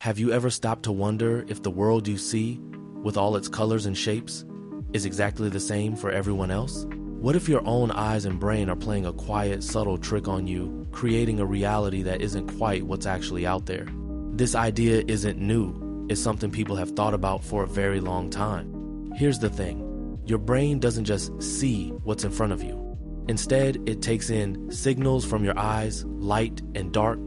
Have you ever stopped to wonder if the world you see, with all its colors and shapes, is exactly the same for everyone else? What if your own eyes and brain are playing a quiet, subtle trick on you, creating a reality that isn't quite what's actually out there? This idea isn't new. It's something people have thought about for a very long time. Here's the thing. Your brain doesn't just see what's in front of you. Instead, it takes in signals from your eyes, light and dark,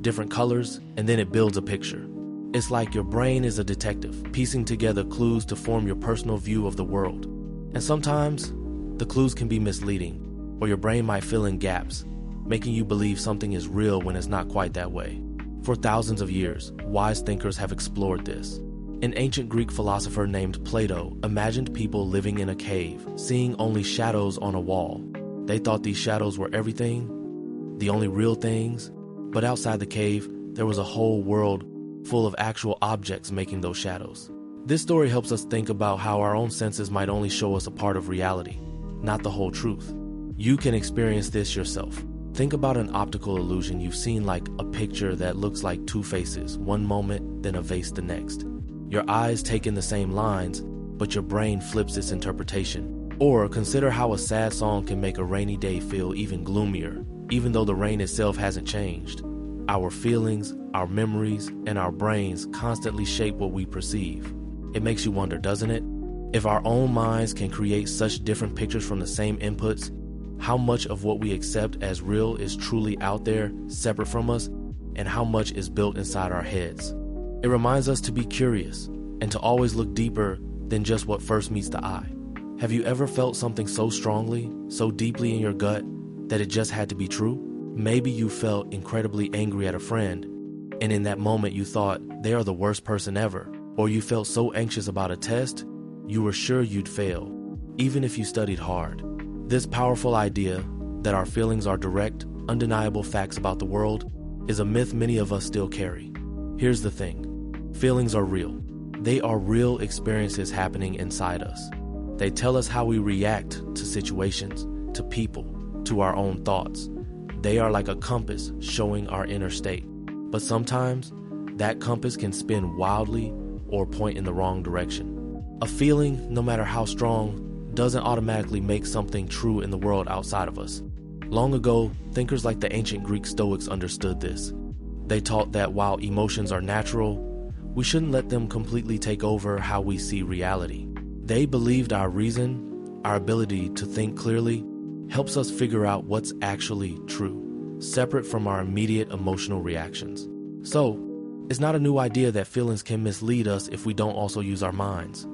different colors, and then it builds a picture. It's like your brain is a detective, piecing together clues to form your personal view of the world. And sometimes, the clues can be misleading, or your brain might fill in gaps, making you believe something is real when it's not quite that way. For thousands of years, wise thinkers have explored this. An ancient Greek philosopher named Plato imagined people living in a cave, seeing only shadows on a wall. They thought these shadows were everything, the only real things, but outside the cave, there was a whole world full of actual objects making those shadows. This story helps us think about how our own senses might only show us a part of reality, not the whole truth. You can experience this yourself. Think about an optical illusion you've seen, like a picture that looks like two faces, one moment, then a vase the next. Your eyes take in the same lines, but your brain flips its interpretation. Or consider how a sad song can make a rainy day feel even gloomier, even though the rain itself hasn't changed. Our feelings, our memories, and our brains constantly shape what we perceive. It makes you wonder, doesn't it? If our own minds can create such different pictures from the same inputs, how much of what we accept as real is truly out there, separate from us, and how much is built inside our heads? It reminds us to be curious and to always look deeper than just what first meets the eye. Have you ever felt something so strongly, so deeply in your gut, that it just had to be true? Maybe you felt incredibly angry at a friend, and in that moment you thought they are the worst person ever. Or you felt so anxious about a test, you were sure you'd fail, even if you studied hard. This powerful idea that our feelings are direct, undeniable facts about the world is a myth many of us still carry. Here's the thing. Feelings are real. They are real experiences happening inside us. They tell us how we react to situations, to people, to our own thoughts. They are like a compass showing our inner state. But sometimes, that compass can spin wildly or point in the wrong direction. A feeling, no matter how strong, doesn't automatically make something true in the world outside of us. Long ago, thinkers like the ancient Greek Stoics understood this. They taught that while emotions are natural, we shouldn't let them completely take over how we see reality. They believed our reason, our ability to think clearly, helps us figure out what's actually true, separate from our immediate emotional reactions. So, it's not a new idea that feelings can mislead us if we don't also use our minds.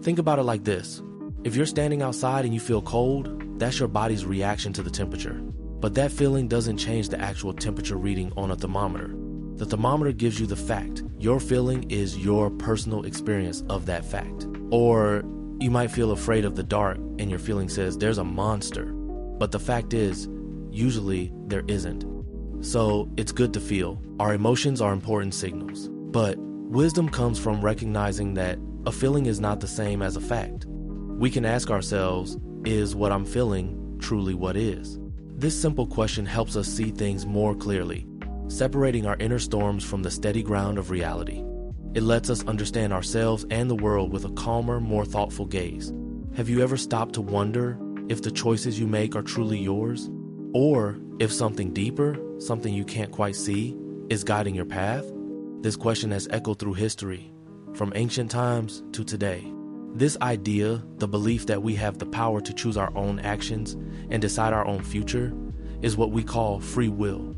Think about it like this. If you're standing outside and you feel cold, that's your body's reaction to the temperature. But that feeling doesn't change the actual temperature reading on a thermometer. The thermometer gives you the fact. Your feeling is your personal experience of that fact. Or you might feel afraid of the dark and your feeling says there's a monster. But the fact is, usually there isn't. So it's good to feel. Our emotions are important signals. But wisdom comes from recognizing that a feeling is not the same as a fact. We can ask ourselves, is what I'm feeling truly what is? This simple question helps us see things more clearly, separating our inner storms from the steady ground of reality. It lets us understand ourselves and the world with a calmer, more thoughtful gaze. Have you ever stopped to wonder if the choices you make are truly yours? Or if something deeper, something you can't quite see, is guiding your path? This question has echoed through history, from ancient times to today. This idea, the belief that we have the power to choose our own actions and decide our own future, is what we call free will.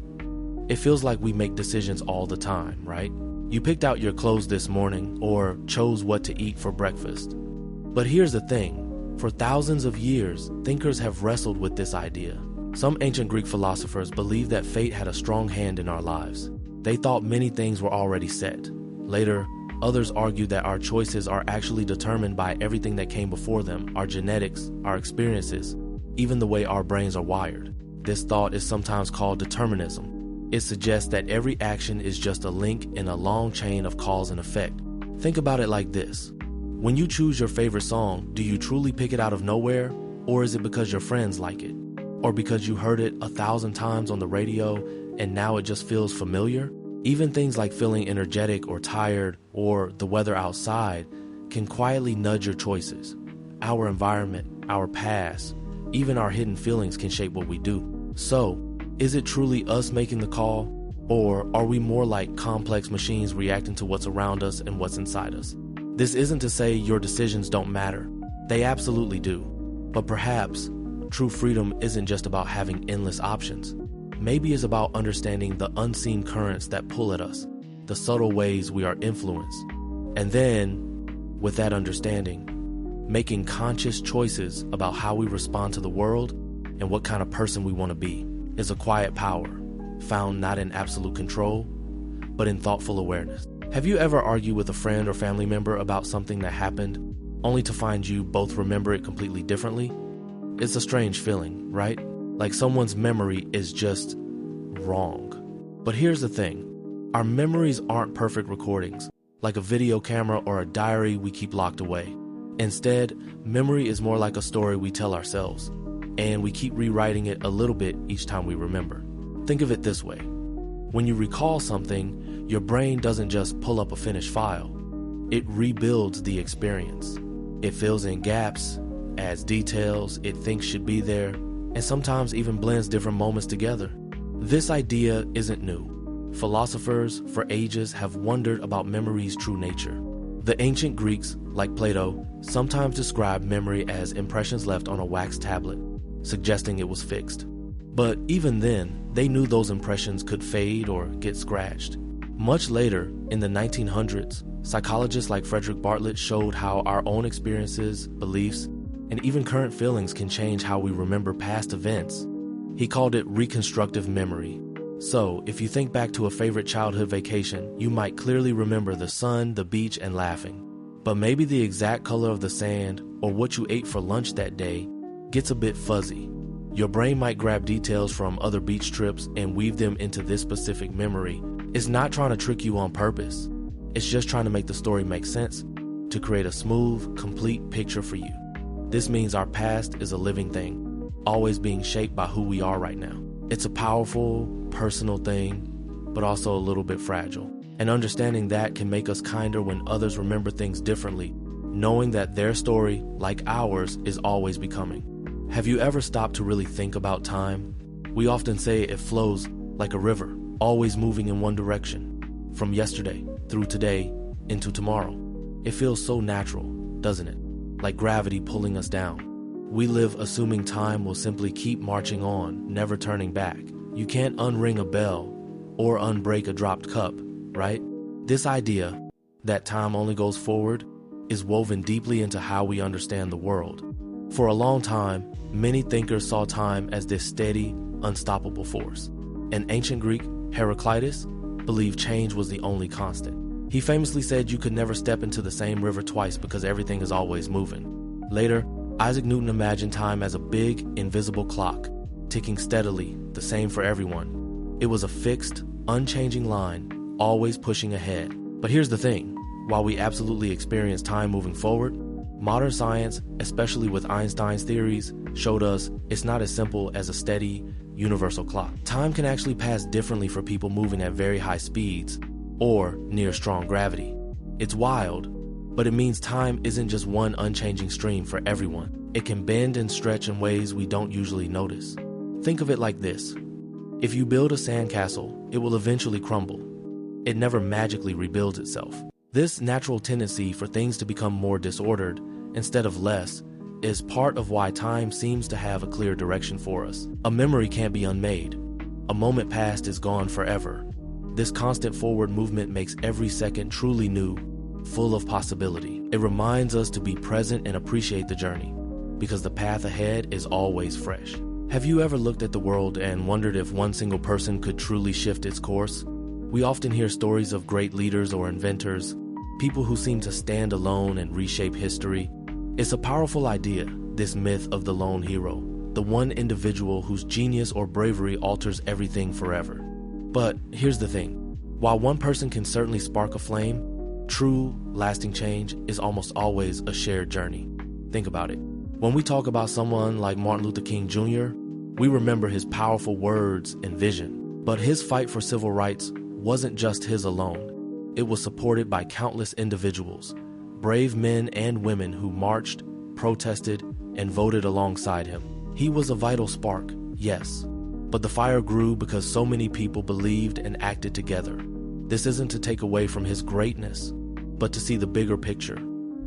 It feels like we make decisions all the time, right? You picked out your clothes this morning or chose what to eat for breakfast. But here's the thing. For thousands of years, thinkers have wrestled with this idea. Some ancient Greek philosophers believed that fate had a strong hand in our lives. They thought many things were already set. Later, others argued that our choices are actually determined by everything that came before them, our genetics, our experiences, even the way our brains are wired. This thought is sometimes called determinism. It suggests that every action is just a link in a long chain of cause and effect. Think about it like this. When you choose your favorite song, do you truly pick it out of nowhere? Or is it because your friends like it? Or because you heard it 1,000 times on the radio and now it just feels familiar? Even things like feeling energetic or tired or the weather outside can quietly nudge your choices. Our environment, our past, even our hidden feelings can shape what we do. So, is it truly us making the call? Or are we more like complex machines reacting to what's around us and what's inside us? This isn't to say your decisions don't matter. They absolutely do. But perhaps true freedom isn't just about having endless options. Maybe it's about understanding the unseen currents that pull at us, the subtle ways we are influenced. And then, with that understanding, making conscious choices about how we respond to the world and what kind of person we want to be is a quiet power, found not in absolute control, but in thoughtful awareness. Have you ever argued with a friend or family member about something that happened, only to find you both remember it completely differently? It's a strange feeling, right? Like someone's memory is just wrong. But here's the thing. Our memories aren't perfect recordings, like a video camera or a diary we keep locked away. Instead, memory is more like a story we tell ourselves, and we keep rewriting it a little bit each time we remember. Think of it this way. When you recall something, your brain doesn't just pull up a finished file. It rebuilds the experience. It fills in gaps, adds details it thinks should be there, and sometimes even blends different moments together. This idea isn't new. Philosophers for ages have wondered about memory's true nature. The ancient Greeks, like Plato, sometimes described memory as impressions left on a wax tablet, suggesting it was fixed. But even then, they knew those impressions could fade or get scratched. Much later, in the 1900s, psychologists like Frederick Bartlett showed how our own experiences, beliefs, and even current feelings can change how we remember past events. He called it reconstructive memory. So, if you think back to a favorite childhood vacation, you might clearly remember the sun, the beach, and laughing. But maybe the exact color of the sand or what you ate for lunch that day gets a bit fuzzy. Your brain might grab details from other beach trips and weave them into this specific memory. It's not trying to trick you on purpose. It's just trying to make the story make sense, to create a smooth, complete picture for you. This means our past is a living thing, always being shaped by who we are right now. It's a powerful, personal thing, but also a little bit fragile. And understanding that can make us kinder when others remember things differently, knowing that their story, like ours, is always becoming. Have you ever stopped to really think about time? We often say it flows like a river, always moving in one direction, from yesterday through today into tomorrow. It feels so natural, doesn't it? Like gravity pulling us down. We live assuming time will simply keep marching on, never turning back. You can't unring a bell or unbreak a dropped cup, right? This idea that time only goes forward is woven deeply into how we understand the world. For a long time, many thinkers saw time as this steady, unstoppable force. In ancient Greek, Heraclitus believed change was the only constant. He famously said you could never step into the same river twice because everything is always moving. Later, Isaac Newton imagined time as a big, invisible clock, ticking steadily, the same for everyone. It was a fixed, unchanging line, always pushing ahead. But here's the thing. While we absolutely experience time moving forward, modern science, especially with Einstein's theories, showed us it's not as simple as a steady, universal clock. Time can actually pass differently for people moving at very high speeds or near strong gravity. It's wild, but it means time isn't just one unchanging stream for everyone. It can bend and stretch in ways we don't usually notice. Think of it like this. If you build a sandcastle, it will eventually crumble. It never magically rebuilds itself. This natural tendency for things to become more disordered instead of less is part of why time seems to have a clear direction for us. A memory can't be unmade. A moment past is gone forever. This constant forward movement makes every second truly new, full of possibility. It reminds us to be present and appreciate the journey, because the path ahead is always fresh. Have you ever looked at the world and wondered if one single person could truly shift its course? We often hear stories of great leaders or inventors, people who seem to stand alone and reshape history. It's a powerful idea, this myth of the lone hero, the one individual whose genius or bravery alters everything forever. But here's the thing. While one person can certainly spark a flame, true, lasting change is almost always a shared journey. Think about it. When we talk about someone like Martin Luther King Jr., we remember his powerful words and vision. But his fight for civil rights wasn't just his alone. It was supported by countless individuals, brave men and women who marched, protested, and voted alongside him. He was a vital spark, yes, but the fire grew because so many people believed and acted together. This isn't to take away from his greatness, but to see the bigger picture.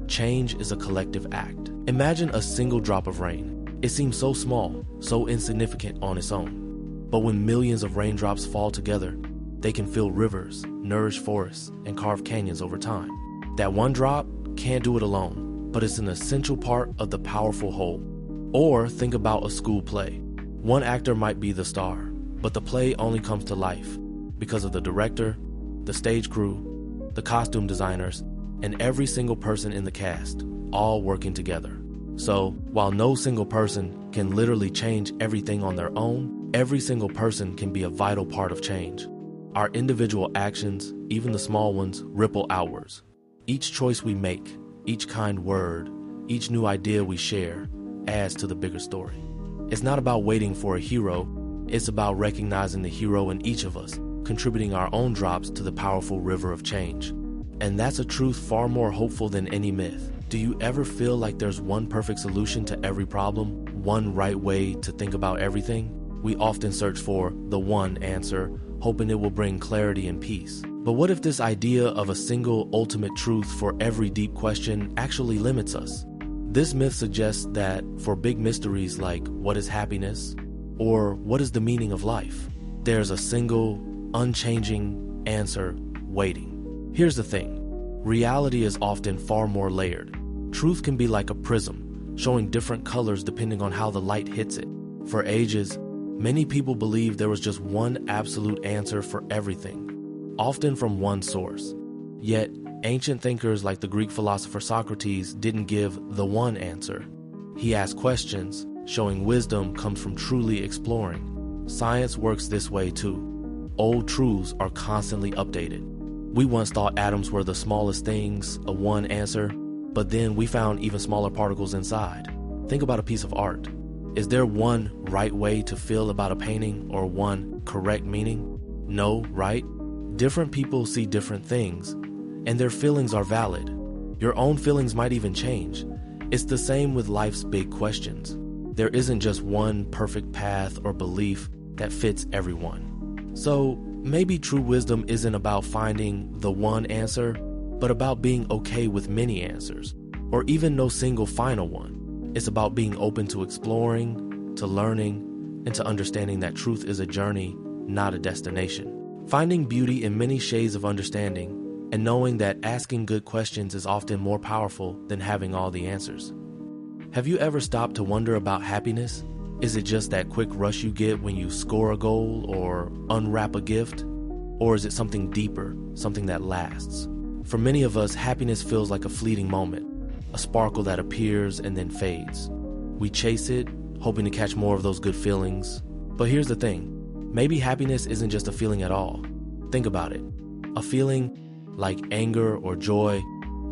Change is a collective act. Imagine a single drop of rain. It seems so small, so insignificant on its own. But when millions of raindrops fall together, they can fill rivers, nourish forests, and carve canyons over time. That one drop can't do it alone, but it's an essential part of the powerful whole. Or think about a school play. One actor might be the star, but the play only comes to life because of the director, the stage crew, the costume designers, and every single person in the cast, all working together. So, while no single person can literally change everything on their own, every single person can be a vital part of change. Our individual actions, even the small ones, ripple outwards. Each choice we make, each kind word, each new idea we share, adds to the bigger story. It's not about waiting for a hero, it's about recognizing the hero in each of us, contributing our own drops to the powerful river of change. And that's a truth far more hopeful than any myth. Do you ever feel like there's one perfect solution to every problem, one right way to think about everything? We often search for the one answer, hoping it will bring clarity and peace. But what if this idea of a single ultimate truth for every deep question actually limits us? This myth suggests that for big mysteries like what is happiness or what is the meaning of life, there's a single, unchanging answer waiting. Here's the thing, reality is often far more layered. Truth can be like a prism, showing different colors depending on how the light hits it. For ages, many people believed there was just one absolute answer for everything, often from one source. Yet, ancient thinkers like the Greek philosopher Socrates didn't give the one answer. He asked questions, showing wisdom comes from truly exploring. Science works this way too. Old truths are constantly updated. We once thought atoms were the smallest things, a one answer, but then we found even smaller particles inside. Think about a piece of art. Is there one right way to feel about a painting or one correct meaning? No, right? Different people see different things, and their feelings are valid. Your own feelings might even change. It's the same with life's big questions. There isn't just one perfect path or belief that fits everyone. So, maybe true wisdom isn't about finding the one answer, but about being okay with many answers, or even no single final one. It's about being open to exploring, to learning, and to understanding that truth is a journey, not a destination. Finding beauty in many shades of understanding, and knowing that asking good questions is often more powerful than having all the answers. Have you ever stopped to wonder about happiness? Is it just that quick rush you get when you score a goal or unwrap a gift? Or is it something deeper, something that lasts? For many of us, happiness feels like a fleeting moment, a sparkle that appears and then fades. We chase it, hoping to catch more of those good feelings. But here's the thing, maybe happiness isn't just a feeling at all. Think about it. A feeling like anger or joy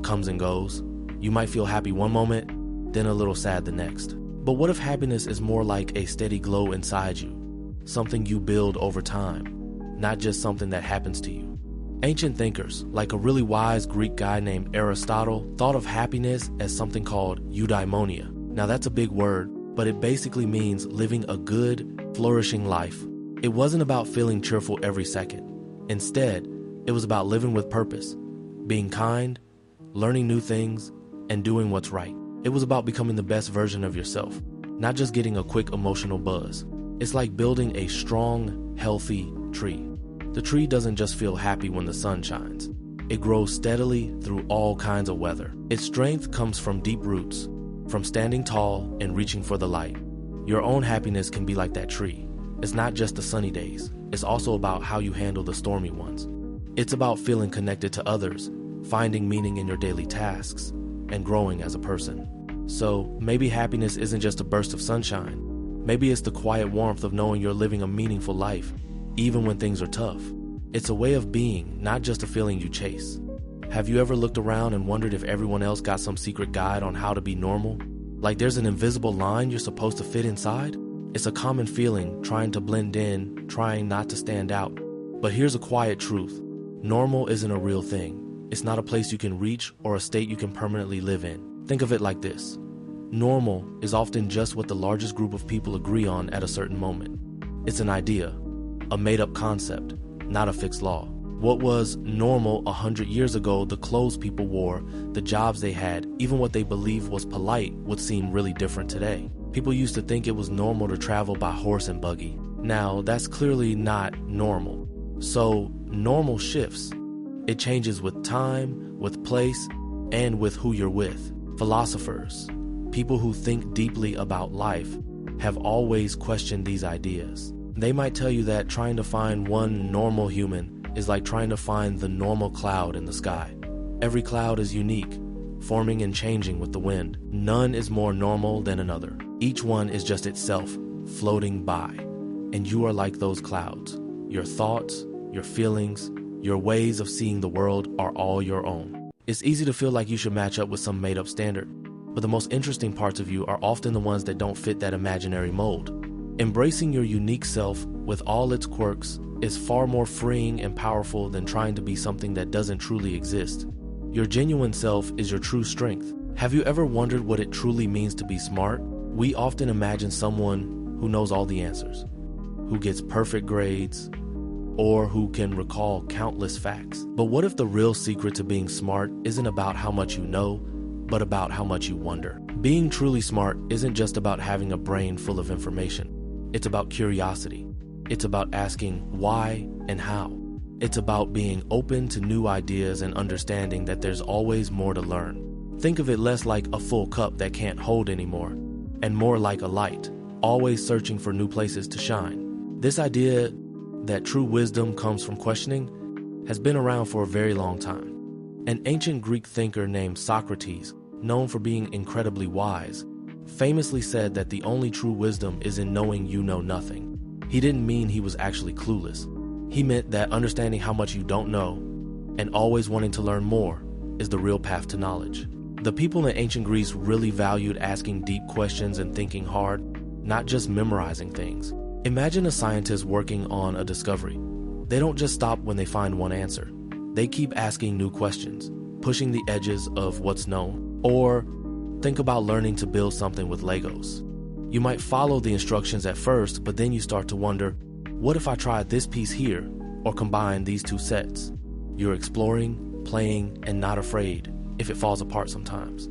comes and goes. You might feel happy one moment, then a little sad the next. But what if happiness is more like a steady glow inside you? Something you build over time, not just something that happens to you. Ancient thinkers, like a really wise Greek guy named Aristotle, thought of happiness as something called eudaimonia. Now that's a big word, but it basically means living a good, flourishing life. It wasn't about feeling cheerful every second. Instead, it was about living with purpose, being kind, learning new things, and doing what's right. It was about becoming the best version of yourself, not just getting a quick emotional buzz. It's like building a strong, healthy tree. The tree doesn't just feel happy when the sun shines. It grows steadily through all kinds of weather. Its strength comes from deep roots, from standing tall and reaching for the light. Your own happiness can be like that tree. It's not just the sunny days. It's also about how you handle the stormy ones. It's about feeling connected to others, finding meaning in your daily tasks, and growing as a person. So maybe happiness isn't just a burst of sunshine. Maybe it's the quiet warmth of knowing you're living a meaningful life, even when things are tough. It's a way of being, not just a feeling you chase. Have you ever looked around and wondered if everyone else got some secret guide on how to be normal? Like there's an invisible line you're supposed to fit inside? It's a common feeling, trying to blend in, trying not to stand out. But here's a quiet truth. Normal isn't a real thing. It's not a place you can reach or a state you can permanently live in. Think of it like this. Normal is often just what the largest group of people agree on at a certain moment. It's an idea, a made-up concept, not a fixed law. What was normal 100 years ago, the clothes people wore, the jobs they had, even what they believed was polite would seem really different today. People used to think it was normal to travel by horse and buggy. Now, that's clearly not normal. So, normal shifts. It changes with time, with place, and with who you're with. Philosophers, people who think deeply about life, have always questioned these ideas. They might tell you that trying to find one normal human is like trying to find the normal cloud in the sky. Every cloud is unique, forming and changing with the wind. None is more normal than another. Each one is just itself, floating by. And you are like those clouds. Your thoughts, your feelings, your ways of seeing the world are all your own. It's easy to feel like you should match up with some made-up standard, but the most interesting parts of you are often the ones that don't fit that imaginary mold. Embracing your unique self with all its quirks is far more freeing and powerful than trying to be something that doesn't truly exist. Your genuine self is your true strength. Have you ever wondered what it truly means to be smart? We often imagine someone who knows all the answers, who gets perfect grades, or who can recall countless facts. But what if the real secret to being smart isn't about how much you know, but about how much you wonder? Being truly smart isn't just about having a brain full of information. It's about curiosity. It's about asking why and how. It's about being open to new ideas and understanding that there's always more to learn. Think of it less like a full cup that can't hold anymore, and more like a light, always searching for new places to shine. This idea that true wisdom comes from questioning has been around for a very long time. An ancient Greek thinker named Socrates, known for being incredibly wise, famously said that the only true wisdom is in knowing you know nothing. He didn't mean he was actually clueless. He meant that understanding how much you don't know and always wanting to learn more is the real path to knowledge. The people in ancient Greece really valued asking deep questions and thinking hard, not just memorizing things. Imagine a scientist working on a discovery. They don't just stop when they find one answer. They keep asking new questions, pushing the edges of what's known. Or think about learning to build something with Legos. You might follow the instructions at first, but then you start to wonder, what if I tried this piece here, or combine these two sets? You're exploring, playing, and not afraid if it falls apart sometimes.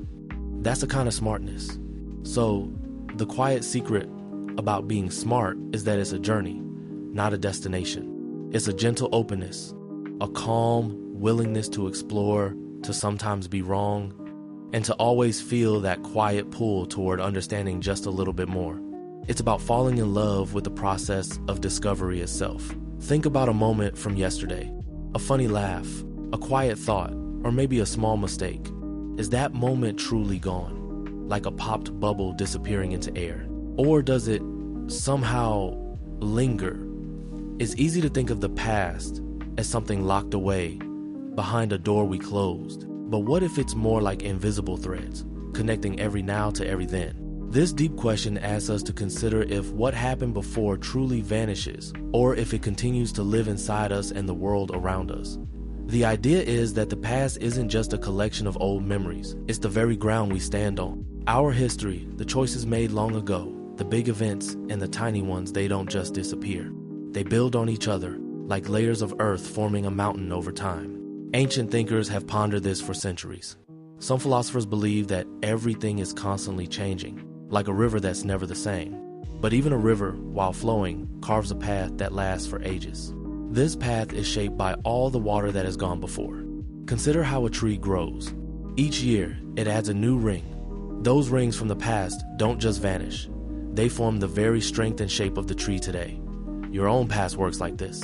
That's a kind of smartness. So, the quiet secret about being smart is that it's a journey, not a destination. It's a gentle openness, a calm willingness to explore, to sometimes be wrong, and to always feel that quiet pull toward understanding just a little bit more. It's about falling in love with the process of discovery itself. Think about a moment from yesterday, a funny laugh, a quiet thought, or maybe a small mistake. Is that moment truly gone, like a popped bubble disappearing into air? Or does it somehow linger? It's easy to think of the past as something locked away behind a door we closed. But what if it's more like invisible threads, connecting every now to every then? This deep question asks us to consider if what happened before truly vanishes, or if it continues to live inside us and the world around us. The idea is that the past isn't just a collection of old memories, it's the very ground we stand on. Our history, the choices made long ago, the big events and the tiny ones, they don't just disappear. They build on each other, like layers of earth forming a mountain over time. Ancient thinkers have pondered this for centuries. Some philosophers believe that everything is constantly changing, like a river that's never the same. But even a river, while flowing, carves a path that lasts for ages. This path is shaped by all the water that has gone before. Consider how a tree grows. Each year, it adds a new ring. Those rings from the past don't just vanish. They form the very strength and shape of the tree today. Your own past works like this.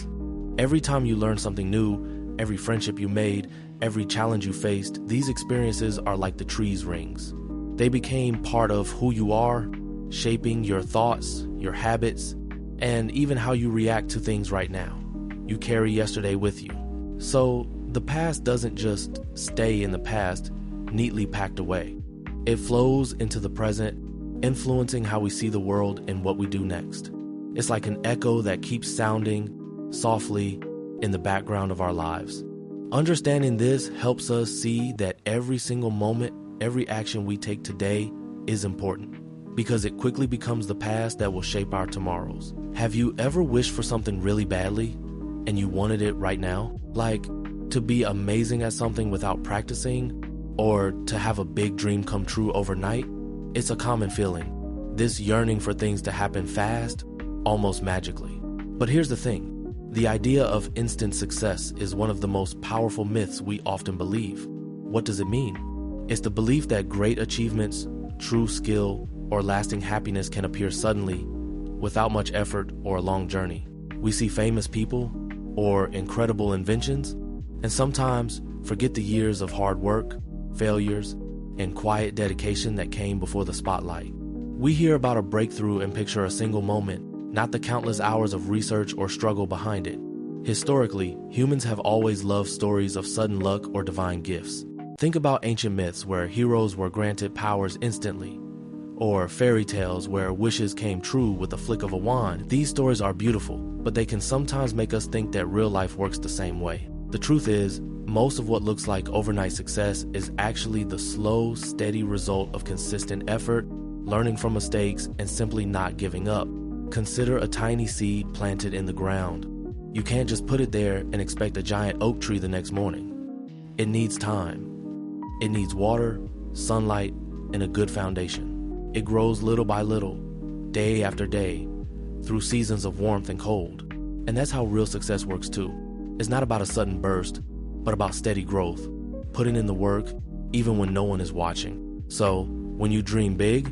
Every time you learn something new, every friendship you made, every challenge you faced, these experiences are like the tree's rings. They became part of who you are, shaping your thoughts, your habits, and even how you react to things right now. You carry yesterday with you. So the past doesn't just stay in the past, neatly packed away. It flows into the present, influencing how we see the world and what we do next. It's like an echo that keeps sounding softly, in the background of our lives. Understanding this helps us see that every single moment, every action we take today is important, because it quickly becomes the past that will shape our tomorrows. Have you ever wished for something really badly and you wanted it right now? Like to be amazing at something without practicing, or to have a big dream come true overnight? It's a common feeling. This yearning for things to happen fast, almost magically. But here's the thing. The idea of instant success is one of the most powerful myths we often believe. What does it mean? It's the belief that great achievements, true skill, or lasting happiness can appear suddenly without much effort or a long journey. We see famous people or incredible inventions and sometimes forget the years of hard work, failures, and quiet dedication that came before the spotlight. We hear about a breakthrough and picture a single moment, not the countless hours of research or struggle behind it. Historically, humans have always loved stories of sudden luck or divine gifts. Think about ancient myths where heroes were granted powers instantly, or fairy tales where wishes came true with a flick of a wand. These stories are beautiful, but they can sometimes make us think that real life works the same way. The truth is, most of what looks like overnight success is actually the slow, steady result of consistent effort, learning from mistakes, and simply not giving up. Consider a tiny seed planted in the ground. You can't just put it there and expect a giant oak tree the next morning. It needs time. It needs water, sunlight, and a good foundation. It grows little by little, day after day, through seasons of warmth and cold. And that's how real success works too. It's not about a sudden burst, but about steady growth, putting in the work even when no one is watching. So, when you dream big,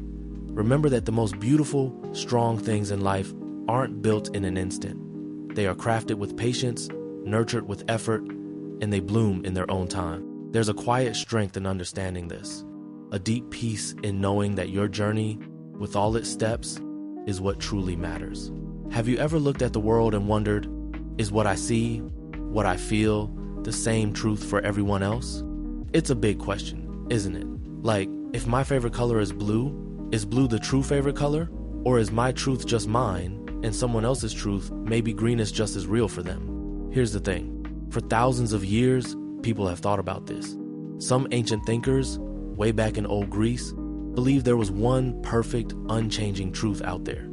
remember that the most beautiful, strong things in life aren't built in an instant. They are crafted with patience, nurtured with effort, and they bloom in their own time. There's a quiet strength in understanding this, a deep peace in knowing that your journey, with all its steps, is what truly matters. Have you ever looked at the world and wondered, is what I see, what I feel, the same truth for everyone else? It's a big question, isn't it? Like, if my favorite color is blue the true favorite color? Or is my truth just mine, and someone else's truth, maybe green, is just as real for them? Here's the thing. For thousands of years, people have thought about this. Some ancient thinkers, way back in old Greece, believed there was one perfect, unchanging truth out there.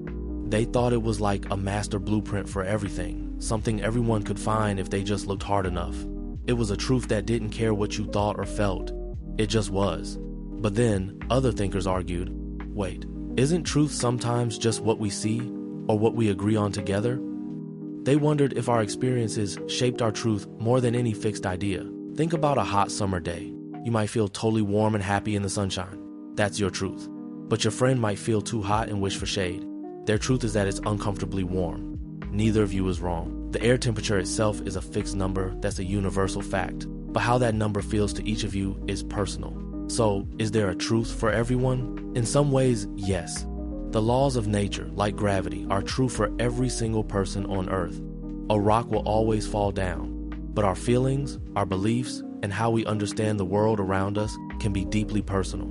They thought it was like a master blueprint for everything, something everyone could find if they just looked hard enough. It was a truth that didn't care what you thought or felt. It just was. But then, other thinkers argued, wait, isn't truth sometimes just what we see or what we agree on together? They wondered if our experiences shaped our truth more than any fixed idea. Think about a hot summer day. You might feel totally warm and happy in the sunshine. That's your truth. But your friend might feel too hot and wish for shade. Their truth is that it's uncomfortably warm. Neither of you is wrong. The air temperature itself is a fixed number that's a universal fact. But how that number feels to each of you is personal. So, is there a truth for everyone? In some ways, yes. The laws of nature, like gravity, are true for every single person on Earth. A rock will always fall down, but our feelings, our beliefs, and how we understand the world around us can be deeply personal.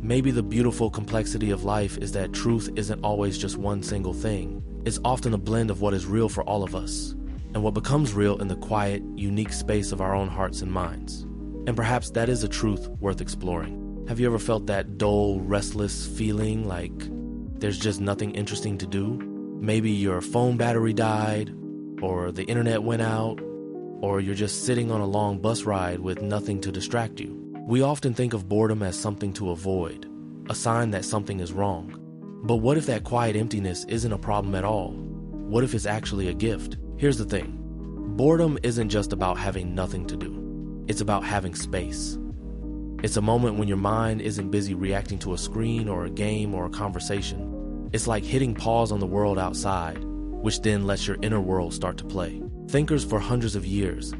Maybe the beautiful complexity of life is that truth isn't always just one single thing. It's often a blend of what is real for all of us, and what becomes real in the quiet, unique space of our own hearts and minds. And perhaps that is a truth worth exploring. Have you ever felt that dull, restless feeling like there's just nothing interesting to do? Maybe your phone battery died, or the internet went out, or you're just sitting on a long bus ride with nothing to distract you. We often think of boredom as something to avoid, a sign that something is wrong. But what if that quiet emptiness isn't a problem at all? What if it's actually a gift? Here's the thing. Boredom isn't just about having nothing to do. It's about having space. It's a moment when your mind isn't busy reacting to a screen or a game or a conversation. It's like hitting pause on the world outside, which then lets your inner world start to play. Thinkers for hundreds of years,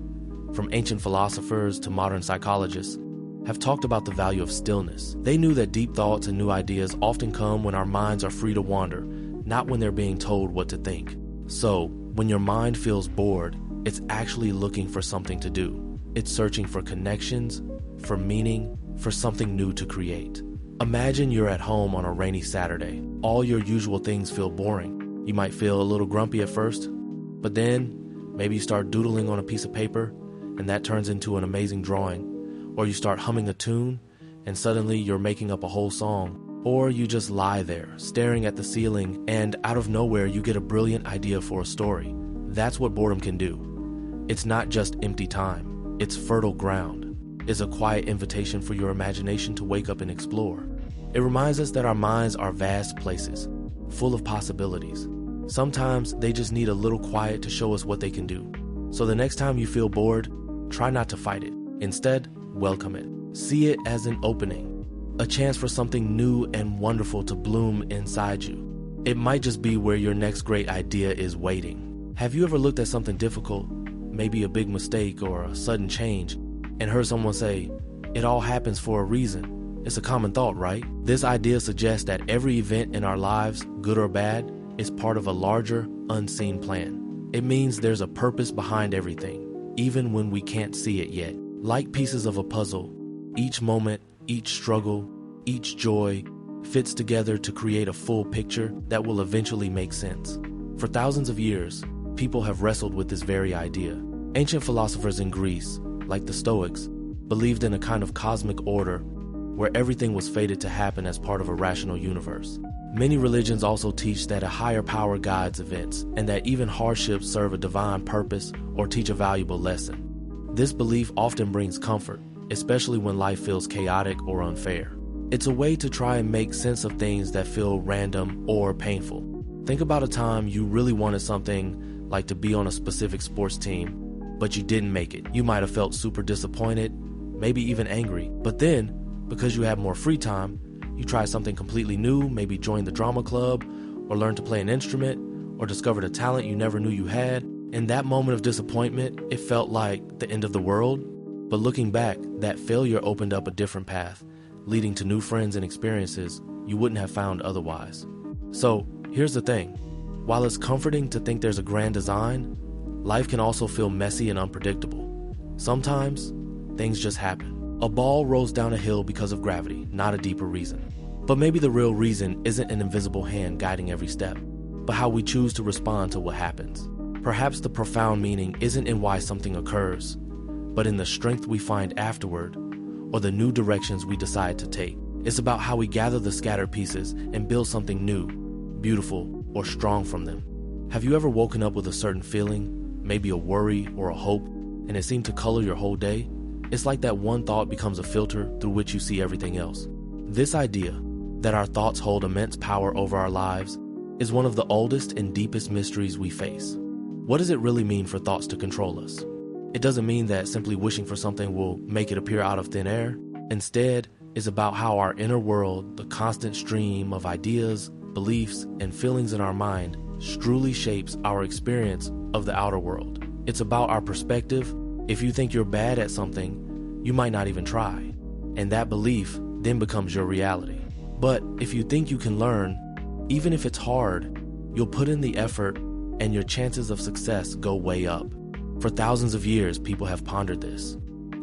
from ancient philosophers to modern psychologists, have talked about the value of stillness. They knew that deep thoughts and new ideas often come when our minds are free to wander, not when they're being told what to think. So, when your mind feels bored, it's actually looking for something to do. It's searching for connections, for meaning, for something new to create. Imagine you're at home on a rainy Saturday. All your usual things feel boring. You might feel a little grumpy at first, but then Maybe you start doodling on a piece of paper, and that turns into an amazing drawing. Or you start humming a tune, and suddenly you're making up a whole song. Or you just lie there, staring at the ceiling, and out of nowhere you get a brilliant idea for a story. That's what boredom can do. It's not just empty time. It's fertile ground. It's a quiet invitation for your imagination to wake up and explore. It reminds us that our minds are vast places, full of possibilities. Sometimes they just need a little quiet to show us what they can do. So the next time you feel bored, try not to fight it. Instead, welcome it. See it as an opening, a chance for something new and wonderful to bloom inside you. It might just be where your next great idea is waiting. Have you ever looked at something difficult, maybe a big mistake or a sudden change, and heard someone say, "It all happens for a reason"? It's a common thought, right? This idea suggests that every event in our lives, good or bad, is part of a larger, unseen plan. It means there's a purpose behind everything, even when we can't see it yet. Like pieces of a puzzle, each moment, each struggle, each joy fits together to create a full picture that will eventually make sense. For thousands of years, people have wrestled with this very idea. Ancient philosophers in Greece, like the Stoics, believed in a kind of cosmic order where everything was fated to happen as part of a rational universe. Many religions also teach that a higher power guides events, and that even hardships serve a divine purpose or teach a valuable lesson. This belief often brings comfort, especially when life feels chaotic or unfair. It's a way to try and make sense of things that feel random or painful. Think about a time you really wanted something like to be on a specific sports team, but you didn't make it. You might have felt super disappointed, maybe even angry. But then, because you have more free time, you try something completely new, maybe join the drama club, or learn to play an instrument, or discovered a talent you never knew you had. In that moment of disappointment, it felt like the end of the world. But looking back, that failure opened up a different path, leading to new friends and experiences you wouldn't have found otherwise. So, here's the thing. While it's comforting to think there's a grand design, life can also feel messy and unpredictable. Sometimes, things just happen. A ball rolls down a hill because of gravity, not a deeper reason. But maybe the real reason isn't an invisible hand guiding every step, but how we choose to respond to what happens. Perhaps the profound meaning isn't in why something occurs, but in the strength we find afterward, or the new directions we decide to take. It's about how we gather the scattered pieces and build something new, beautiful, or strong from them. Have you ever woken up with a certain feeling, maybe a worry or a hope, and it seemed to color your whole day? It's like that one thought becomes a filter through which you see everything else. This idea that our thoughts hold immense power over our lives is one of the oldest and deepest mysteries we face. What does it really mean for thoughts to control us? It doesn't mean that simply wishing for something will make it appear out of thin air. Instead, it's about how our inner world, the constant stream of ideas, beliefs, and feelings in our mind, truly shapes our experience of the outer world. It's about our perspective. If you think you're bad at something, you might not even try, and that belief then becomes your reality. But if you think you can learn, even if it's hard, you'll put in the effort and your chances of success go way up. For thousands of years, people have pondered this.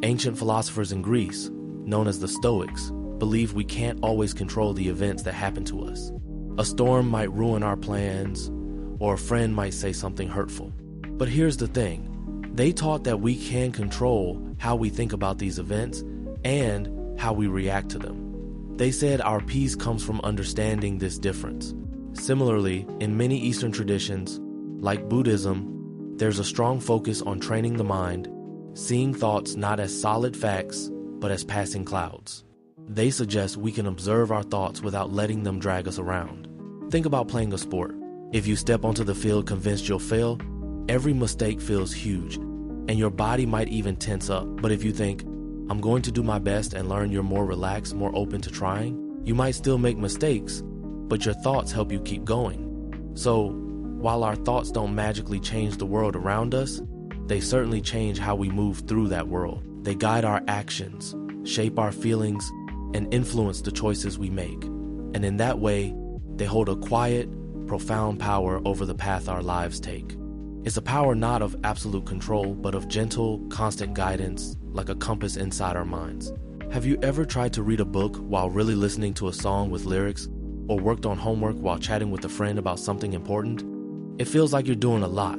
Ancient philosophers in Greece, known as the Stoics, believe we can't always control the events that happen to us. A storm might ruin our plans, or a friend might say something hurtful. But here's the thing. They taught that we can control how we think about these events and how we react to them. They said our peace comes from understanding this difference. Similarly, in many Eastern traditions, like Buddhism, there's a strong focus on training the mind, seeing thoughts not as solid facts, but as passing clouds. They suggest we can observe our thoughts without letting them drag us around. Think about playing a sport. If you step onto the field convinced you'll fail, every mistake feels huge, and your body might even tense up. But if you think, I'm going to do my best and learn, you're more relaxed, more open to trying. You might still make mistakes, but your thoughts help you keep going. So, while our thoughts don't magically change the world around us, they certainly change how we move through that world. They guide our actions, shape our feelings, and influence the choices we make. And in that way, they hold a quiet, profound power over the path our lives take. It's a power not of absolute control, but of gentle, constant guidance, like a compass inside our minds. Have you ever tried to read a book while really listening to a song with lyrics, or worked on homework while chatting with a friend about something important? It feels like you're doing a lot,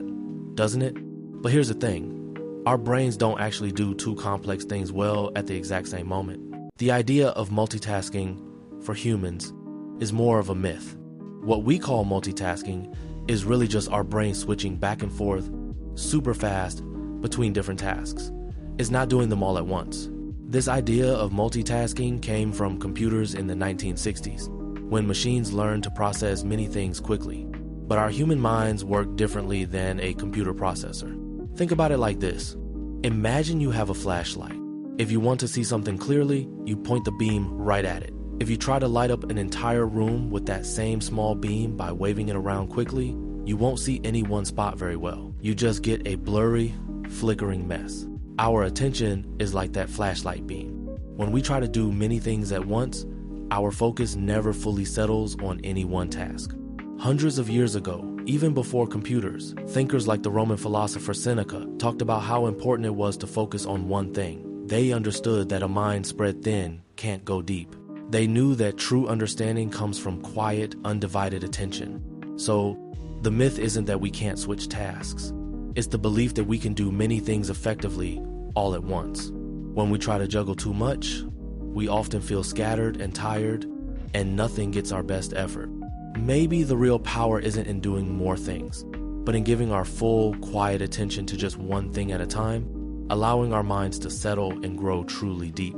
doesn't it? But here's the thing. Our brains don't actually do two complex things well at the exact same moment. The idea of multitasking for humans is more of a myth. What we call multitasking is really just our brain switching back and forth super fast between different tasks. It's not doing them all at once. This idea of multitasking came from computers in the 1960s, when machines learned to process many things quickly. But our human minds work differently than a computer processor. Think about it like this. Imagine you have a flashlight. If you want to see something clearly, you point the beam right at it. If you try to light up an entire room with that same small beam by waving it around quickly, you won't see any one spot very well. You just get a blurry, flickering mess. Our attention is like that flashlight beam. When we try to do many things at once, our focus never fully settles on any one task. Hundreds of years ago, even before computers, thinkers like the Roman philosopher Seneca talked about how important it was to focus on one thing. They understood that a mind spread thin can't go deep. They knew that true understanding comes from quiet, undivided attention. So, the myth isn't that we can't switch tasks. It's the belief that we can do many things effectively all at once. When we try to juggle too much, we often feel scattered and tired, and nothing gets our best effort. Maybe the real power isn't in doing more things, but in giving our full, quiet attention to just one thing at a time, allowing our minds to settle and grow truly deep.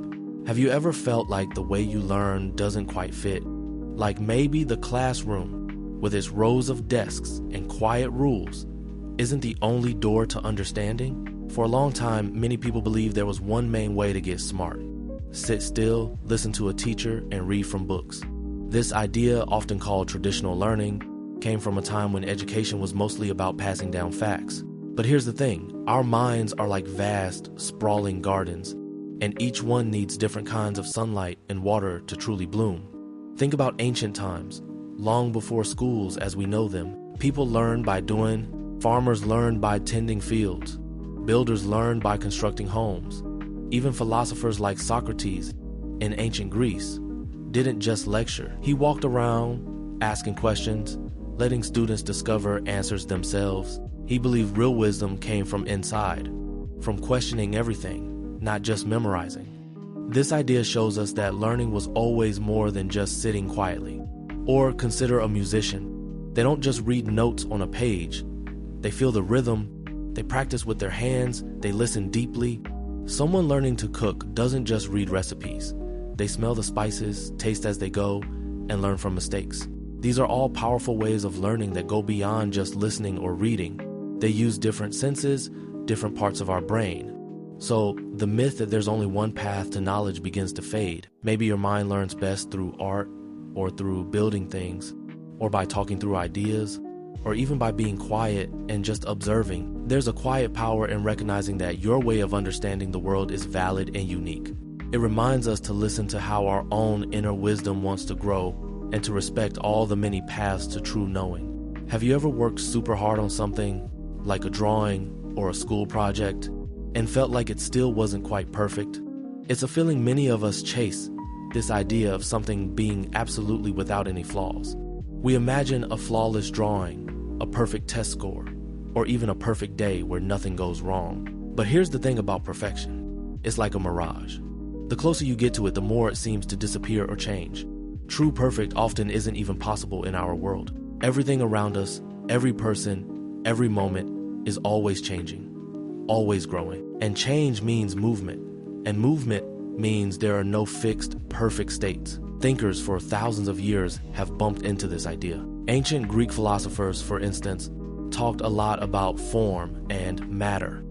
Have you ever felt like the way you learn doesn't quite fit? Like maybe the classroom, with its rows of desks and quiet rules, isn't the only door to understanding? For a long time, many people believed there was one main way to get smart. Sit still, listen to a teacher, and read from books. This idea, often called traditional learning, came from a time when education was mostly about passing down facts. But here's the thing, our minds are like vast, sprawling gardens, and each one needs different kinds of sunlight and water to truly bloom. Think about ancient times. Long before schools as we know them, people learned by doing, farmers learned by tending fields, builders learned by constructing homes. Even philosophers like Socrates in ancient Greece didn't just lecture. He walked around asking questions, letting students discover answers themselves. He believed real wisdom came from inside, from questioning everything, not just memorizing. This idea shows us that learning was always more than just sitting quietly. Or consider a musician. They don't just read notes on a page. They feel the rhythm, they practice with their hands, they listen deeply. Someone learning to cook doesn't just read recipes. They smell the spices, taste as they go, and learn from mistakes. These are all powerful ways of learning that go beyond just listening or reading. They use different senses, different parts of our brain. So, the myth that there's only one path to knowledge begins to fade. Maybe your mind learns best through art, or through building things, or by talking through ideas, or even by being quiet and just observing. There's a quiet power in recognizing that your way of understanding the world is valid and unique. It reminds us to listen to how our own inner wisdom wants to grow and to respect all the many paths to true knowing. Have you ever worked super hard on something, like a drawing or a school project, and felt like it still wasn't quite perfect? It's a feeling many of us chase, this idea of something being absolutely without any flaws. We imagine a flawless drawing, a perfect test score, or even a perfect day where nothing goes wrong. But here's the thing about perfection. It's like a mirage. The closer you get to it, the more it seems to disappear or change. True perfect often isn't even possible in our world. Everything around us, every person, every moment is always changing, always growing. And change means movement. And movement means there are no fixed, perfect states. Thinkers for thousands of years have bumped into this idea. Ancient Greek philosophers, for instance, talked a lot about form and matter.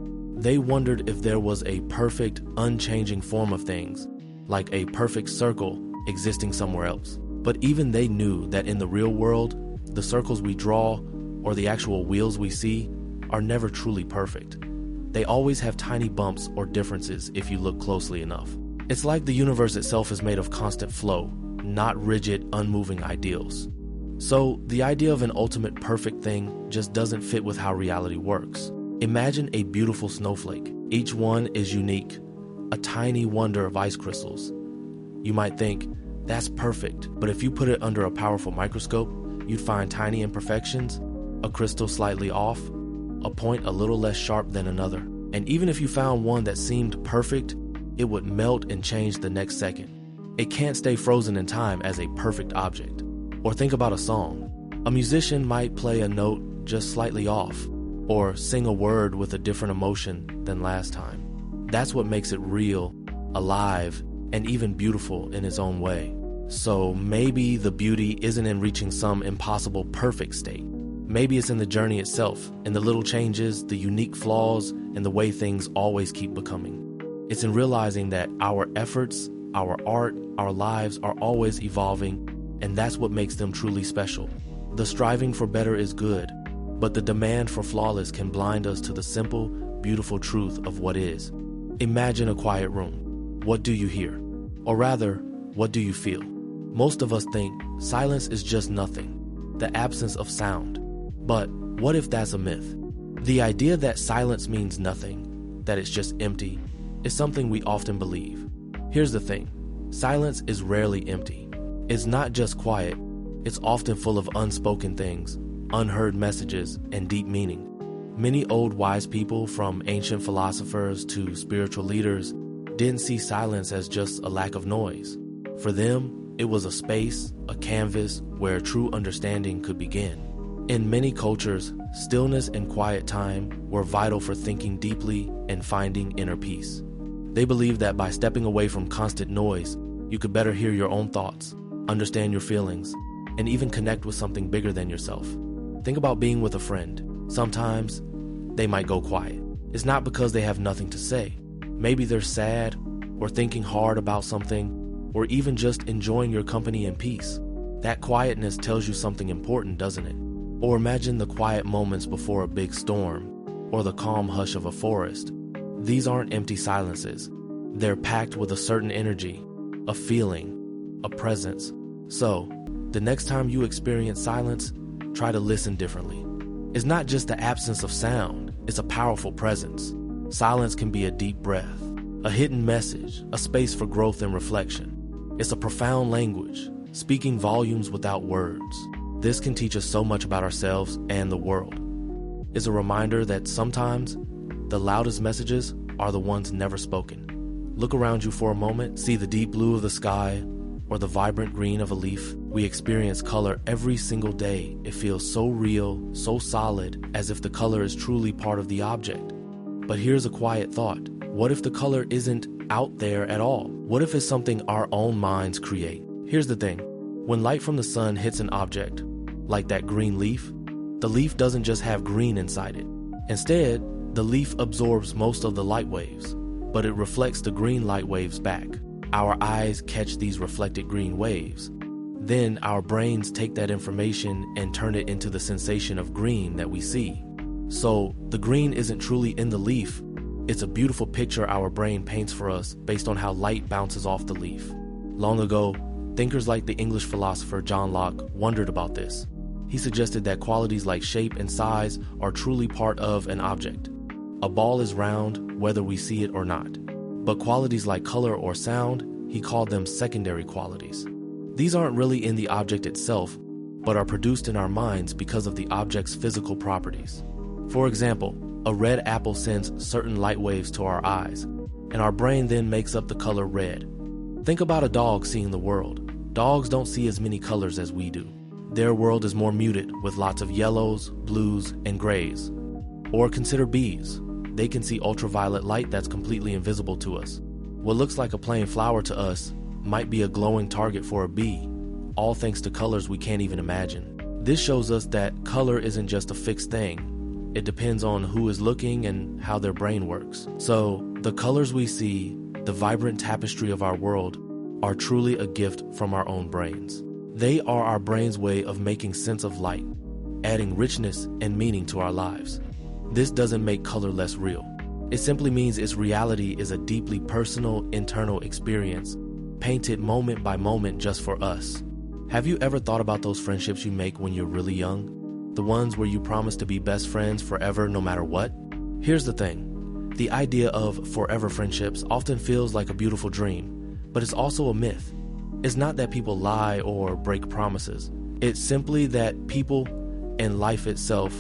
They wondered if there was a perfect, unchanging form of things, like a perfect circle existing somewhere else. But even they knew that in the real world, the circles we draw or the actual wheels we see are never truly perfect. They always have tiny bumps or differences if you look closely enough. It's like the universe itself is made of constant flow, not rigid, unmoving ideals. So the idea of an ultimate perfect thing just doesn't fit with how reality works. Imagine a beautiful snowflake. Each one is unique, a tiny wonder of ice crystals. You might think, that's perfect, but if you put it under a powerful microscope, you'd find tiny imperfections, a crystal slightly off, a point a little less sharp than another. And even if you found one that seemed perfect, it would melt and change the next second. It can't stay frozen in time as a perfect object. Or think about a song. A musician might play a note just slightly off, or sing a word with a different emotion than last time. That's what makes it real, alive, and even beautiful in its own way. So maybe the beauty isn't in reaching some impossible perfect state. Maybe it's in the journey itself, in the little changes, the unique flaws, and the way things always keep becoming. It's in realizing that our efforts, our art, our lives are always evolving, and that's what makes them truly special. The striving for better is good, but the demand for flawless can blind us to the simple, beautiful truth of what is. Imagine a quiet room. What do you hear? Or rather, what do you feel? Most of us think silence is just nothing, the absence of sound. But what if that's a myth? The idea that silence means nothing, that it's just empty, is something we often believe. Here's the thing, silence is rarely empty. It's not just quiet, it's often full of unspoken things, unheard messages, and deep meaning. Many old wise people, from ancient philosophers to spiritual leaders, didn't see silence as just a lack of noise. For them, it was a space, a canvas where true understanding could begin. In many cultures, stillness and quiet time were vital for thinking deeply and finding inner peace. They believed that by stepping away from constant noise, you could better hear your own thoughts, understand your feelings, and even connect with something bigger than yourself. Think about being with a friend. Sometimes they might go quiet. It's not because they have nothing to say. Maybe they're sad, or thinking hard about something, or even just enjoying your company in peace. That quietness tells you something important, doesn't it? Or imagine the quiet moments before a big storm, or the calm hush of a forest. These aren't empty silences. They're packed with a certain energy, a feeling, a presence. So, the next time you experience silence, try to listen differently. It's not just the absence of sound, it's a powerful presence. Silence can be a deep breath, a hidden message, a space for growth and reflection. It's a profound language, speaking volumes without words. This can teach us so much about ourselves and the world. It's a reminder that sometimes the loudest messages are the ones never spoken. Look around you for a moment, see the deep blue of the sky or the vibrant green of a leaf. We experience color every single day. It feels so real, so solid, as if the color is truly part of the object. But here's a quiet thought. What if the color isn't out there at all? What if it's something our own minds create? Here's the thing. When light from the sun hits an object, like that green leaf, the leaf doesn't just have green inside it. Instead, the leaf absorbs most of the light waves, but it reflects the green light waves back. Our eyes catch these reflected green waves. Then our brains take that information and turn it into the sensation of green that we see. So the green isn't truly in the leaf. It's a beautiful picture our brain paints for us based on how light bounces off the leaf. Long ago, thinkers like the English philosopher John Locke wondered about this. He suggested that qualities like shape and size are truly part of an object. A ball is round whether we see it or not. But qualities like color or sound, he called them secondary qualities. These aren't really in the object itself, but are produced in our minds because of the object's physical properties. For example, a red apple sends certain light waves to our eyes, and our brain then makes up the color red. Think about a dog seeing the world. Dogs don't see as many colors as we do. Their world is more muted, with lots of yellows, blues, and grays. Or consider bees. They can see ultraviolet light that's completely invisible to us. What looks like a plain flower to us might be a glowing target for a bee, all thanks to colors we can't even imagine. This shows us that color isn't just a fixed thing. It depends on who is looking and how their brain works. So, the colors we see, the vibrant tapestry of our world, are truly a gift from our own brains. They are our brain's way of making sense of light, adding richness and meaning to our lives. This doesn't make color less real. It simply means its reality is a deeply personal, internal experience, painted moment by moment just for us. Have you ever thought about those friendships you make when you're really young? The ones where you promise to be best friends forever no matter what? Here's the thing. The idea of forever friendships often feels like a beautiful dream, but it's also a myth. It's not that people lie or break promises. It's simply that people and life itself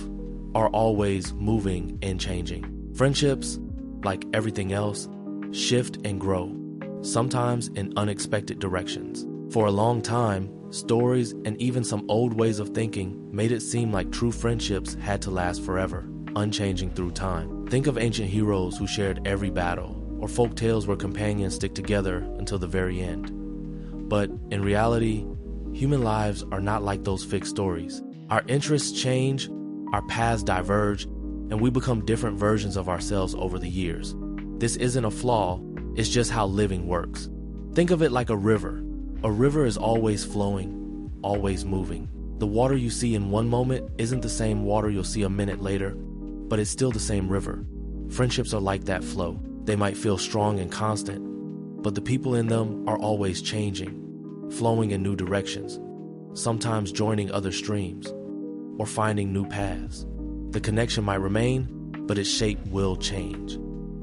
are always moving and changing. Friendships, like everything else, shift and grow, sometimes in unexpected directions. For a long time, stories and even some old ways of thinking made it seem like true friendships had to last forever, unchanging through time. Think of ancient heroes who shared every battle, or folk tales where companions stick together until the very end. But in reality, human lives are not like those fixed stories. Our interests change, our paths diverge, and we become different versions of ourselves over the years. This isn't a flaw, it's just how living works. Think of it like a river. A river is always flowing, always moving. The water you see in one moment isn't the same water you'll see a minute later, but it's still the same river. Friendships are like that flow. They might feel strong and constant, but the people in them are always changing, flowing in new directions, sometimes joining other streams, or finding new paths. The connection might remain, but its shape will change,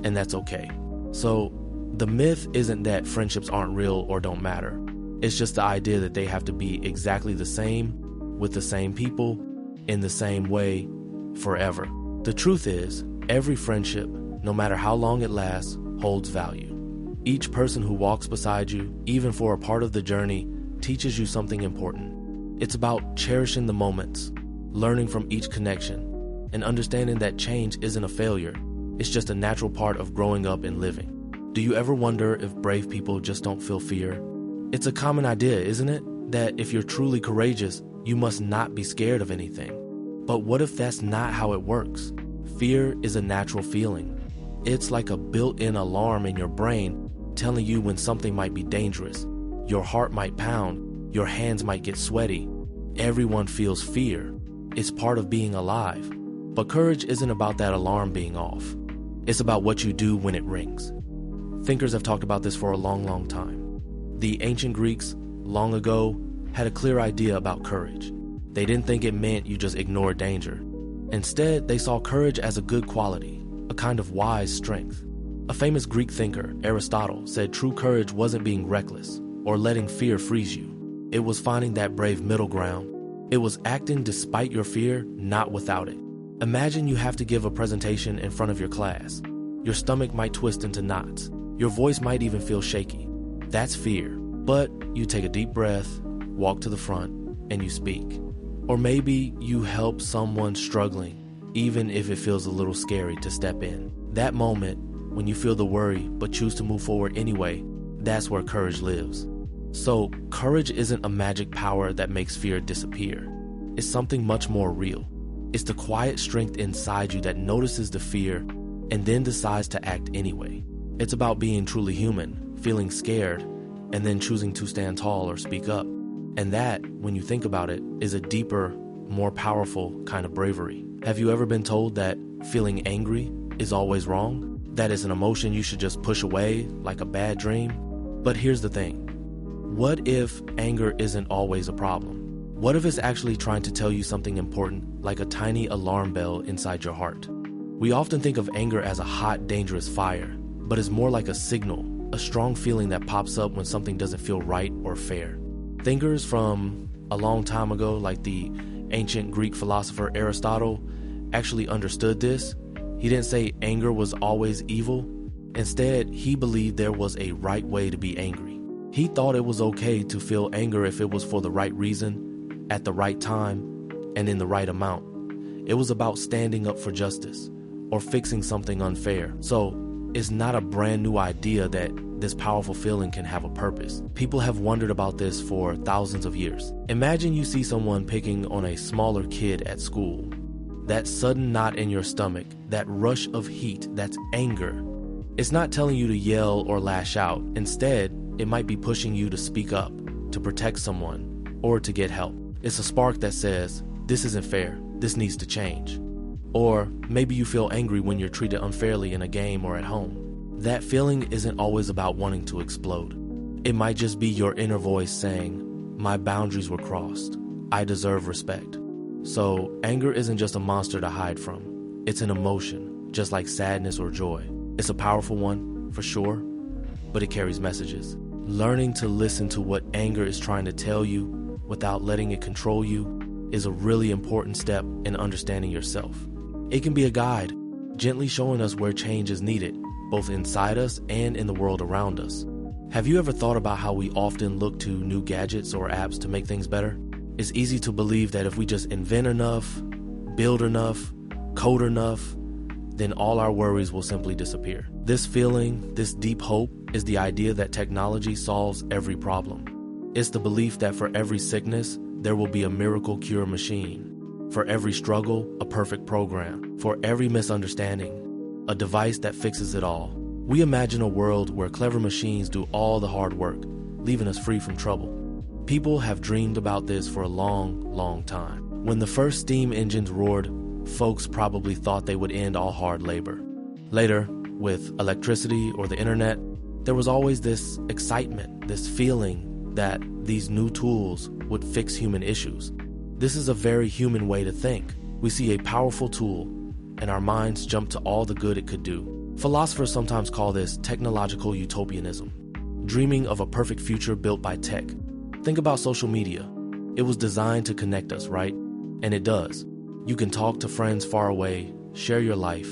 and that's okay. So, the myth isn't that friendships aren't real or don't matter. It's just the idea that they have to be exactly the same, with the same people, in the same way, forever. The truth is, every friendship, no matter how long it lasts, holds value. Each person who walks beside you, even for a part of the journey, teaches you something important. It's about cherishing the moments, learning from each connection, and understanding that change isn't a failure. It's just a natural part of growing up and living. Do you ever wonder if brave people just don't feel fear? It's a common idea, isn't it? That if you're truly courageous, you must not be scared of anything. But what if that's not how it works? Fear is a natural feeling. It's like a built-in alarm in your brain telling you when something might be dangerous. Your heart might pound, your hands might get sweaty. Everyone feels fear. It's part of being alive. But courage isn't about that alarm being off. It's about what you do when it rings. Thinkers have talked about this for a long, long time. The ancient Greeks, long ago, had a clear idea about courage. They didn't think it meant you just ignore danger. Instead, they saw courage as a good quality, a kind of wise strength. A famous Greek thinker, Aristotle, said true courage wasn't being reckless or letting fear freeze you. It was finding that brave middle ground. It was acting despite your fear, not without it. Imagine you have to give a presentation in front of your class. Your stomach might twist into knots. Your voice might even feel shaky. That's fear. But you take a deep breath, walk to the front, and you speak. Or maybe you help someone struggling, even if it feels a little scary to step in. That moment, when you feel the worry but choose to move forward anyway, that's where courage lives. So, courage isn't a magic power that makes fear disappear. It's something much more real. It's the quiet strength inside you that notices the fear and then decides to act anyway. It's about being truly human, feeling scared, and then choosing to stand tall or speak up. And that, when you think about it, is a deeper, more powerful kind of bravery. Have you ever been told that feeling angry is always wrong? That is an emotion you should just push away like a bad dream? But here's the thing. What if anger isn't always a problem? What if it's actually trying to tell you something important, like a tiny alarm bell inside your heart? We often think of anger as a hot, dangerous fire, but it's more like a signal, a strong feeling that pops up when something doesn't feel right or fair. Thinkers from a long time ago, like the ancient Greek philosopher Aristotle, actually understood this. He didn't say anger was always evil. Instead, he believed there was a right way to be angry. He thought it was okay to feel anger if it was for the right reason, at the right time, and in the right amount. It was about standing up for justice or fixing something unfair. So, it's not a brand new idea that this powerful feeling can have a purpose. People have wondered about this for thousands of years. Imagine you see someone picking on a smaller kid at school. That sudden knot in your stomach, that rush of heat, that's anger. It's not telling you to yell or lash out. Instead, it might be pushing you to speak up, to protect someone, or to get help. It's a spark that says, this isn't fair, this needs to change. Or maybe you feel angry when you're treated unfairly in a game or at home. That feeling isn't always about wanting to explode. It might just be your inner voice saying, my boundaries were crossed. I deserve respect. So anger isn't just a monster to hide from. It's an emotion, just like sadness or joy. It's a powerful one, for sure, but it carries messages. Learning to listen to what anger is trying to tell you without letting it control you is a really important step in understanding yourself. It can be a guide, gently showing us where change is needed, both inside us and in the world around us. Have you ever thought about how we often look to new gadgets or apps to make things better? It's easy to believe that if we just invent enough, build enough, code enough, then all our worries will simply disappear. This feeling, this deep hope, is the idea that technology solves every problem. It's the belief that for every sickness, there will be a miracle cure machine. For every struggle, a perfect program. For every misunderstanding, a device that fixes it all. We imagine a world where clever machines do all the hard work, leaving us free from trouble. People have dreamed about this for a long, long time. When the first steam engines roared, folks probably thought they would end all hard labor. Later, with electricity or the internet, there was always this excitement, this feeling that these new tools would fix human issues. This is a very human way to think. We see a powerful tool, and our minds jump to all the good it could do. Philosophers sometimes call this technological utopianism, dreaming of a perfect future built by tech. Think about social media. It was designed to connect us, right? And it does. You can talk to friends far away, share your life.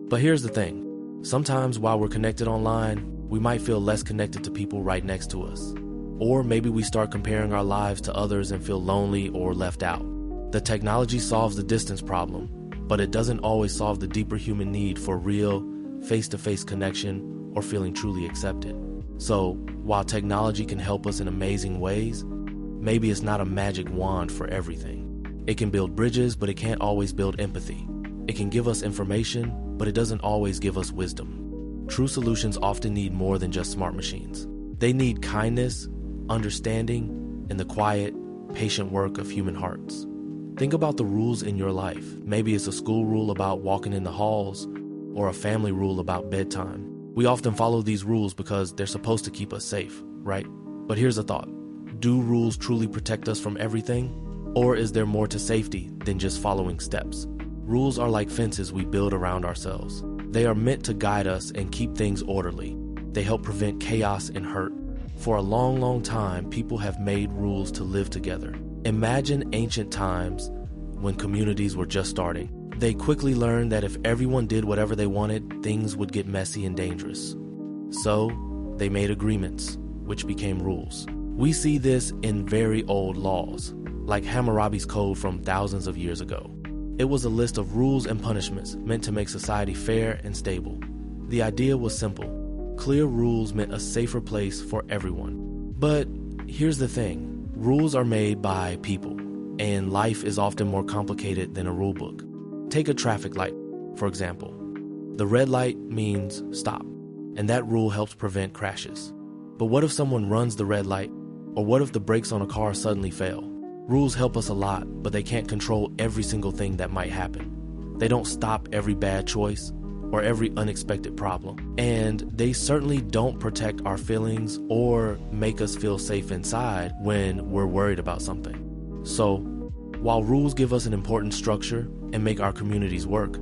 But here's the thing. Sometimes while we're connected online, we might feel less connected to people right next to us. Or maybe we start comparing our lives to others and feel lonely or left out. The technology solves the distance problem, but it doesn't always solve the deeper human need for real, face-to-face connection or feeling truly accepted. So, while technology can help us in amazing ways, maybe it's not a magic wand for everything. It can build bridges, but it can't always build empathy. It can give us information, but it doesn't always give us wisdom. True solutions often need more than just smart machines. They need kindness, understanding, and the quiet, patient work of human hearts. Think about the rules in your life. Maybe it's a school rule about walking in the halls, or a family rule about bedtime. We often follow these rules because they're supposed to keep us safe, right? But here's a thought. Do rules truly protect us from everything? Or is there more to safety than just following steps? Rules are like fences we build around ourselves. They are meant to guide us and keep things orderly. They help prevent chaos and hurt. For a long, long time, people have made rules to live together. Imagine ancient times when communities were just starting. They quickly learned that if everyone did whatever they wanted, things would get messy and dangerous. So, they made agreements, which became rules. We see this in very old laws, like Hammurabi's Code from thousands of years ago. It was a list of rules and punishments meant to make society fair and stable. The idea was simple. Clear rules meant a safer place for everyone. But here's the thing. Rules are made by people, and life is often more complicated than a rule book. Take a traffic light, for example. The red light means stop, and that rule helps prevent crashes. But what if someone runs the red light? Or what if the brakes on a car suddenly fail? Rules help us a lot, but they can't control every single thing that might happen. They don't stop every bad choice or every unexpected problem. And they certainly don't protect our feelings or make us feel safe inside when we're worried about something. So, while rules give us an important structure and make our communities work,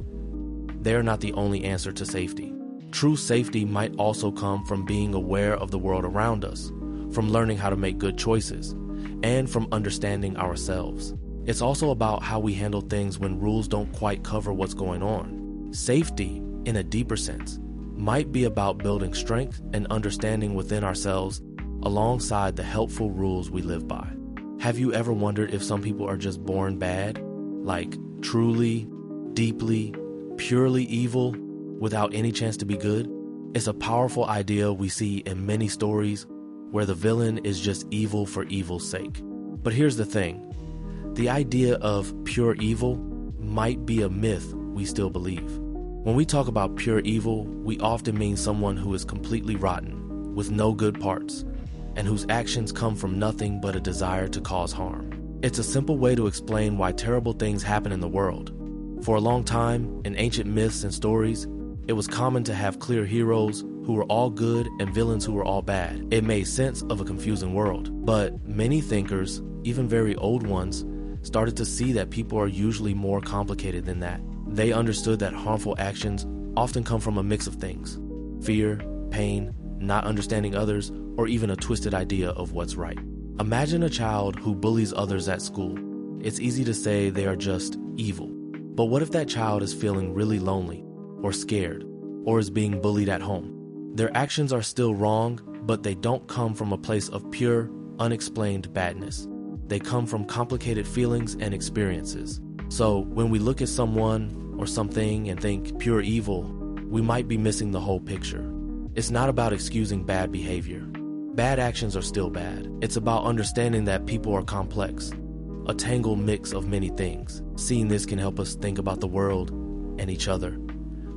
they are not the only answer to safety. True safety might also come from being aware of the world around us, from learning how to make good choices, and from understanding ourselves. It's also about how we handle things when rules don't quite cover what's going on. Safety, in a deeper sense, might be about building strength and understanding within ourselves alongside the helpful rules we live by. Have you ever wondered if some people are just born bad? Like truly, deeply, purely evil without any chance to be good? It's a powerful idea we see in many stories where the villain is just evil for evil's sake. But here's the thing. The idea of pure evil might be a myth we still believe. When we talk about pure evil, we often mean someone who is completely rotten, with no good parts, and whose actions come from nothing but a desire to cause harm. It's a simple way to explain why terrible things happen in the world. For a long time, in ancient myths and stories, it was common to have clear heroes who were all good and villains who were all bad. It made sense of a confusing world. But many thinkers, even very old ones, started to see that people are usually more complicated than that. They understood that harmful actions often come from a mix of things: fear, pain, not understanding others, or even a twisted idea of what's right. Imagine a child who bullies others at school. It's easy to say they are just evil. But what if that child is feeling really lonely or scared or is being bullied at home? Their actions are still wrong, but they don't come from a place of pure, unexplained badness. They come from complicated feelings and experiences. So when we look at someone or something and think pure evil, we might be missing the whole picture. It's not about excusing bad behavior. Bad actions are still bad. It's about understanding that people are complex, a tangled mix of many things. Seeing this can help us think about the world and each other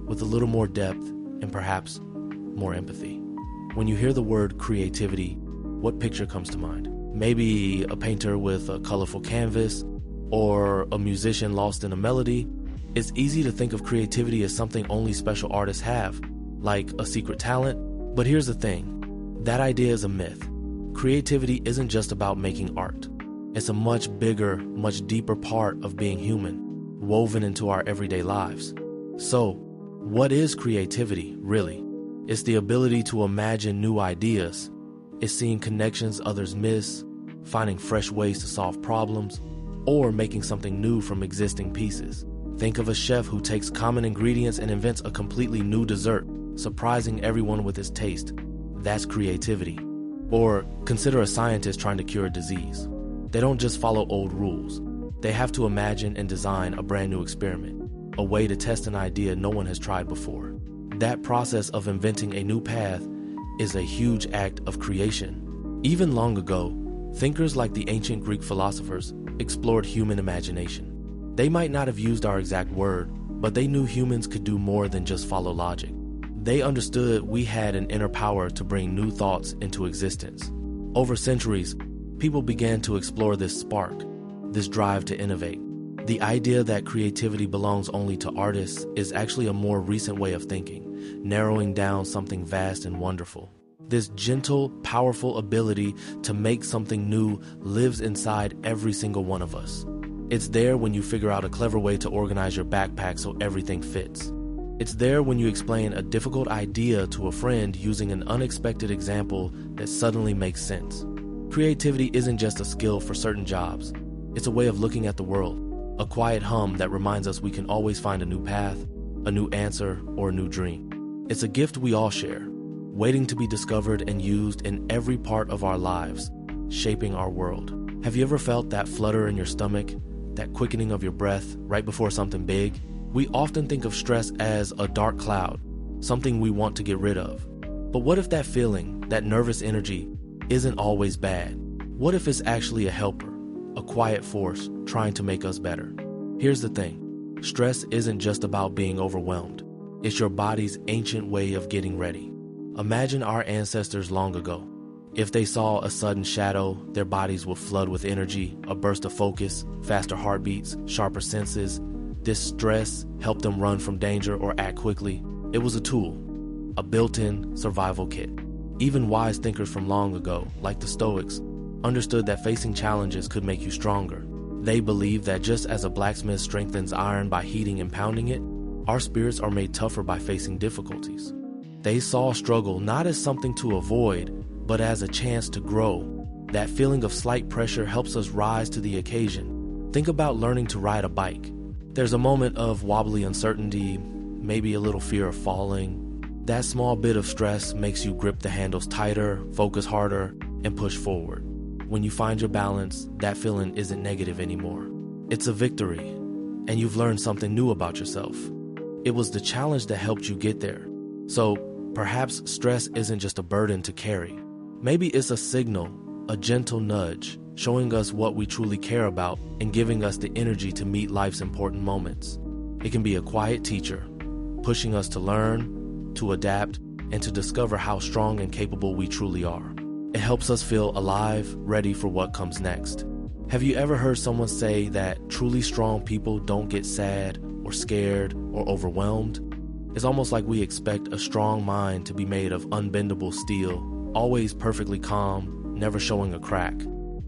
with a little more depth and perhaps more empathy. When you hear the word creativity, what picture comes to mind? Maybe a painter with a colorful canvas or a musician lost in a melody. It's easy to think of creativity as something only special artists have, like a secret talent. But here's the thing, that idea is a myth. Creativity isn't just about making art. It's a much bigger, much deeper part of being human, woven into our everyday lives. So, what is creativity, really? It's the ability to imagine new ideas. It's seeing connections others miss, finding fresh ways to solve problems, or making something new from existing pieces. Think of a chef who takes common ingredients and invents a completely new dessert, surprising everyone with his taste. That's creativity. Or consider a scientist trying to cure a disease. They don't just follow old rules. They have to imagine and design a brand new experiment, a way to test an idea no one has tried before. That process of inventing a new path is a huge act of creation. Even long ago, thinkers like the ancient Greek philosophers explored human imagination. They might not have used our exact word, but they knew humans could do more than just follow logic. They understood we had an inner power to bring new thoughts into existence. Over centuries, people began to explore this spark, this drive to innovate. The idea that creativity belongs only to artists is actually a more recent way of thinking, narrowing down something vast and wonderful. This gentle, powerful ability to make something new lives inside every single one of us. It's there when you figure out a clever way to organize your backpack so everything fits. It's there when you explain a difficult idea to a friend using an unexpected example that suddenly makes sense. Creativity isn't just a skill for certain jobs. It's a way of looking at the world, a quiet hum that reminds us we can always find a new path, a new answer, or a new dream. It's a gift we all share, waiting to be discovered and used in every part of our lives, shaping our world. Have you ever felt that flutter in your stomach, that quickening of your breath right before something big? We often think of stress as a dark cloud, something we want to get rid of. But what if that feeling, that nervous energy, isn't always bad? What if it's actually a helper, a quiet force trying to make us better? Here's the thing, stress isn't just about being overwhelmed. It's your body's ancient way of getting ready. Imagine our ancestors long ago. If they saw a sudden shadow, their bodies would flood with energy, a burst of focus, faster heartbeats, sharper senses. This stress helped them run from danger or act quickly. It was a tool, a built-in survival kit. Even wise thinkers from long ago, like the Stoics, understood that facing challenges could make you stronger. They believed that just as a blacksmith strengthens iron by heating and pounding it, our spirits are made tougher by facing difficulties. They saw struggle not as something to avoid, but as a chance to grow. That feeling of slight pressure helps us rise to the occasion. Think about learning to ride a bike. There's a moment of wobbly uncertainty, maybe a little fear of falling. That small bit of stress makes you grip the handles tighter, focus harder, and push forward. When you find your balance, that feeling isn't negative anymore. It's a victory, and you've learned something new about yourself. It was the challenge that helped you get there. So perhaps stress isn't just a burden to carry. Maybe it's a signal, a gentle nudge, showing us what we truly care about and giving us the energy to meet life's important moments. It can be a quiet teacher, pushing us to learn, to adapt, and to discover how strong and capable we truly are. It helps us feel alive, ready for what comes next. Have you ever heard someone say that truly strong people don't get sad or scared or overwhelmed? It's almost like we expect a strong mind to be made of unbendable steel, always perfectly calm, never showing a crack.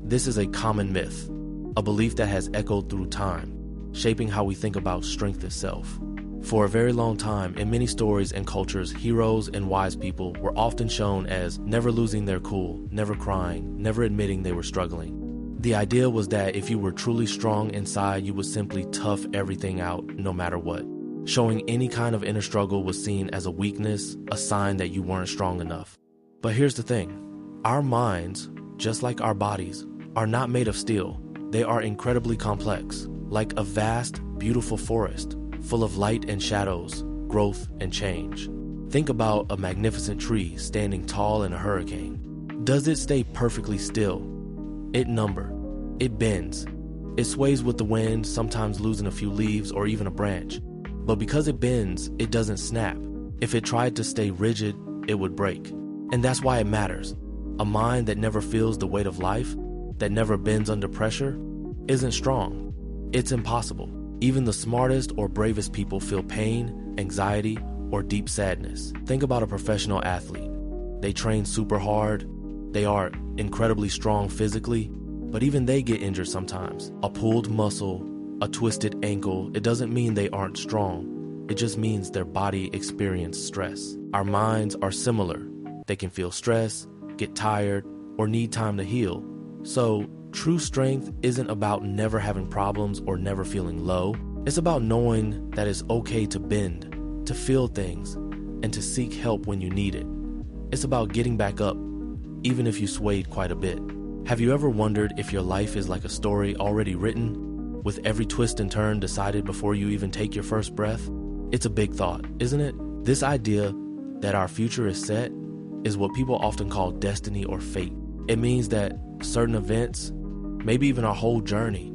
This is a common myth, a belief that has echoed through time, shaping how we think about strength itself. For a very long time, in many stories and cultures, heroes and wise people were often shown as never losing their cool, never crying, never admitting they were struggling. The idea was that if you were truly strong inside, you would simply tough everything out no matter what. Showing any kind of inner struggle was seen as a weakness, a sign that you weren't strong enough. But here's the thing. Our minds, just like our bodies, are not made of steel. They are incredibly complex, like a vast, beautiful forest, full of light and shadows, growth and change. Think about a magnificent tree standing tall in a hurricane. Does it stay perfectly still? It numbers. It bends. It sways with the wind, sometimes losing a few leaves or even a branch. But because it bends, it doesn't snap. If it tried to stay rigid, it would break. And that's why it matters. A mind that never feels the weight of life, that never bends under pressure, isn't strong. It's impossible. Even the smartest or bravest people feel pain, anxiety, or deep sadness. Think about a professional athlete. They train super hard. They are incredibly strong physically, but even they get injured sometimes. A pulled muscle, a twisted ankle, it doesn't mean they aren't strong. It just means their body experienced stress. Our minds are similar. They can feel stress, get tired, or need time to heal. So, true strength isn't about never having problems or never feeling low. It's about knowing that it's okay to bend, to feel things, and to seek help when you need it. It's about getting back up, even if you swayed quite a bit. Have you ever wondered if your life is like a story already written, with every twist and turn decided before you even take your first breath? It's a big thought, isn't it? This idea that our future is set is what people often call destiny or fate. It means that certain events, maybe even our whole journey,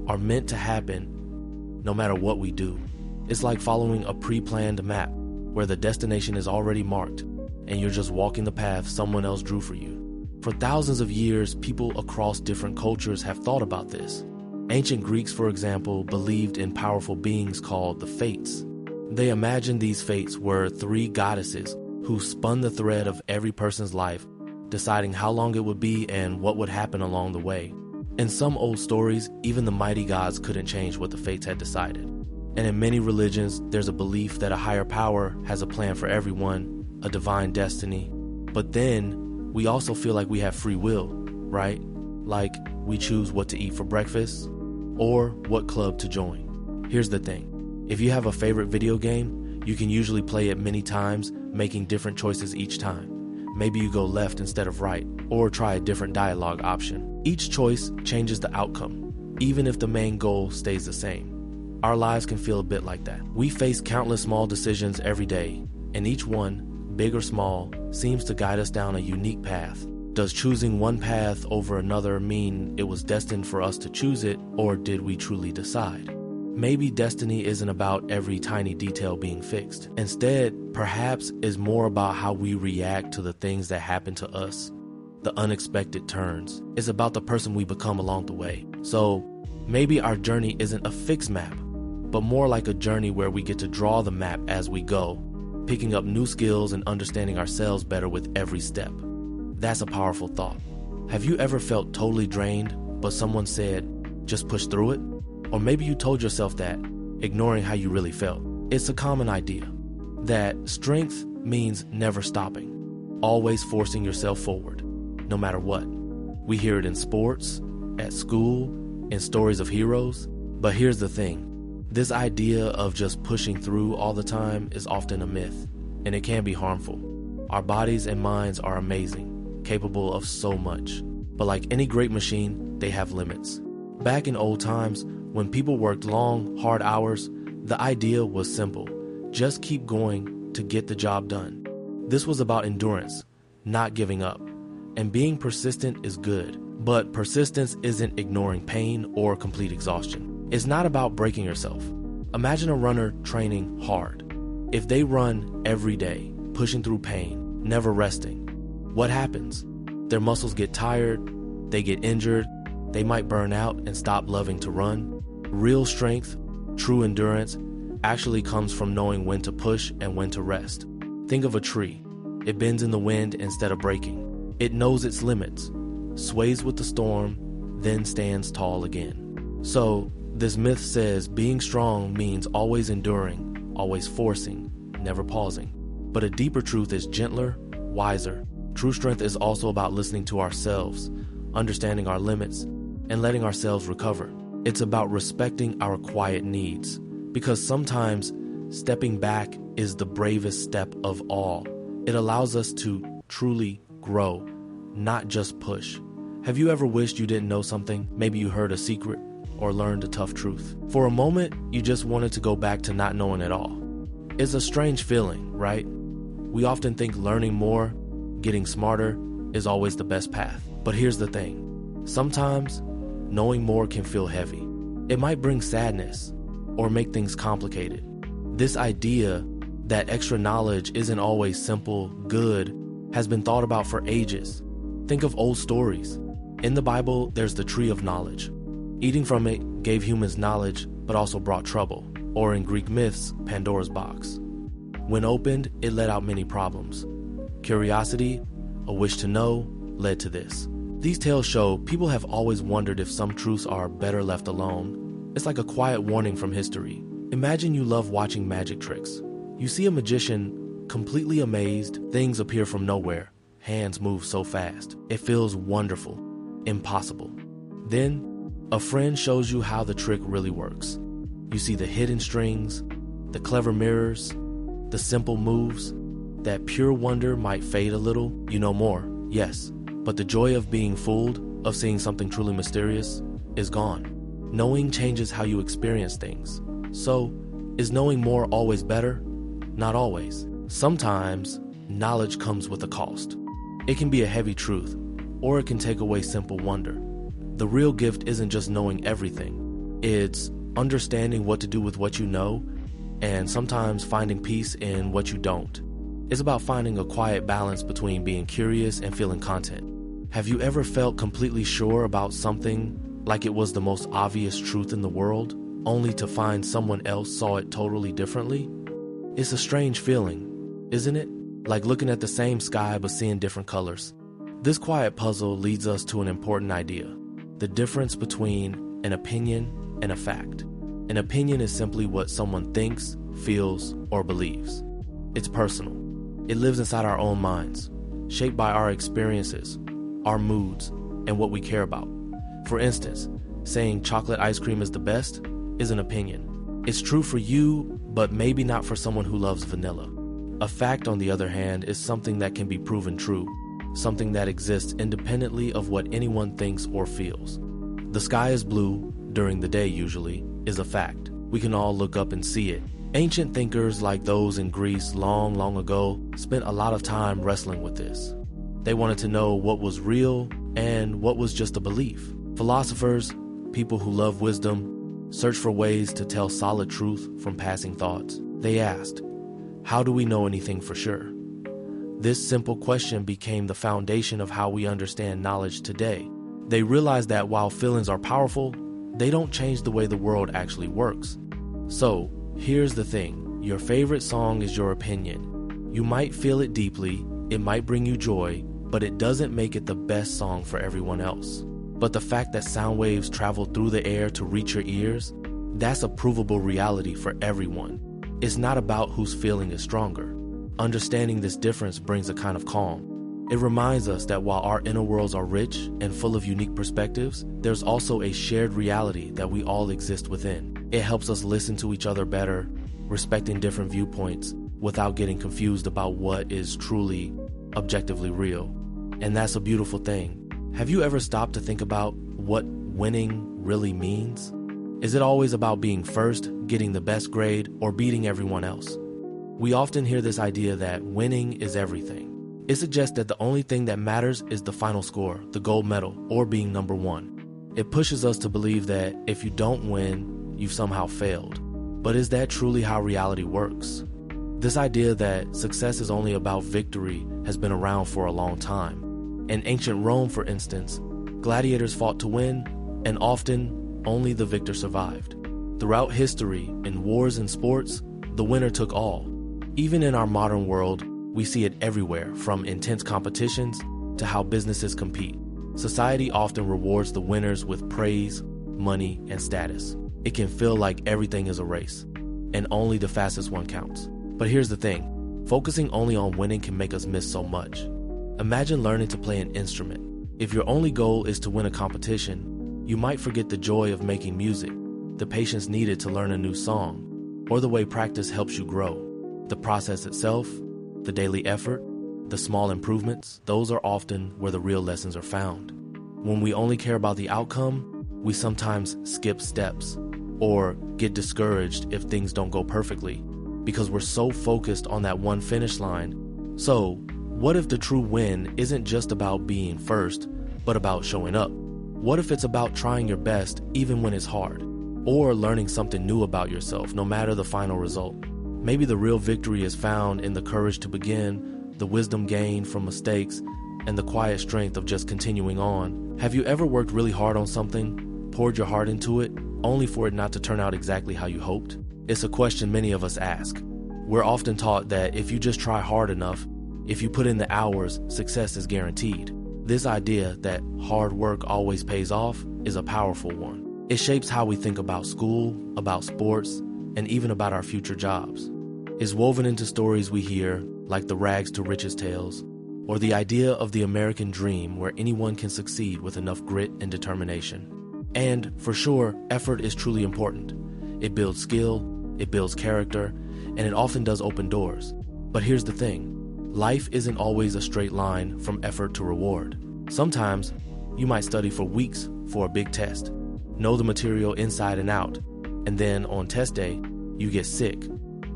are meant to happen no matter what we do. It's like following a pre-planned map where the destination is already marked and you're just walking the path someone else drew for you. For thousands of years, people across different cultures have thought about this. Ancient Greeks, for example, believed in powerful beings called the Fates. They imagined these Fates were three goddesses who spun the thread of every person's life, deciding how long it would be and what would happen along the way. In some old stories, even the mighty gods couldn't change what the Fates had decided. And in many religions, there's a belief that a higher power has a plan for everyone, a divine destiny. But then, we also feel like we have free will, right? Like we choose what to eat for breakfast or what club to join. Here's the thing. If you have a favorite video game, you can usually play it many times, making different choices each time. Maybe you go left instead of right, or try a different dialogue option. Each choice changes the outcome, even if the main goal stays the same. Our lives can feel a bit like that. We face countless small decisions every day, and each one, big or small, seems to guide us down a unique path. Does choosing one path over another mean it was destined for us to choose it, or did we truly decide? Maybe destiny isn't about every tiny detail being fixed. Instead, perhaps is more about how we react to the things that happen to us, the unexpected turns. It's about the person we become along the way. So maybe our journey isn't a fixed map, but more like a journey where we get to draw the map as we go, picking up new skills and understanding ourselves better with every step. That's a powerful thought. Have you ever felt totally drained, but someone said, just push through it? Or maybe you told yourself that, ignoring how you really felt. It's a common idea that strength means never stopping, always forcing yourself forward, no matter what. We hear it in sports, at school, in stories of heroes. But here's the thing. This idea of just pushing through all the time is often a myth, and it can be harmful. Our bodies and minds are amazing, capable of so much. But like any great machine, they have limits. Back in old times, when people worked long, hard hours, the idea was simple. Just keep going to get the job done. This was about endurance, not giving up. And being persistent is good, but persistence isn't ignoring pain or complete exhaustion. It's not about breaking yourself. Imagine a runner training hard. If they run every day, pushing through pain, never resting, what happens? Their muscles get tired, they get injured, they might burn out and stop loving to run. Real strength, true endurance, actually comes from knowing when to push and when to rest. Think of a tree. It bends in the wind instead of breaking. It knows its limits, sways with the storm, then stands tall again. So, this myth says being strong means always enduring, always forcing, never pausing. But a deeper truth is gentler, wiser. True strength is also about listening to ourselves, understanding our limits, and letting ourselves recover. It's about respecting our quiet needs, because sometimes stepping back is the bravest step of all. It allows us to truly grow, not just push. Have you ever wished you didn't know something? Maybe you heard a secret or learned a tough truth. For a moment, you just wanted to go back to not knowing at all. It's a strange feeling, right? We often think learning more, getting smarter, is always the best path. But here's the thing. Sometimes, knowing more can feel heavy. It might bring sadness or make things complicated. This idea that extra knowledge isn't always simple, good, has been thought about for ages. Think of old stories. In the Bible, there's the tree of knowledge. Eating from it gave humans knowledge, but also brought trouble. Or in Greek myths, Pandora's box. When opened, it let out many problems. Curiosity, a wish to know, led to this. These tales show people have always wondered if some truths are better left alone. It's like a quiet warning from history. Imagine you love watching magic tricks. You see a magician completely amazed, things appear from nowhere, hands move so fast. It feels wonderful, impossible. Then, a friend shows you how the trick really works. You see the hidden strings, the clever mirrors, the simple moves. That pure wonder might fade a little. You know more, yes, but the joy of being fooled, of seeing something truly mysterious, is gone. Knowing changes how you experience things. So, is knowing more always better? Not always. Sometimes, knowledge comes with a cost. It can be a heavy truth, or it can take away simple wonder. The real gift isn't just knowing everything. It's understanding what to do with what you know, and sometimes finding peace in what you don't. It's about finding a quiet balance between being curious and feeling content. Have you ever felt completely sure about something, like it was the most obvious truth in the world, only to find someone else saw it totally differently? It's a strange feeling, isn't it? Like looking at the same sky but seeing different colors. This quiet puzzle leads us to an important idea: the difference between an opinion and a fact. An opinion is simply what someone thinks, feels, or believes. It's personal. It lives inside our own minds, shaped by our experiences, our moods, and what we care about. For instance, saying chocolate ice cream is the best is an opinion. It's true for you, but maybe not for someone who loves vanilla. A fact, on the other hand, is something that can be proven true, something that exists independently of what anyone thinks or feels. The sky is blue, during the day usually, is a fact. We can all look up and see it. Ancient thinkers like those in Greece long ago spent a lot of time wrestling with this. They wanted to know what was real and what was just a belief. Philosophers, people who love wisdom, searched for ways to tell solid truth from passing thoughts. They asked, how do we know anything for sure? This simple question became the foundation of how we understand knowledge today. They realized that while feelings are powerful, they don't change the way the world actually works. So, here's the thing. Your favorite song is your opinion. You might feel it deeply, it might bring you joy, but it doesn't make it the best song for everyone else. But the fact that sound waves travel through the air to reach your ears, that's a provable reality for everyone. It's not about whose feeling is stronger. Understanding this difference brings a kind of calm. It reminds us that while our inner worlds are rich and full of unique perspectives, there's also a shared reality that we all exist within. It helps us listen to each other better, respecting different viewpoints without getting confused about what is truly, objectively real. And that's a beautiful thing. Have you ever stopped to think about what winning really means? Is it always about being first, getting the best grade, or beating everyone else? We often hear this idea that winning is everything. It suggests that the only thing that matters is the final score, the gold medal, or being number one. It pushes us to believe that if you don't win, you've somehow failed. But is that truly how reality works? This idea that success is only about victory has been around for a long time. In ancient Rome, for instance, gladiators fought to win, and often only the victor survived. Throughout history, in wars and sports, the winner took all. Even in our modern world, we see it everywhere, from intense competitions to how businesses compete. Society often rewards the winners with praise, money, and status. It can feel like everything is a race, and only the fastest one counts. But here's the thing, focusing only on winning can make us miss so much. Imagine learning to play an instrument. If your only goal is to win a competition, You might forget the joy of making music, the patience needed to learn a new song, or the way practice helps you grow. The process itself, the daily effort, the small improvements, those are often where the real lessons are found. When we only care about the outcome, we sometimes skip steps or get discouraged if things don't go perfectly because we're so focused on that one finish line. So, what if the true win isn't just about being first, but about showing up? What if it's about trying your best even when it's hard, or learning something new about yourself no matter the final result? Maybe the real victory is found in the courage to begin, the wisdom gained from mistakes, and the quiet strength of just continuing on. Have you ever worked really hard on something, poured your heart into it, only for it not to turn out exactly how you hoped? It's a question many of us ask. We're often taught that if you just try hard enough, if you put in the hours, success is guaranteed. This idea that hard work always pays off is a powerful one. It shapes how we think about school, about sports, and even about our future jobs. It's woven into stories we hear, like the rags to riches tales, or the idea of the American dream where anyone can succeed with enough grit and determination. And for sure, effort is truly important. It builds skill, it builds character, and it often does open doors. But here's the thing. Life isn't always a straight line from effort to reward. Sometimes, you might study for weeks for a big test, know the material inside and out, and then on test day, you get sick,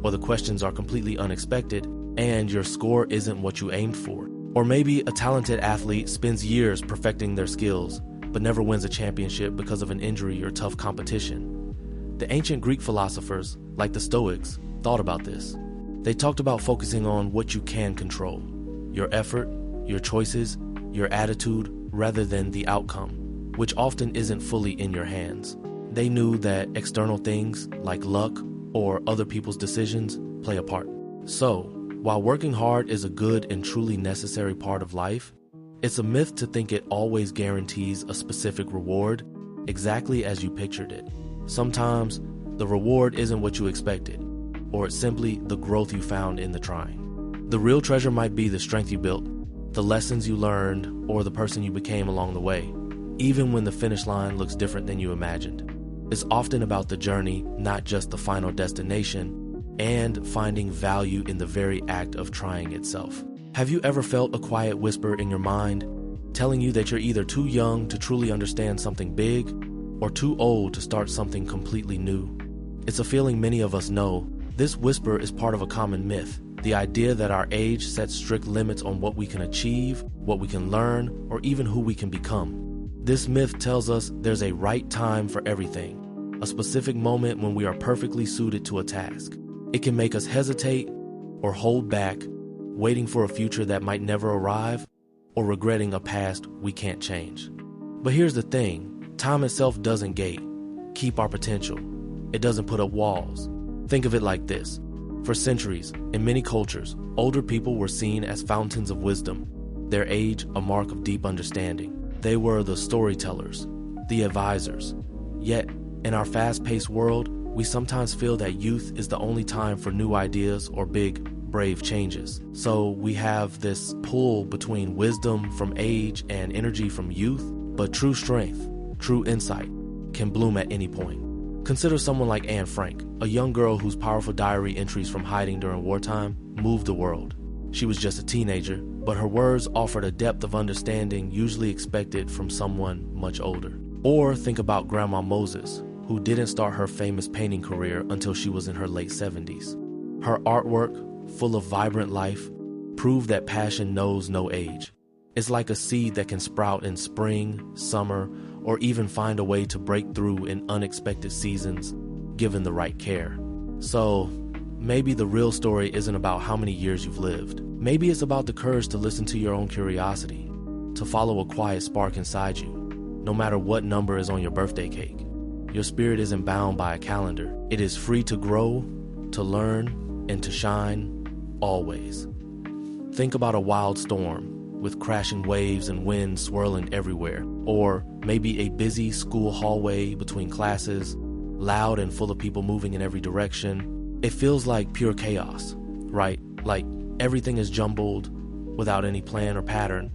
or the questions are completely unexpected, and your score isn't what you aimed for. Or maybe a talented athlete spends years perfecting their skills, but never wins a championship because of an injury or tough competition. The ancient Greek philosophers, like the Stoics, thought about this. They talked about focusing on what you can control, your effort, your choices, your attitude, rather than the outcome, which often isn't fully in your hands. They knew that external things, like luck or other people's decisions, play a part. So, while working hard is a good and truly necessary part of life, it's a myth to think it always guarantees a specific reward exactly as you pictured it. Sometimes, the reward isn't what you expected, or it's simply the growth you found in the trying. The real treasure might be the strength you built, the lessons you learned, or the person you became along the way, even when the finish line looks different than you imagined. It's often about the journey, not just the final destination, and finding value in the very act of trying itself. Have you ever felt a quiet whisper in your mind, telling you that you're either too young to truly understand something big, or too old to start something completely new? It's a feeling many of us know. This whisper is part of a common myth, the idea that our age sets strict limits on what we can achieve, what we can learn, or even who we can become. This myth tells us there's a right time for everything, a specific moment when we are perfectly suited to a task. It can make us hesitate or hold back, waiting for a future that might never arrive, or regretting a past we can't change. But here's the thing, time itself doesn't keep our potential. It doesn't put up walls. Think of it like this. For centuries, in many cultures, older people were seen as fountains of wisdom, their age a mark of deep understanding. They were the storytellers, the advisors. Yet, in our fast-paced world, we sometimes feel that youth is the only time for new ideas or big, brave changes. So we have this pull between wisdom from age and energy from youth, but true strength, true insight, can bloom at any point. Consider someone like Anne Frank, a young girl whose powerful diary entries from hiding during wartime moved the world. She was just a teenager, but her words offered a depth of understanding usually expected from someone much older. Or think about Grandma Moses, who didn't start her famous painting career until she was in her late 70s. Her artwork, full of vibrant life, proved that passion knows no age. It's like a seed that can sprout in spring, summer, or even find a way to break through in unexpected seasons, given the right care. So, maybe the real story isn't about how many years you've lived. Maybe it's about the courage to listen to your own curiosity, to follow a quiet spark inside you, no matter what number is on your birthday cake. Your spirit isn't bound by a calendar. It is free to grow, to learn, and to shine, always. Think about a wild storm, with crashing waves and wind swirling everywhere. Or maybe a busy school hallway between classes, loud and full of people moving in every direction. It feels like pure chaos, right? Like everything is jumbled, without any plan or pattern.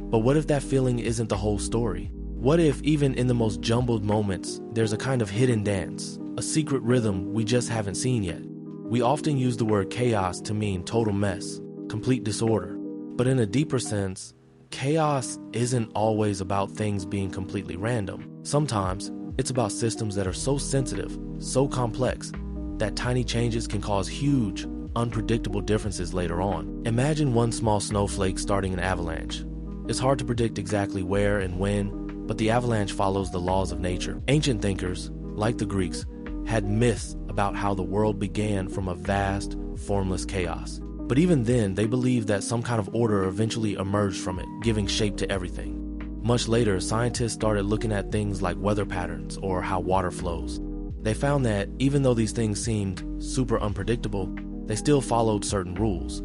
But what if that feeling isn't the whole story? What if, even in the most jumbled moments, there's a kind of hidden dance, a secret rhythm we just haven't seen yet? We often use the word chaos to mean total mess, complete disorder. But in a deeper sense, chaos isn't always about things being completely random. Sometimes, it's about systems that are so sensitive, so complex, that tiny changes can cause huge, unpredictable differences later on. Imagine one small snowflake starting an avalanche. It's hard to predict exactly where and when, but the avalanche follows the laws of nature. Ancient thinkers, like the Greeks, had myths about how the world began from a vast, formless chaos. But even then, they believed that some kind of order eventually emerged from it, giving shape to everything. Much later, scientists started looking at things like weather patterns or how water flows. They found that even though these things seemed super unpredictable, they still followed certain rules.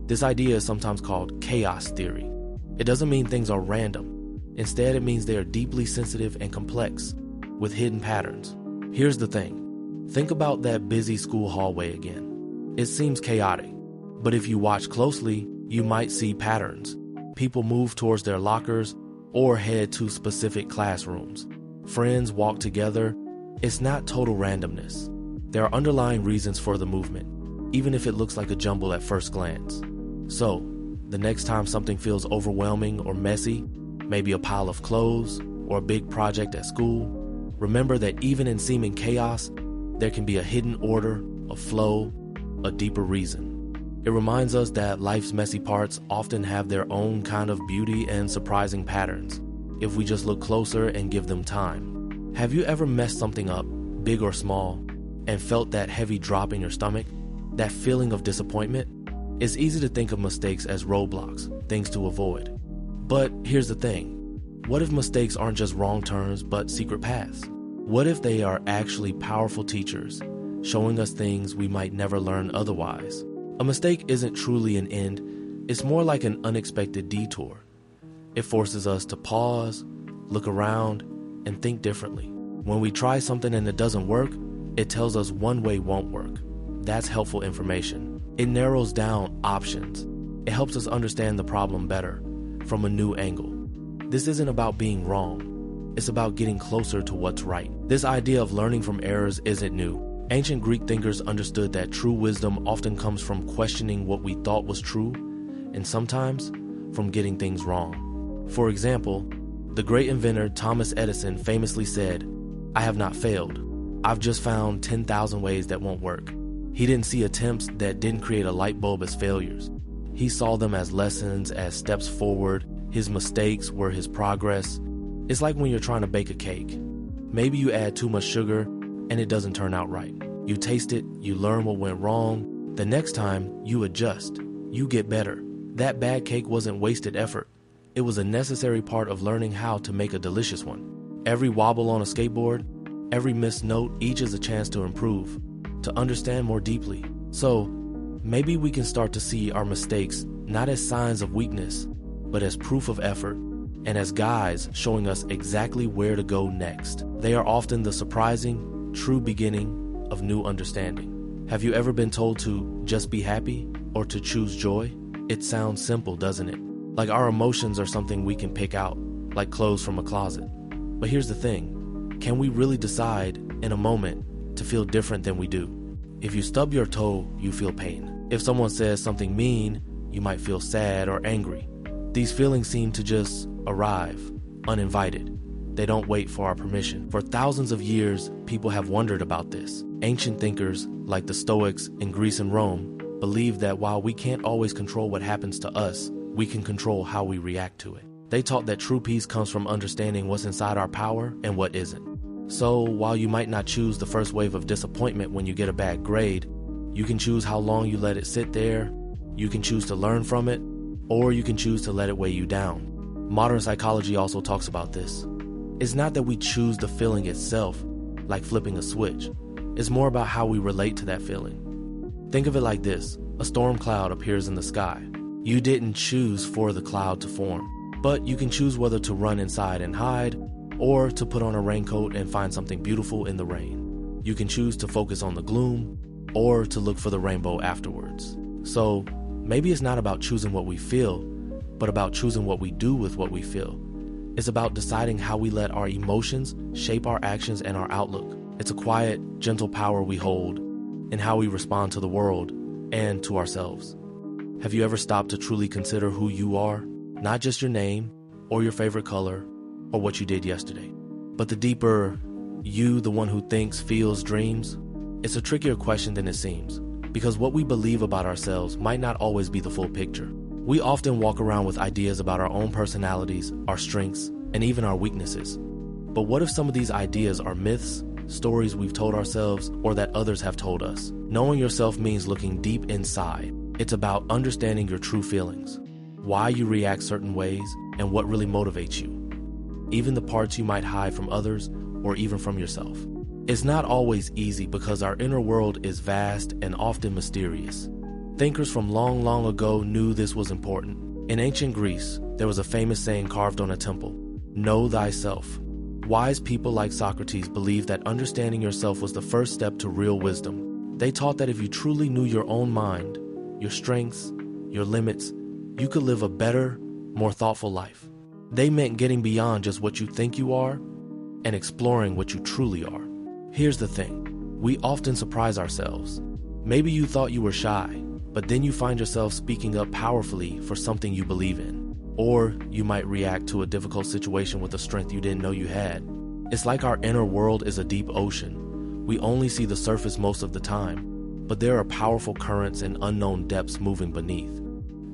This idea is sometimes called chaos theory. It doesn't mean things are random. Instead, it means they are deeply sensitive and complex, with hidden patterns. Here's the thing. Think about that busy school hallway again. It seems chaotic, but if you watch closely, you might see patterns. People move towards their lockers or head to specific classrooms. Friends walk together. It's not total randomness. There are underlying reasons for the movement, even if it looks like a jumble at first glance. So, the next time something feels overwhelming or messy, maybe a pile of clothes or a big project at school, remember that even in seeming chaos, there can be a hidden order, a flow, a deeper reason. It reminds us that life's messy parts often have their own kind of beauty and surprising patterns, if we just look closer and give them time. Have you ever messed something up, big or small, and felt that heavy drop in your stomach? That feeling of disappointment? It's easy to think of mistakes as roadblocks, things to avoid. But here's the thing. What if mistakes aren't just wrong turns, but secret paths? What if they are actually powerful teachers, showing us things we might never learn otherwise? A mistake isn't truly an end. It's more like an unexpected detour. It forces us to pause, look around, and think differently. When we try something and it doesn't work, it tells us one way won't work. That's helpful information. It narrows down options. It helps us understand the problem better, from a new angle. This isn't about being wrong. It's about getting closer to what's right. This idea of learning from errors isn't new. Ancient Greek thinkers understood that true wisdom often comes from questioning what we thought was true, and sometimes from getting things wrong. For example, the great inventor Thomas Edison famously said, "I have not failed. I've just found 10,000 ways that won't work." He didn't see attempts that didn't create a light bulb as failures. He saw them as lessons, as steps forward. His mistakes were his progress. It's like when you're trying to bake a cake. Maybe you add too much sugar and it doesn't turn out right. You taste it, you learn what went wrong. The next time, you adjust. You get better. That bad cake wasn't wasted effort. It was a necessary part of learning how to make a delicious one. Every wobble on a skateboard, every missed note, each is a chance to improve, to understand more deeply. So, maybe we can start to see our mistakes not as signs of weakness, but as proof of effort, and as guides showing us exactly where to go next. They are often the surprising, true beginning of new understanding. Have you ever been told to just be happy or to choose joy? It sounds simple, doesn't it? Like our emotions are something we can pick out, like clothes from a closet. But here's the thing. Can we really decide in a moment to feel different than we do? If you stub your toe, you feel pain. If someone says something mean, you might feel sad or angry. These feelings seem to just arrive, uninvited. They don't wait for our permission. For thousands of years, people have wondered about this. Ancient thinkers, like the Stoics in Greece and Rome, believed that while we can't always control what happens to us, we can control how we react to it. They taught that true peace comes from understanding what's inside our power and what isn't. So, while you might not choose the first wave of disappointment when you get a bad grade, you can choose how long you let it sit there, you can choose to learn from it, or you can choose to let it weigh you down. Modern psychology also talks about this. It's not that we choose the feeling itself, like flipping a switch. It's more about how we relate to that feeling. Think of it like this. A storm cloud appears in the sky. You didn't choose for the cloud to form, but you can choose whether to run inside and hide, or to put on a raincoat and find something beautiful in the rain. You can choose to focus on the gloom, or to look for the rainbow afterwards. So, maybe it's not about choosing what we feel, but about choosing what we do with what we feel. It's about deciding how we let our emotions shape our actions and our outlook. It's a quiet, gentle power we hold in how we respond to the world and to ourselves. Have you ever stopped to truly consider who you are? Not just your name or your favorite color or what you did yesterday, but the deeper you, the one who thinks, feels, dreams. It's a trickier question than it seems, because what we believe about ourselves might not always be the full picture. We often walk around with ideas about our own personalities, our strengths, and even our weaknesses. But what if some of these ideas are myths, stories we've told ourselves, or that others have told us? Knowing yourself means looking deep inside. It's about understanding your true feelings, why you react certain ways, and what really motivates you, even the parts you might hide from others or even from yourself. It's not always easy because our inner world is vast and often mysterious. Thinkers from long, long ago knew this was important. In ancient Greece, there was a famous saying carved on a temple: "Know thyself." Wise people like Socrates believed that understanding yourself was the first step to real wisdom. They taught that if you truly knew your own mind, your strengths, your limits, you could live a better, more thoughtful life. They meant getting beyond just what you think you are and exploring what you truly are. Here's the thing, we often surprise ourselves. Maybe you thought you were shy, but then you find yourself speaking up powerfully for something you believe in. Or you might react to a difficult situation with a strength you didn't know you had. It's like our inner world is a deep ocean. We only see the surface most of the time, but there are powerful currents and unknown depths moving beneath.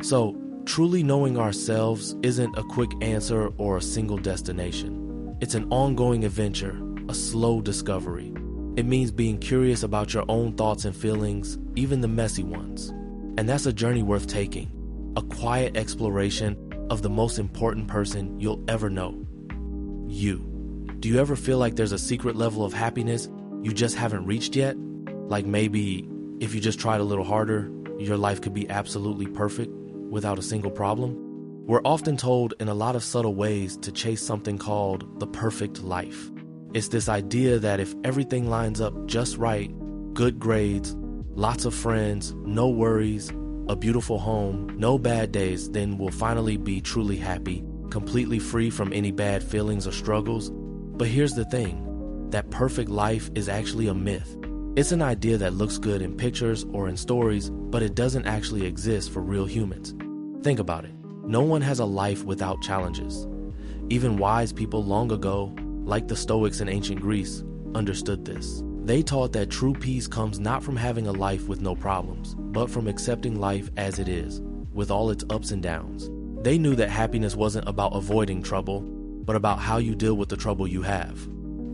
So, truly knowing ourselves isn't a quick answer or a single destination. It's an ongoing adventure, a slow discovery. It means being curious about your own thoughts and feelings, even the messy ones. And that's a journey worth taking, a quiet exploration of the most important person you'll ever know, you. Do you ever feel like there's a secret level of happiness you just haven't reached yet? Like maybe if you just tried a little harder, your life could be absolutely perfect without a single problem? We're often told in a lot of subtle ways to chase something called the perfect life. It's this idea that if everything lines up just right, good grades, lots of friends, no worries, a beautiful home, no bad days, then we'll finally be truly happy, completely free from any bad feelings or struggles. But here's the thing, that perfect life is actually a myth. It's an idea that looks good in pictures or in stories, but it doesn't actually exist for real humans. Think about it. No one has a life without challenges. Even wise people long ago, like the Stoics in ancient Greece, understood this. They taught that true peace comes not from having a life with no problems, but from accepting life as it is, with all its ups and downs. They knew that happiness wasn't about avoiding trouble, but about how you deal with the trouble you have.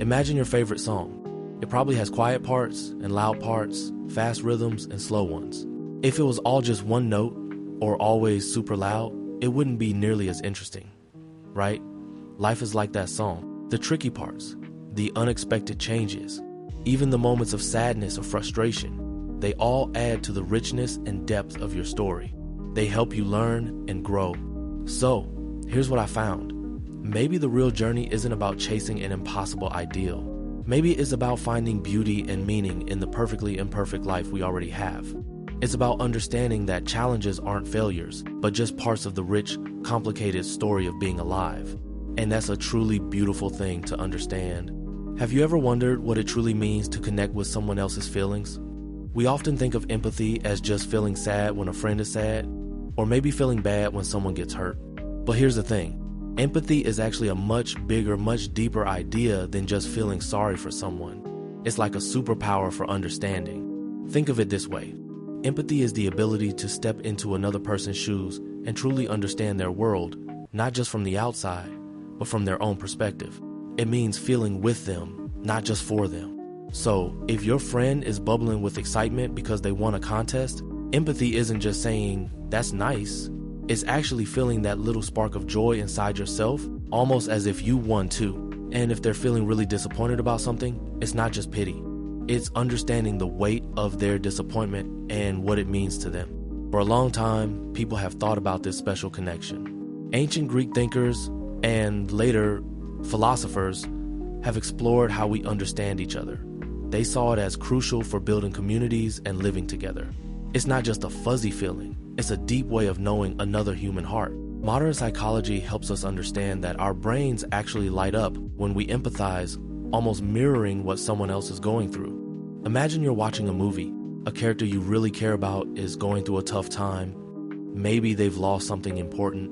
Imagine your favorite song. It probably has quiet parts and loud parts, fast rhythms and slow ones. If it was all just one note, or always super loud, it wouldn't be nearly as interesting, right? Life is like that song. The tricky parts, the unexpected changes, even the moments of sadness or frustration, they all add to the richness and depth of your story. They help you learn and grow. So, here's what I found. Maybe the real journey isn't about chasing an impossible ideal. Maybe it's about finding beauty and meaning in the perfectly imperfect life we already have. It's about understanding that challenges aren't failures, but just parts of the rich, complicated story of being alive. And that's a truly beautiful thing to understand. Have you ever wondered what it truly means to connect with someone else's feelings? We often think of empathy as just feeling sad when a friend is sad, or maybe feeling bad when someone gets hurt. But here's the thing. Empathy is actually a much bigger, much deeper idea than just feeling sorry for someone. It's like a superpower for understanding. Think of it this way. Empathy is the ability to step into another person's shoes and truly understand their world, not just from the outside, but from their own perspective. It means feeling with them, not just for them. So, if your friend is bubbling with excitement because they won a contest, empathy isn't just saying, "That's nice." It's actually feeling that little spark of joy inside yourself, almost as if you won too. And if they're feeling really disappointed about something, it's not just pity. It's understanding the weight of their disappointment and what it means to them. For a long time, people have thought about this special connection. Ancient Greek thinkers and later philosophers have explored how we understand each other. They saw it as crucial for building communities and living together. It's not just a fuzzy feeling. It's a deep way of knowing another human heart. Modern psychology helps us understand that our brains actually light up when we empathize, almost mirroring what someone else is going through. Imagine you're watching a movie. A character you really care about is going through a tough time. Maybe they've lost something important.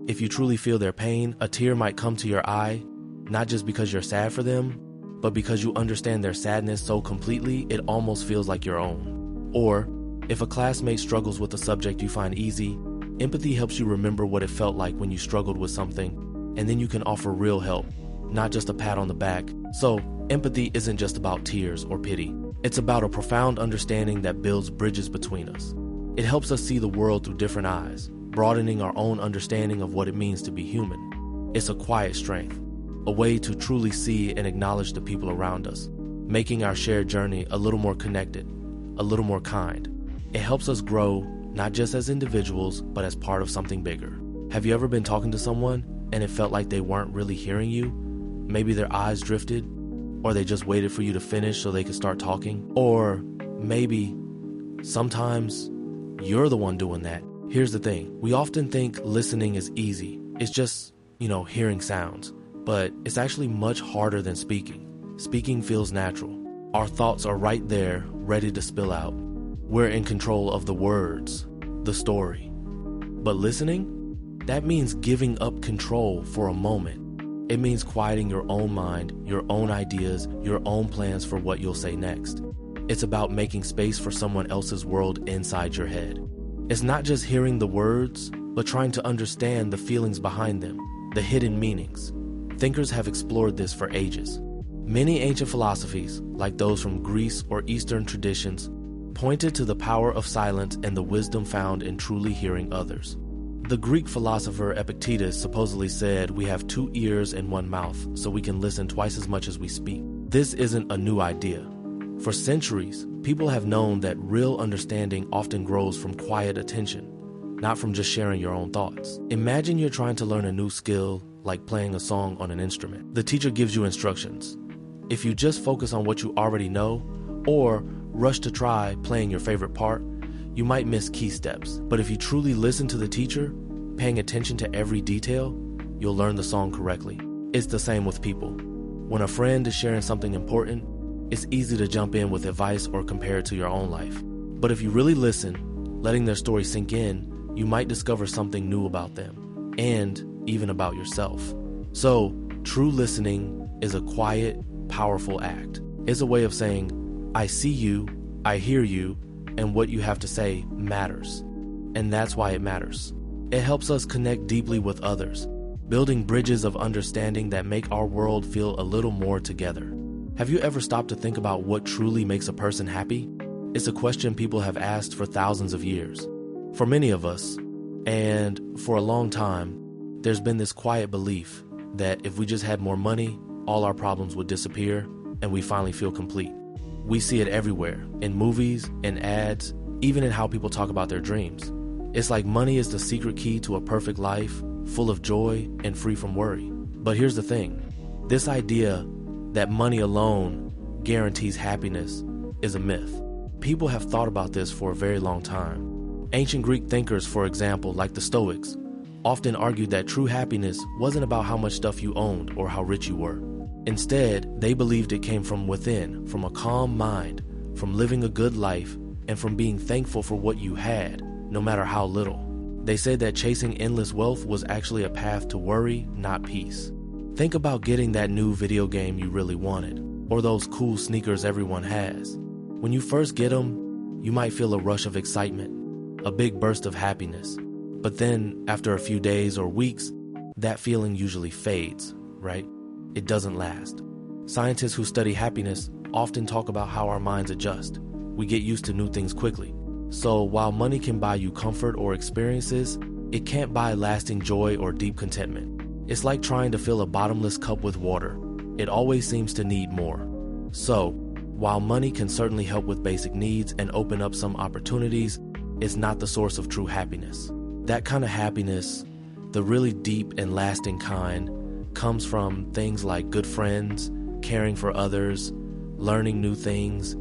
If you truly feel their pain, a tear might come to your eye, not just because you're sad for them, but because you understand their sadness so completely it almost feels like your own. Or, if a classmate struggles with a subject you find easy, empathy helps you remember what it felt like when you struggled with something, and then you can offer real help, not just a pat on the back. So, empathy isn't just about tears or pity. It's about a profound understanding that builds bridges between us. It helps us see the world through different eyes, broadening our own understanding of what it means to be human. It's a quiet strength, a way to truly see and acknowledge the people around us, making our shared journey a little more connected, a little more kind. It helps us grow, not just as individuals, but as part of something bigger. Have you ever been talking to someone and it felt like they weren't really hearing you? Maybe their eyes drifted, or they just waited for you to finish so they could start talking. Or maybe sometimes you're the one doing that. Here's the thing. We often think listening is easy. It's just, hearing sounds. But it's actually much harder than speaking. Speaking feels natural. Our thoughts are right there, ready to spill out. We're in control of the words, the story. But listening? That means giving up control for a moment. It means quieting your own mind, your own ideas, your own plans for what you'll say next. It's about making space for someone else's world inside your head. It's not just hearing the words, but trying to understand the feelings behind them, the hidden meanings. Thinkers have explored this for ages. Many ancient philosophies, like those from Greece or Eastern traditions, pointed to the power of silence and the wisdom found in truly hearing others. The Greek philosopher Epictetus supposedly said we have 2 ears and 1 mouth, so we can listen twice as much as we speak. This isn't a new idea. For centuries, people have known that real understanding often grows from quiet attention, not from just sharing your own thoughts. Imagine you're trying to learn a new skill, like playing a song on an instrument. The teacher gives you instructions. If you just focus on what you already know, or rush to try playing your favorite part, you might miss key steps. But if you truly listen to the teacher, paying attention to every detail, you'll learn the song correctly. It's the same with people. When a friend is sharing something important, it's easy to jump in with advice or compare it to your own life. But if you really listen, letting their story sink in, you might discover something new about them, and even about yourself. So, true listening is a quiet, powerful act. It's a way of saying, I see you, I hear you, and what you have to say matters. And that's why it matters. It helps us connect deeply with others, building bridges of understanding that make our world feel a little more together. Have you ever stopped to think about what truly makes a person happy? It's a question people have asked for thousands of years. For many of us, and for a long time, there's been this quiet belief that if we just had more money, all our problems would disappear, and we finally feel complete. We see it everywhere, in movies, in ads, even in how people talk about their dreams. It's like money is the secret key to a perfect life, full of joy and free from worry. But here's the thing. This idea that money alone guarantees happiness is a myth. People have thought about this for a very long time. Ancient Greek thinkers, for example, like the Stoics, often argued that true happiness wasn't about how much stuff you owned or how rich you were. Instead, they believed it came from within, from a calm mind, from living a good life, and from being thankful for what you had, no matter how little. They said that chasing endless wealth was actually a path to worry, not peace. Think about getting that new video game you really wanted, or those cool sneakers everyone has. When you first get them, you might feel a rush of excitement, a big burst of happiness. But then, after a few days or weeks, that feeling usually fades, right? It doesn't last. Scientists who study happiness often talk about how our minds adjust. We get used to new things quickly. So while money can buy you comfort or experiences, it can't buy lasting joy or deep contentment. It's like trying to fill a bottomless cup with water. It always seems to need more. So, while money can certainly help with basic needs and open up some opportunities, it's not the source of true happiness. That kind of happiness, the really deep and lasting kind, comes from things like good friends, caring for others, learning new things,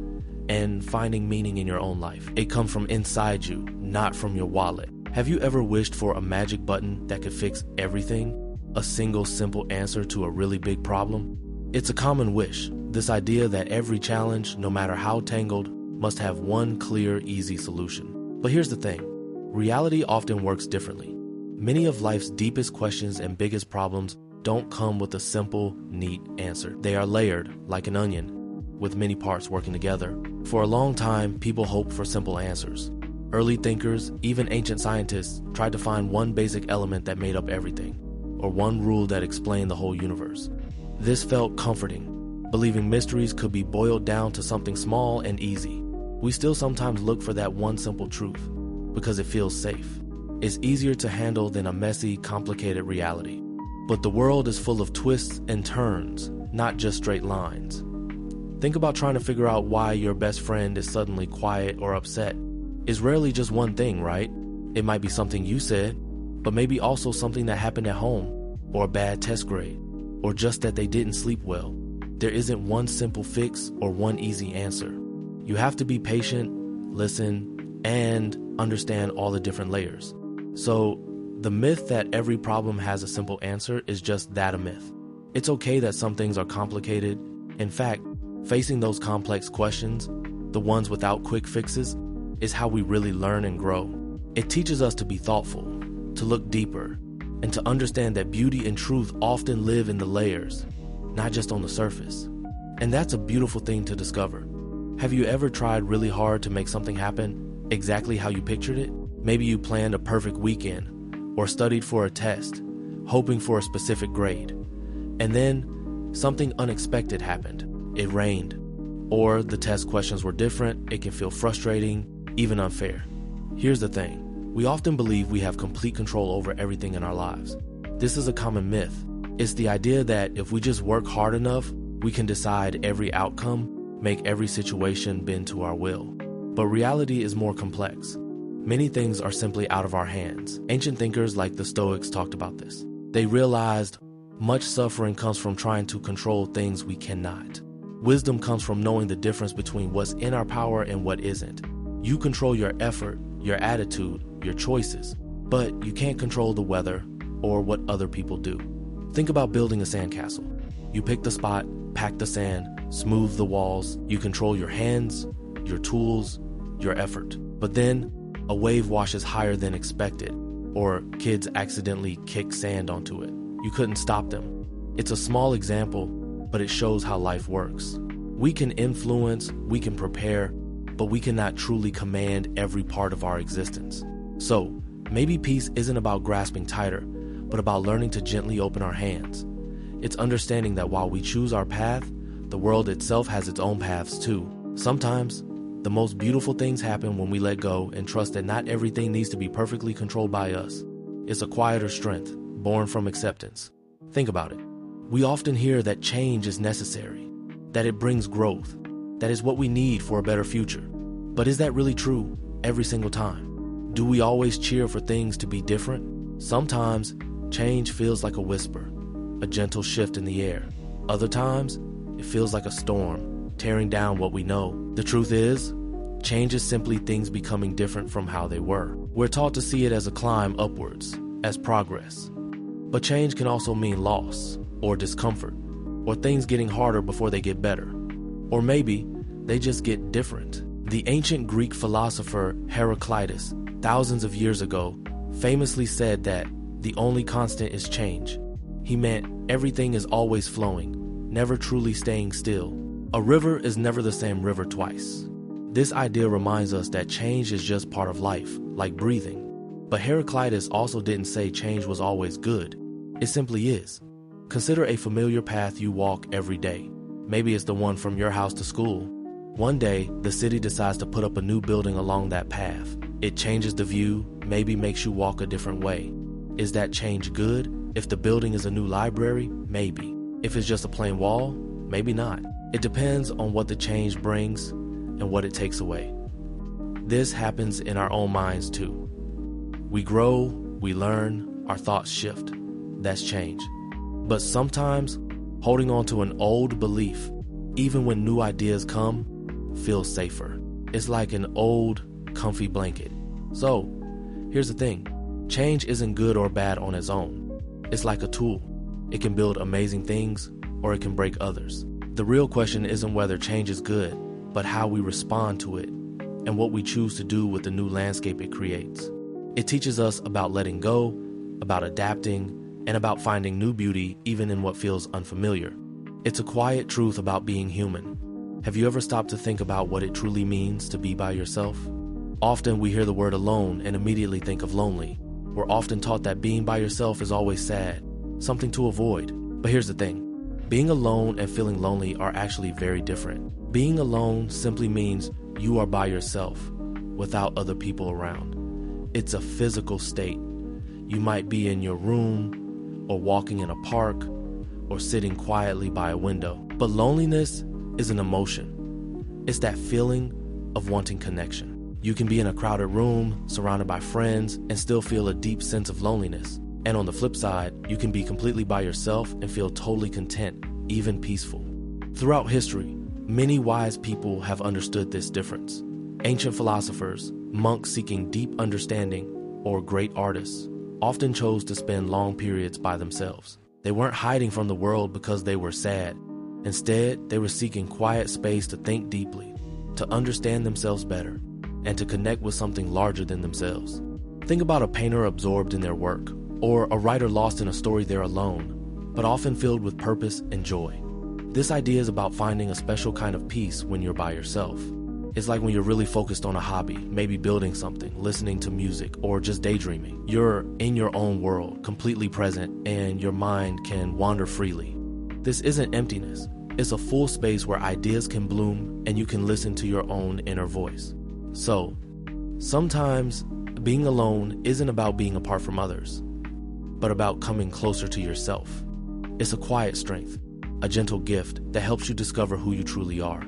and finding meaning in your own life. It comes from inside you, not from your wallet. Have you ever wished for a magic button that could fix everything? A single simple answer to a really big problem? It's a common wish, this idea that every challenge, no matter how tangled, must have one clear, easy solution. But here's the thing, reality often works differently. Many of life's deepest questions and biggest problems don't come with a simple, neat answer. They are layered, like an onion, with many parts working together. For a long time, people hoped for simple answers. Early thinkers, even ancient scientists, tried to find one basic element that made up everything, or one rule that explained the whole universe. This felt comforting, believing mysteries could be boiled down to something small and easy. We still sometimes look for that one simple truth, because it feels safe. It's easier to handle than a messy, complicated reality. But the world is full of twists and turns, not just straight lines. Think about trying to figure out why your best friend is suddenly quiet or upset. It's rarely just one thing, right? It might be something you said, but maybe also something that happened at home, or a bad test grade, or just that they didn't sleep well. There isn't one simple fix or one easy answer. You have to be patient, listen, and understand all the different layers. So, the myth that every problem has a simple answer is just that, a myth. It's okay that some things are complicated. In fact, facing those complex questions, the ones without quick fixes, is how we really learn and grow. It teaches us to be thoughtful, to look deeper, and to understand that beauty and truth often live in the layers, not just on the surface. And that's a beautiful thing to discover. Have you ever tried really hard to make something happen exactly how you pictured it? Maybe you planned a perfect weekend, or studied for a test, hoping for a specific grade. And then something unexpected happened. It rained, or the test questions were different. It can feel frustrating, even unfair. Here's the thing, we often believe we have complete control over everything in our lives. This is a common myth. It's the idea that if we just work hard enough, we can decide every outcome, make every situation bend to our will. But reality is more complex. Many things are simply out of our hands. Ancient thinkers like the Stoics talked about this. They realized much suffering comes from trying to control things we cannot. Wisdom comes from knowing the difference between what's in our power and what isn't. You control your effort, your attitude, your choices, but you can't control the weather or what other people do. Think about building a sandcastle. You pick the spot, pack the sand, smooth the walls. You control your hands, your tools, your effort. But then, a wave washes higher than expected, or kids accidentally kick sand onto it. You couldn't stop them. It's a small example, but it shows how life works. We can influence, we can prepare, but we cannot truly command every part of our existence. So, maybe peace isn't about grasping tighter, but about learning to gently open our hands. It's understanding that while we choose our path, the world itself has its own paths too. Sometimes, the most beautiful things happen when we let go and trust that not everything needs to be perfectly controlled by us. It's a quieter strength, born from acceptance. Think about it. We often hear that change is necessary, that it brings growth, that is what we need for a better future. But is that really true every single time? Do we always cheer for things to be different? Sometimes, change feels like a whisper, a gentle shift in the air. Other times, it feels like a storm, tearing down what we know. The truth is, change is simply things becoming different from how they were. We're taught to see it as a climb upwards, as progress. But change can also mean loss, or discomfort, or things getting harder before they get better. Or maybe they just get different. The ancient Greek philosopher Heraclitus, thousands of years ago, famously said that the only constant is change. He meant everything is always flowing, never truly staying still. A river is never the same river twice. This idea reminds us that change is just part of life, like breathing. But Heraclitus also didn't say change was always good. It simply is. Consider a familiar path you walk every day. Maybe it's the one from your house to school. One day, the city decides to put up a new building along that path. It changes the view, maybe makes you walk a different way. Is that change good? If the building is a new library, maybe. If it's just a plain wall, maybe not. It depends on what the change brings and what it takes away. This happens in our own minds too. We grow, we learn, our thoughts shift. That's change. But sometimes, holding on to an old belief, even when new ideas come, feels safer. It's like an old, comfy blanket. So, Here's the thing. Change isn't good or bad on its own. It's like a tool. It can build amazing things or it can break others. The real question isn't whether change is good, but how we respond to it and what we choose to do with the new landscape it creates. It teaches us about letting go, about adapting, and about finding new beauty even in what feels unfamiliar. It's a quiet truth about being human. Have you ever stopped to think about what it truly means to be by yourself? Often we hear the word alone and immediately think of lonely. We're often taught that being by yourself is always sad, something to avoid. But here's the thing. Being alone and feeling lonely are actually very different. Being alone simply means you are by yourself, without other people around. It's a physical state. You might be in your room, or walking in a park, or sitting quietly by a window. But loneliness is an emotion. It's that feeling of wanting connection. You can be in a crowded room, surrounded by friends, and still feel a deep sense of loneliness. And on the flip side, you can be completely by yourself and feel totally content, even peaceful. Throughout history, many wise people have understood this difference. Ancient philosophers, monks seeking deep understanding, or great artists often chose to spend long periods by themselves. They weren't hiding from the world because they were sad. Instead, they were seeking quiet space to think deeply, to understand themselves better, and to connect with something larger than themselves. Think about a painter absorbed in their work, or a writer lost in a story they're alone, but often filled with purpose and joy. This idea is about finding a special kind of peace when you're by yourself. It's like when you're really focused on a hobby, maybe building something, listening to music, or just daydreaming. You're in your own world, completely present, and your mind can wander freely. This isn't emptiness. It's a full space where ideas can bloom and you can listen to your own inner voice. So, sometimes being alone isn't about being apart from others, but about coming closer to yourself. It's a quiet strength, a gentle gift that helps you discover who you truly are.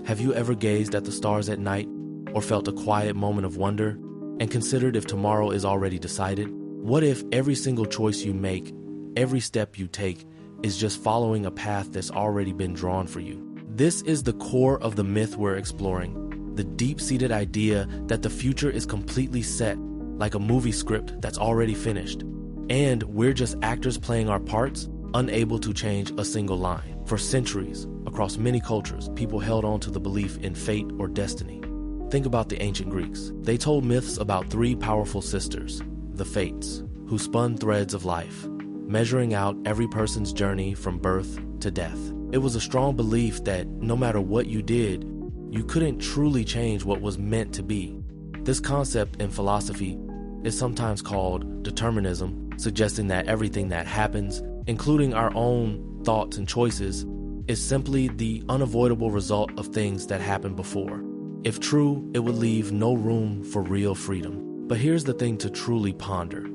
Have you ever gazed at the stars at night or felt a quiet moment of wonder and considered if tomorrow is already decided? What if every single choice you make, every step you take, is just following a path that's already been drawn for you? This is the core of the myth we're exploring, the deep-seated idea that the future is completely set, like a movie script that's already finished. And we're just actors playing our parts, unable to change a single line. For centuries, across many cultures, people held on to the belief in fate or destiny. Think about the ancient Greeks. They told myths about three powerful sisters, the Fates, who spun threads of life, measuring out every person's journey from birth to death. It was a strong belief that no matter what you did, you couldn't truly change what was meant to be. This concept in philosophy is sometimes called determinism, suggesting that everything that happens, including our own thoughts and choices, is simply the unavoidable result of things that happened before. If true, it would leave no room for real freedom. But here's the thing to truly ponder.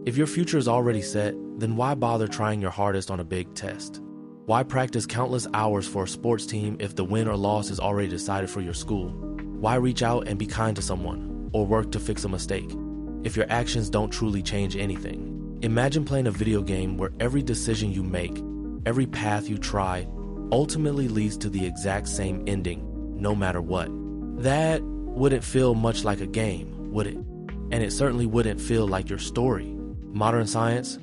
If your future is already set, then why bother trying your hardest on a big test? Why practice countless hours for a sports team if the win or loss is already decided for your school? Why reach out and be kind to someone or work to fix a mistake if your actions don't truly change anything? Imagine playing a video game where every decision you make, every path you try, ultimately leads to the exact same ending, no matter what. That wouldn't feel much like a game, would it? And it certainly wouldn't feel like your story. Modern science,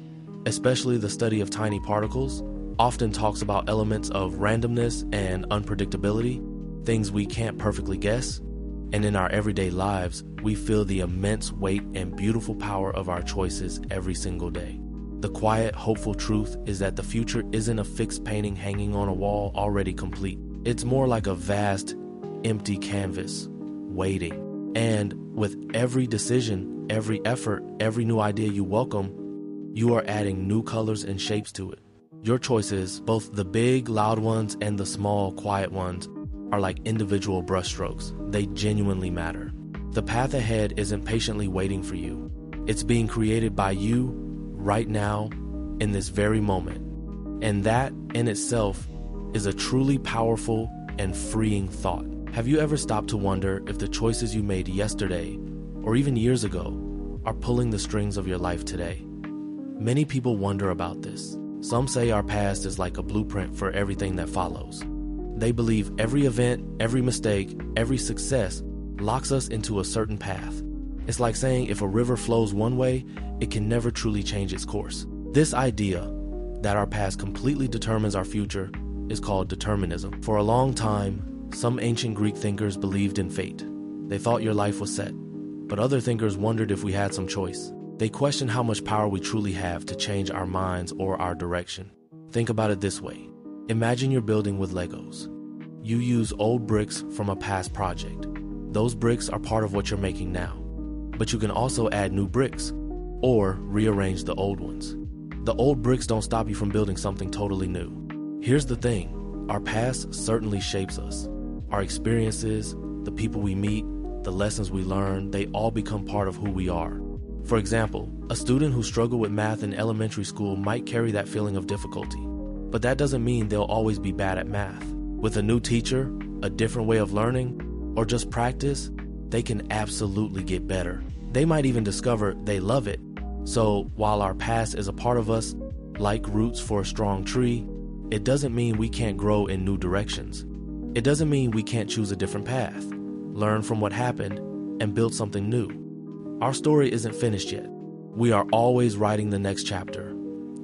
especially the study of tiny particles, often talks about elements of randomness and unpredictability, things we can't perfectly guess. And in our everyday lives, we feel the immense weight and beautiful power of our choices every single day. The quiet, hopeful truth is that the future isn't a fixed painting hanging on a wall already complete. It's more like a vast, empty canvas, waiting. And with every decision, every effort, every new idea you welcome, you are adding new colors and shapes to it. Your choices, both the big, loud ones and the small, quiet ones, are like individual brushstrokes. They genuinely matter. The path ahead isn't patiently waiting for you. It's being created by you right now in this very moment. And that in itself is a truly powerful and freeing thought. Have you ever stopped to wonder if the choices you made yesterday or even years ago are pulling the strings of your life today? Many people wonder about this. Some say our past is like a blueprint for everything that follows. They believe every event, every mistake, every success locks us into a certain path. It's like saying if a river flows one way, it can never truly change its course. This idea that our past completely determines our future is called determinism. For a long time, some ancient Greek thinkers believed in fate. They thought your life was set, but other thinkers wondered if we had some choice. They questioned how much power we truly have to change our minds or our direction. Think about it this way. Imagine you're building with Legos. You use old bricks from a past project. Those bricks are part of what you're making now. But you can also add new bricks or rearrange the old ones. The old bricks don't stop you from building something totally new. Here's the thing, our past certainly shapes us. Our experiences, the people we meet, the lessons we learn, they all become part of who we are. For example, a student who struggled with math in elementary school might carry that feeling of difficulty. But that doesn't mean they'll always be bad at math. With a new teacher, a different way of learning, or just practice, they can absolutely get better. They might even discover they love it. So while our past is a part of us, like roots for a strong tree, it doesn't mean we can't grow in new directions. It doesn't mean we can't choose a different path, learn from what happened, and build something new. Our story isn't finished yet. We are always writing the next chapter,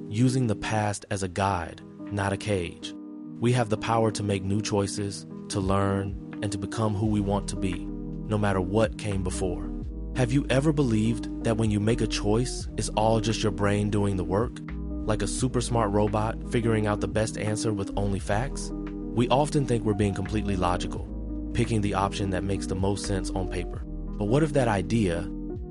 using the past as a guide, not a cage. We have the power to make new choices, to learn, and to become who we want to be, no matter what came before. Have you ever believed that when you make a choice, it's all just your brain doing the work? Like a super smart robot figuring out the best answer with only facts? We often think we're being completely logical, picking the option that makes the most sense on paper. But what if that idea,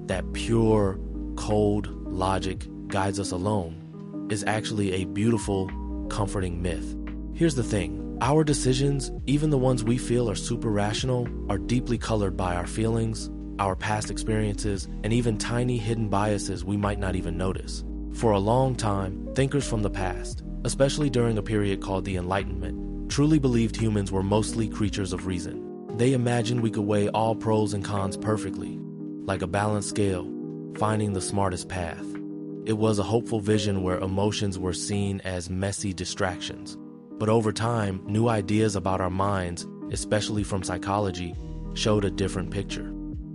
that pure, cold logic guides us alone, is actually a beautiful, comforting myth? Here's the thing, our decisions, even the ones we feel are super rational, are deeply colored by our feelings, our past experiences, and even tiny hidden biases we might not even notice. For a long time, thinkers from the past, especially during a period called the Enlightenment, truly believed humans were mostly creatures of reason. They imagined we could weigh all pros and cons perfectly, like a balanced scale, finding the smartest path. It was a hopeful vision where emotions were seen as messy distractions. But over time, new ideas about our minds, especially from psychology, showed a different picture.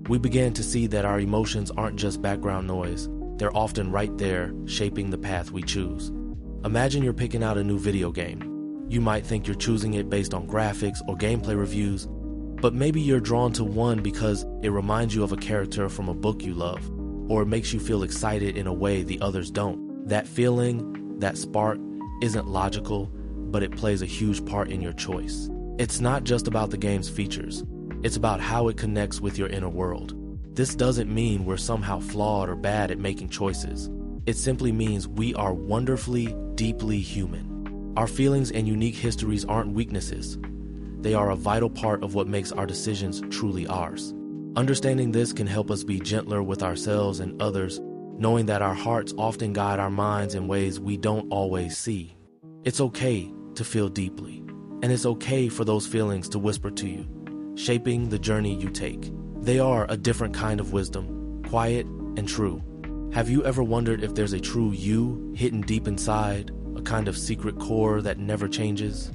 We began to see that our emotions aren't just background noise, they're often right there, shaping the path we choose. Imagine you're picking out a new video game. You might think you're choosing it based on graphics or gameplay reviews, but maybe you're drawn to one because it reminds you of a character from a book you love, or it makes you feel excited in a way the others don't. That feeling, that spark, isn't logical, but it plays a huge part in your choice. It's not just about the game's features, it's about how it connects with your inner world. This doesn't mean we're somehow flawed or bad at making choices. It simply means we are wonderfully, deeply human. Our feelings and unique histories aren't weaknesses. They are a vital part of what makes our decisions truly ours. Understanding this can help us be gentler with ourselves and others, knowing that our hearts often guide our minds in ways we don't always see. It's okay to feel deeply, and it's okay for those feelings to whisper to you, shaping the journey you take. They are a different kind of wisdom, quiet and true. Have you ever wondered if there's a true you hidden deep inside, a kind of secret core that never changes?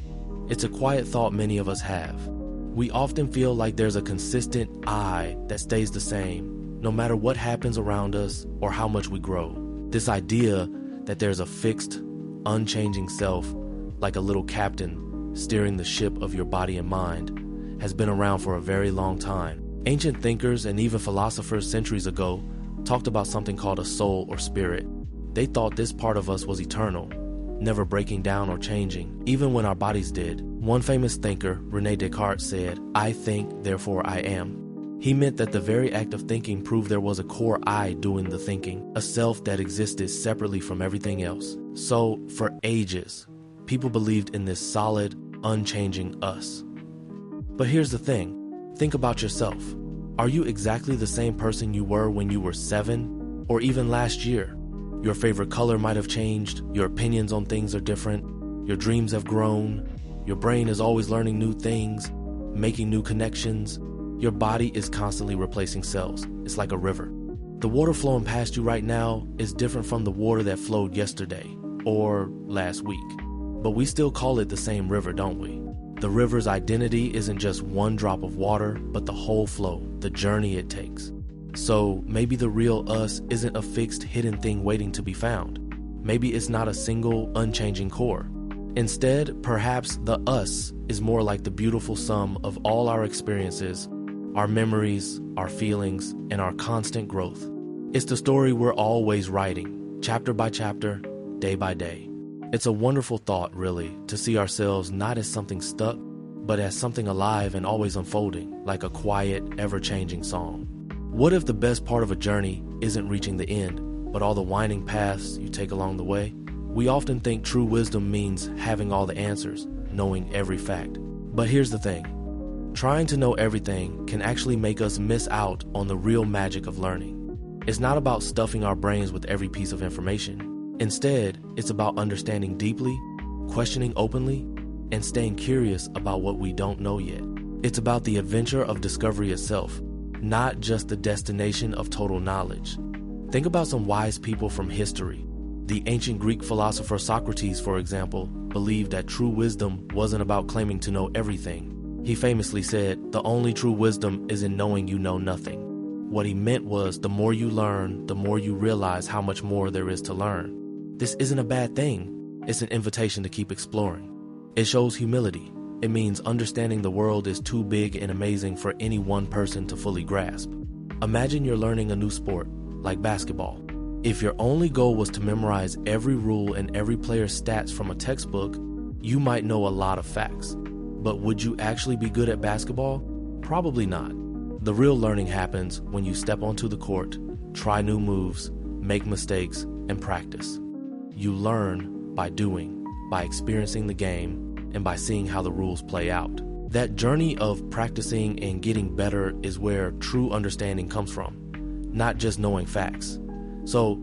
It's a quiet thought many of us have. We often feel like there's a consistent I that stays the same, no matter what happens around us or how much we grow. This idea that there's a fixed, unchanging self, like a little captain steering the ship of your body and mind, has been around for a very long time. Ancient thinkers and even philosophers centuries ago talked about something called a soul or spirit. They thought this part of us was eternal, never breaking down or changing, even when our bodies did. One famous thinker, René Descartes, said, "I think, therefore I am." He meant that the very act of thinking proved there was a core I doing the thinking, a self that existed separately from everything else. So, for ages, people believed in this solid, unchanging us. But here's the thing, think about yourself. Are you exactly the same person you were when you were 7, or even last year? Your favorite color might have changed, your opinions on things are different, your dreams have grown, your brain is always learning new things, making new connections. Your body is constantly replacing cells. It's like a river. The water flowing past you right now is different from the water that flowed yesterday or last week. But we still call it the same river, don't we? The river's identity isn't just one drop of water, but the whole flow, the journey it takes. So maybe the real us isn't a fixed, hidden thing waiting to be found. Maybe it's not a single, unchanging core. Instead, perhaps the us is more like the beautiful sum of all our experiences, our memories, our feelings, and our constant growth. It's the story we're always writing, chapter by chapter, day by day. It's a wonderful thought, really, to see ourselves not as something stuck, but as something alive and always unfolding, like a quiet, ever-changing song. What if the best part of a journey isn't reaching the end, but all the winding paths you take along the way? We often think true wisdom means having all the answers, knowing every fact. But here's the thing. Trying to know everything can actually make us miss out on the real magic of learning. It's not about stuffing our brains with every piece of information. Instead, it's about understanding deeply, questioning openly, and staying curious about what we don't know yet. It's about the adventure of discovery itself, not just the destination of total knowledge. Think about some wise people from history. The ancient Greek philosopher Socrates, for example, believed that true wisdom wasn't about claiming to know everything. He famously said, "The only true wisdom is in knowing you know nothing." What he meant was, the more you learn, the more you realize how much more there is to learn. This isn't a bad thing. It's an invitation to keep exploring. It shows humility. It means understanding the world is too big and amazing for any one person to fully grasp. Imagine you're learning a new sport, like basketball. If your only goal was to memorize every rule and every player's stats from a textbook, you might know a lot of facts. But would you actually be good at basketball? Probably not. The real learning happens when you step onto the court, try new moves, make mistakes, and practice. You learn by doing, by experiencing the game, and by seeing how the rules play out. That journey of practicing and getting better is where true understanding comes from, not just knowing facts. So,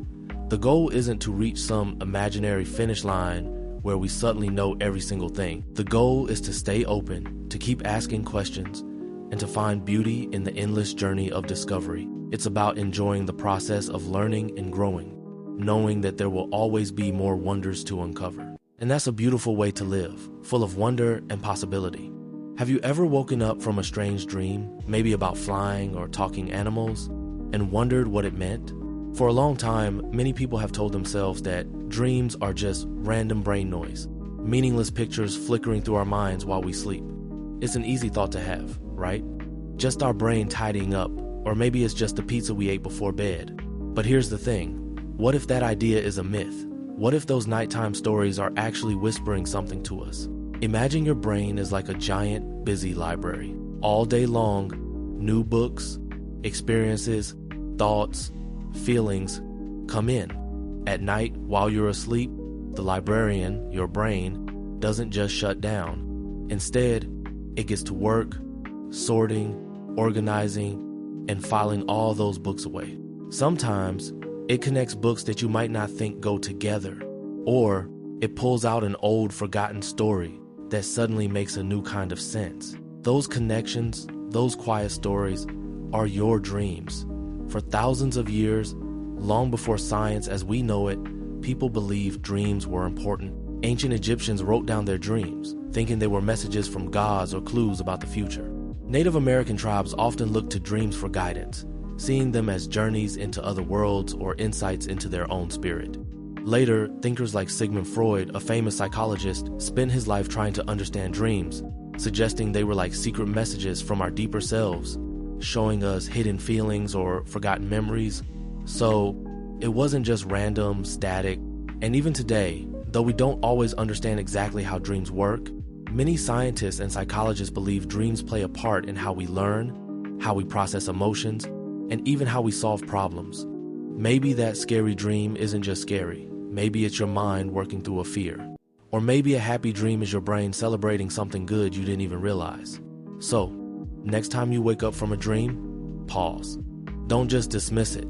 the goal isn't to reach some imaginary finish line where we suddenly know every single thing. The goal is to stay open, to keep asking questions, and to find beauty in the endless journey of discovery. It's about enjoying the process of learning and growing, knowing that there will always be more wonders to uncover. And that's a beautiful way to live, full of wonder and possibility. Have you ever woken up from a strange dream, maybe about flying or talking animals, and wondered what it meant? For a long time, many people have told themselves that dreams are just random brain noise, meaningless pictures flickering through our minds while we sleep. It's an easy thought to have, right? Just our brain tidying up, or maybe it's just the pizza we ate before bed. But here's the thing. What if that idea is a myth? What if those nighttime stories are actually whispering something to us? Imagine your brain is like a giant, busy library. All day long, new books, experiences, thoughts, feelings come in. At night, while you're asleep, the librarian, your brain, doesn't just shut down. Instead, it gets to work, sorting, organizing, and filing all those books away. Sometimes, it connects books that you might not think go together, or it pulls out an old, forgotten story that suddenly makes a new kind of sense. Those connections, those quiet stories, are your dreams. For thousands of years, long before science as we know it, people believed dreams were important. Ancient Egyptians wrote down their dreams, thinking they were messages from gods or clues about the future. Native American tribes often looked to dreams for guidance, seeing them as journeys into other worlds or insights into their own spirit. Later, thinkers like Sigmund Freud, a famous psychologist, spent his life trying to understand dreams, suggesting they were like secret messages from our deeper selves, showing us hidden feelings or forgotten memories. So, it wasn't just random, static, and even today, though we don't always understand exactly how dreams work, many scientists and psychologists believe dreams play a part in how we learn, how we process emotions, and even how we solve problems. Maybe that scary dream isn't just scary. Maybe it's your mind working through a fear. Or maybe a happy dream is your brain celebrating something good you didn't even realize. So, next time you wake up from a dream, pause. Don't just dismiss it.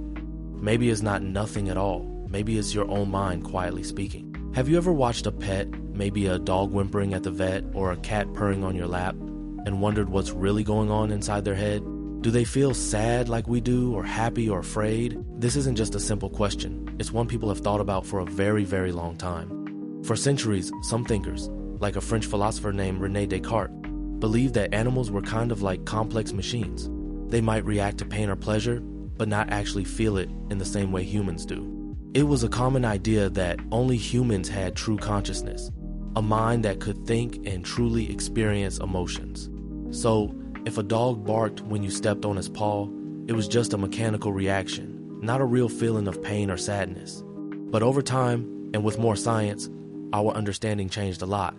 Maybe it's not nothing at all. Maybe it's your own mind quietly speaking. Have you ever watched a pet, maybe a dog whimpering at the vet or a cat purring on your lap, and wondered what's really going on inside their head? Do they feel sad like we do, or happy or afraid? This isn't just a simple question. It's one people have thought about for a very, very long time. For centuries, some thinkers, like a French philosopher named René Descartes, believed that animals were kind of like complex machines. They might react to pain or pleasure, but not actually feel it in the same way humans do. It was a common idea that only humans had true consciousness, a mind that could think and truly experience emotions. So, if a dog barked when you stepped on his paw, it was just a mechanical reaction, not a real feeling of pain or sadness. But over time, and with more science, our understanding changed a lot.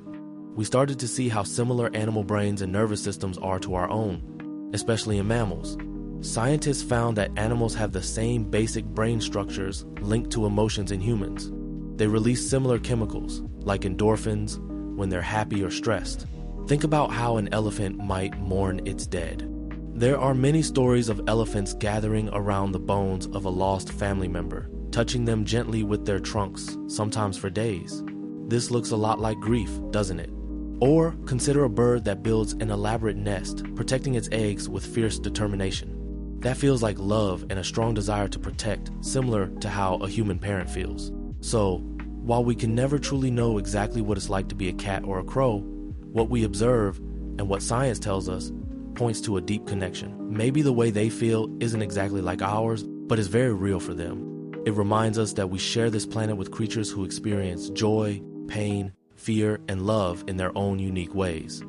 We started to see how similar animal brains and nervous systems are to our own, especially in mammals. Scientists found that animals have the same basic brain structures linked to emotions in humans. They release similar chemicals, like endorphins, when they're happy or stressed. Think about how an elephant might mourn its dead. There are many stories of elephants gathering around the bones of a lost family member, touching them gently with their trunks, sometimes for days. This looks a lot like grief, doesn't it? Or consider a bird that builds an elaborate nest, protecting its eggs with fierce determination. That feels like love and a strong desire to protect, similar to how a human parent feels. So, while we can never truly know exactly what it's like to be a cat or a crow, what we observe and what science tells us points to a deep connection. Maybe the way they feel isn't exactly like ours, but is very real for them. It reminds us that we share this planet with creatures who experience joy, pain, fear, and love in their own unique ways.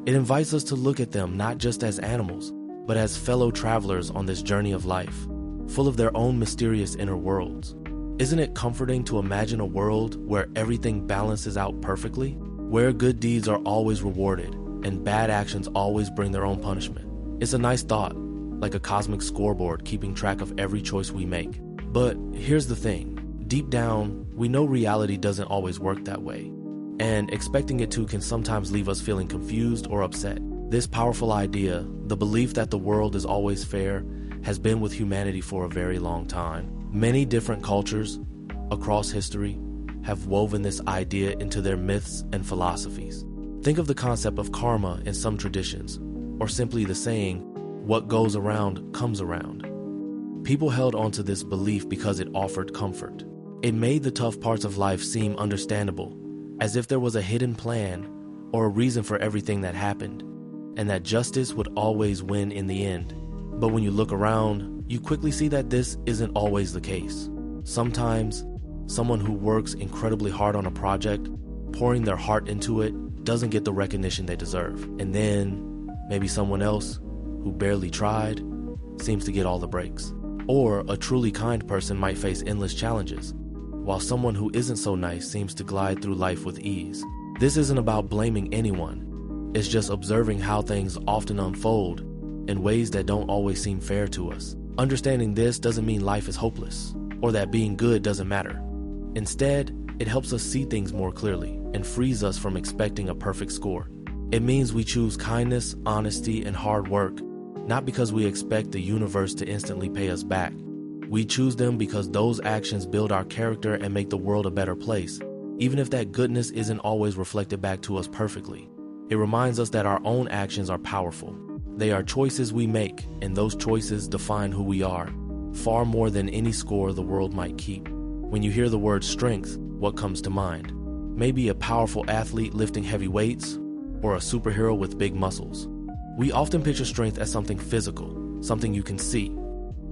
It invites us to look at them not just as animals, but as fellow travelers on this journey of life, full of their own mysterious inner worlds. Isn't it comforting to imagine a world where everything balances out perfectly, where good deeds are always rewarded and bad actions always bring their own punishment? It's a nice thought, like a cosmic scoreboard keeping track of every choice we make. But here's the thing, deep down, we know reality doesn't always work that way, and expecting it to can sometimes leave us feeling confused or upset. This powerful idea, the belief that the world is always fair, has been with humanity for a very long time. Many different cultures across history have woven this idea into their myths and philosophies. Think of the concept of karma in some traditions, or simply the saying, "What goes around comes around." People held onto this belief because it offered comfort. It made the tough parts of life seem understandable, as if there was a hidden plan or a reason for everything that happened, and that justice would always win in the end. But when you look around, you quickly see that this isn't always the case. Sometimes, someone who works incredibly hard on a project, pouring their heart into it, doesn't get the recognition they deserve. And then, maybe someone else, who barely tried, seems to get all the breaks. Or a truly kind person might face endless challenges, while someone who isn't so nice seems to glide through life with ease. This isn't about blaming anyone. It's just observing how things often unfold in ways that don't always seem fair to us. Understanding this doesn't mean life is hopeless, or that being good doesn't matter. Instead, it helps us see things more clearly and frees us from expecting a perfect score. It means we choose kindness, honesty, and hard work, not because we expect the universe to instantly pay us back. We choose them because those actions build our character and make the world a better place, even if that goodness isn't always reflected back to us perfectly. It reminds us that our own actions are powerful. They are choices we make, and those choices define who we are, far more than any score the world might keep. When you hear the word strength, what comes to mind? Maybe a powerful athlete lifting heavy weights, or a superhero with big muscles. We often picture strength as something physical, something you can see.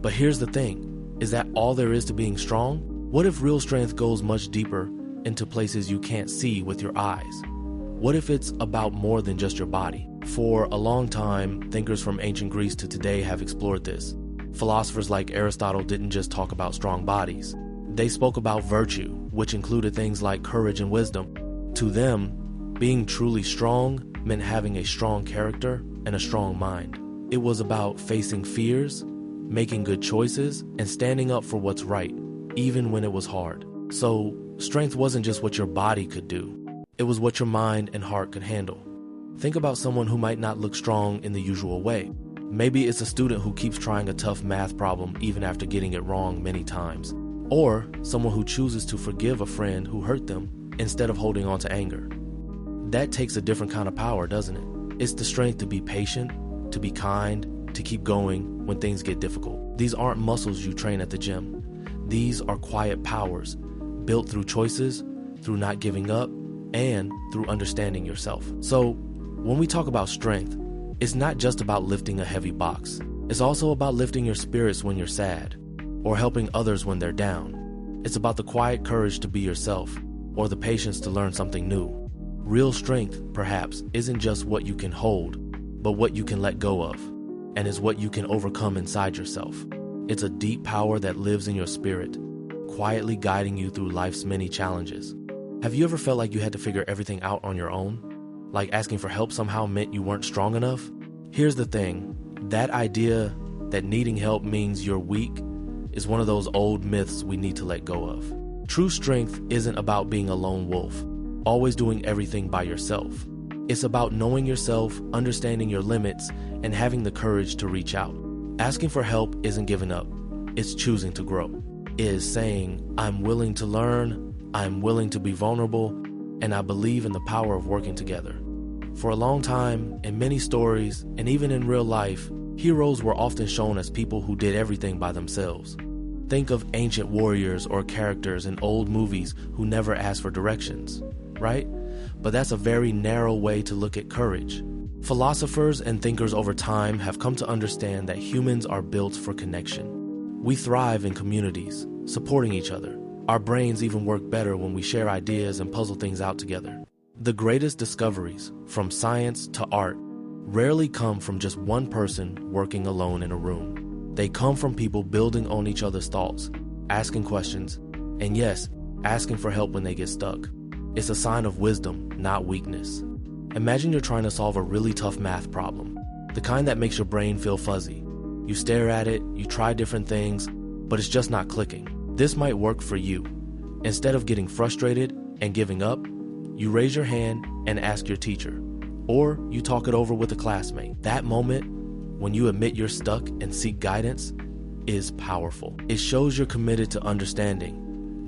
But here's the thing, is that all there is to being strong? What if real strength goes much deeper into places you can't see with your eyes? What if it's about more than just your body? For a long time, thinkers from ancient Greece to today have explored this. Philosophers like Aristotle didn't just talk about strong bodies. They spoke about virtue, which included things like courage and wisdom. To them, being truly strong meant having a strong character and a strong mind. It was about facing fears, making good choices, and standing up for what's right, even when it was hard. So, strength wasn't just what your body could do. It was what your mind and heart could handle. Think about someone who might not look strong in the usual way. Maybe it's a student who keeps trying a tough math problem even after getting it wrong many times. Or someone who chooses to forgive a friend who hurt them instead of holding on to anger. That takes a different kind of power, doesn't it? It's the strength to be patient, to be kind, to keep going when things get difficult. These aren't muscles you train at the gym. These are quiet powers, built through choices, through not giving up, and through understanding yourself. So, when we talk about strength, it's not just about lifting a heavy box. It's also about lifting your spirits when you're sad, or helping others when they're down. It's about the quiet courage to be yourself, or the patience to learn something new. Real strength, perhaps, isn't just what you can hold, but what you can let go of, and is what you can overcome inside yourself. It's a deep power that lives in your spirit, quietly guiding you through life's many challenges. Have you ever felt like you had to figure everything out on your own? Like asking for help somehow meant you weren't strong enough? Here's the thing, that idea that needing help means you're weak is one of those old myths we need to let go of. True strength isn't about being a lone wolf, always doing everything by yourself. It's about knowing yourself, understanding your limits, and having the courage to reach out. Asking for help isn't giving up, it's choosing to grow. It is saying, I'm willing to learn, I'm willing to be vulnerable, and I believe in the power of working together. For a long time, in many stories, and even in real life, heroes were often shown as people who did everything by themselves. Think of ancient warriors or characters in old movies who never asked for directions, right? But that's a very narrow way to look at courage. Philosophers and thinkers over time have come to understand that humans are built for connection. We thrive in communities, supporting each other. Our brains even work better when we share ideas and puzzle things out together. The greatest discoveries, from science to art, rarely come from just one person working alone in a room. They come from people building on each other's thoughts, asking questions, and yes, asking for help when they get stuck. It's a sign of wisdom, not weakness. Imagine you're trying to solve a really tough math problem, the kind that makes your brain feel fuzzy. You stare at it, you try different things, but it's just not clicking. This might work for you. Instead of getting frustrated and giving up, you raise your hand and ask your teacher, or you talk it over with a classmate. That moment, when you admit you're stuck and seek guidance, is powerful. It shows you're committed to understanding,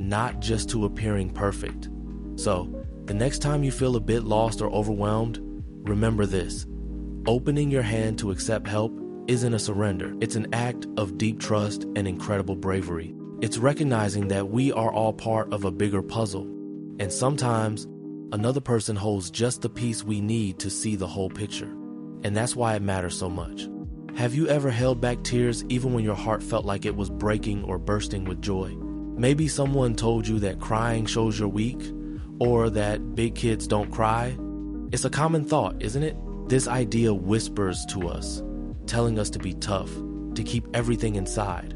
not just to appearing perfect. So, the next time you feel a bit lost or overwhelmed, remember this. Opening your hand to accept help isn't a surrender. It's an act of deep trust and incredible bravery. It's recognizing that we are all part of a bigger puzzle, and sometimes another person holds just the piece we need to see the whole picture. And that's why it matters so much. Have you ever held back tears even when your heart felt like it was breaking or bursting with joy? Maybe someone told you that crying shows you're weak, or that big kids don't cry. It's a common thought, isn't it? This idea whispers to us, telling us to be tough, to keep everything inside,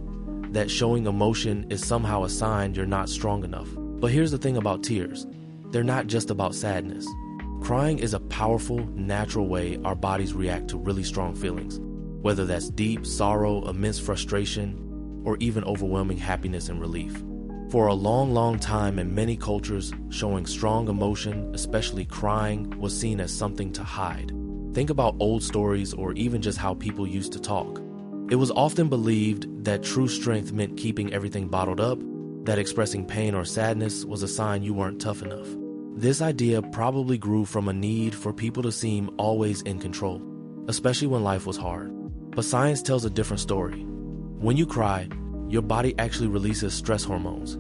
that showing emotion is somehow a sign you're not strong enough. But here's the thing about tears. They're not just about sadness. Crying is a powerful, natural way our bodies react to really strong feelings, whether that's deep sorrow, immense frustration, or even overwhelming happiness and relief. For a long, long time in many cultures, showing strong emotion, especially crying, was seen as something to hide. Think about old stories or even just how people used to talk. It was often believed that true strength meant keeping everything bottled up, that expressing pain or sadness was a sign you weren't tough enough. This idea probably grew from a need for people to seem always in control, especially when life was hard. But science tells a different story. When you cry, your body actually releases stress hormones.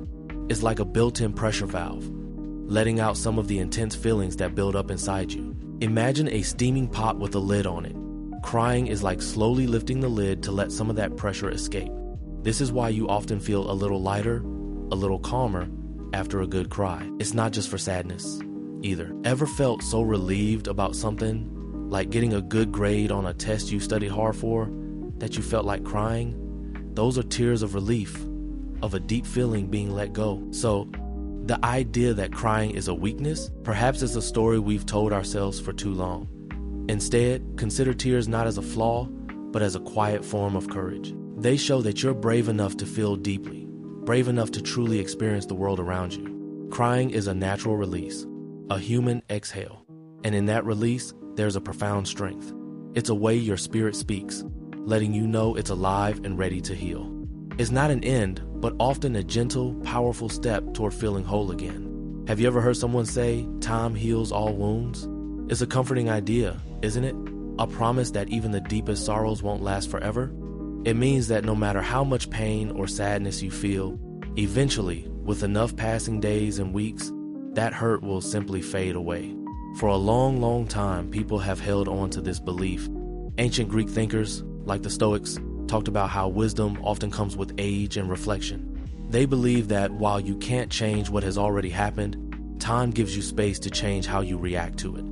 It's like a built-in pressure valve, letting out some of the intense feelings that build up inside you. Imagine a steaming pot with a lid on it. Crying is like slowly lifting the lid to let some of that pressure escape. This is why you often feel a little lighter, a little calmer after a good cry. It's not just for sadness either. Ever felt so relieved about something, like getting a good grade on a test you studied hard for, that you felt like crying? Those are tears of relief, of a deep feeling being let go. So, the idea that crying is a weakness, perhaps it's a story we've told ourselves for too long. Instead, consider tears not as a flaw, but as a quiet form of courage. They show that you're brave enough to feel deeply, brave enough to truly experience the world around you. Crying is a natural release, a human exhale. And in that release, there's a profound strength. It's a way your spirit speaks, letting you know it's alive and ready to heal. It's not an end, but often a gentle, powerful step toward feeling whole again. Have you ever heard someone say, "Time heals all wounds"? It's a comforting idea, isn't it? A promise that even the deepest sorrows won't last forever. It means that no matter how much pain or sadness you feel, eventually, with enough passing days and weeks, that hurt will simply fade away. For a long, long time, people have held on to this belief. Ancient Greek thinkers, like the Stoics, talked about how wisdom often comes with age and reflection. They believe that while you can't change what has already happened, time gives you space to change how you react to it.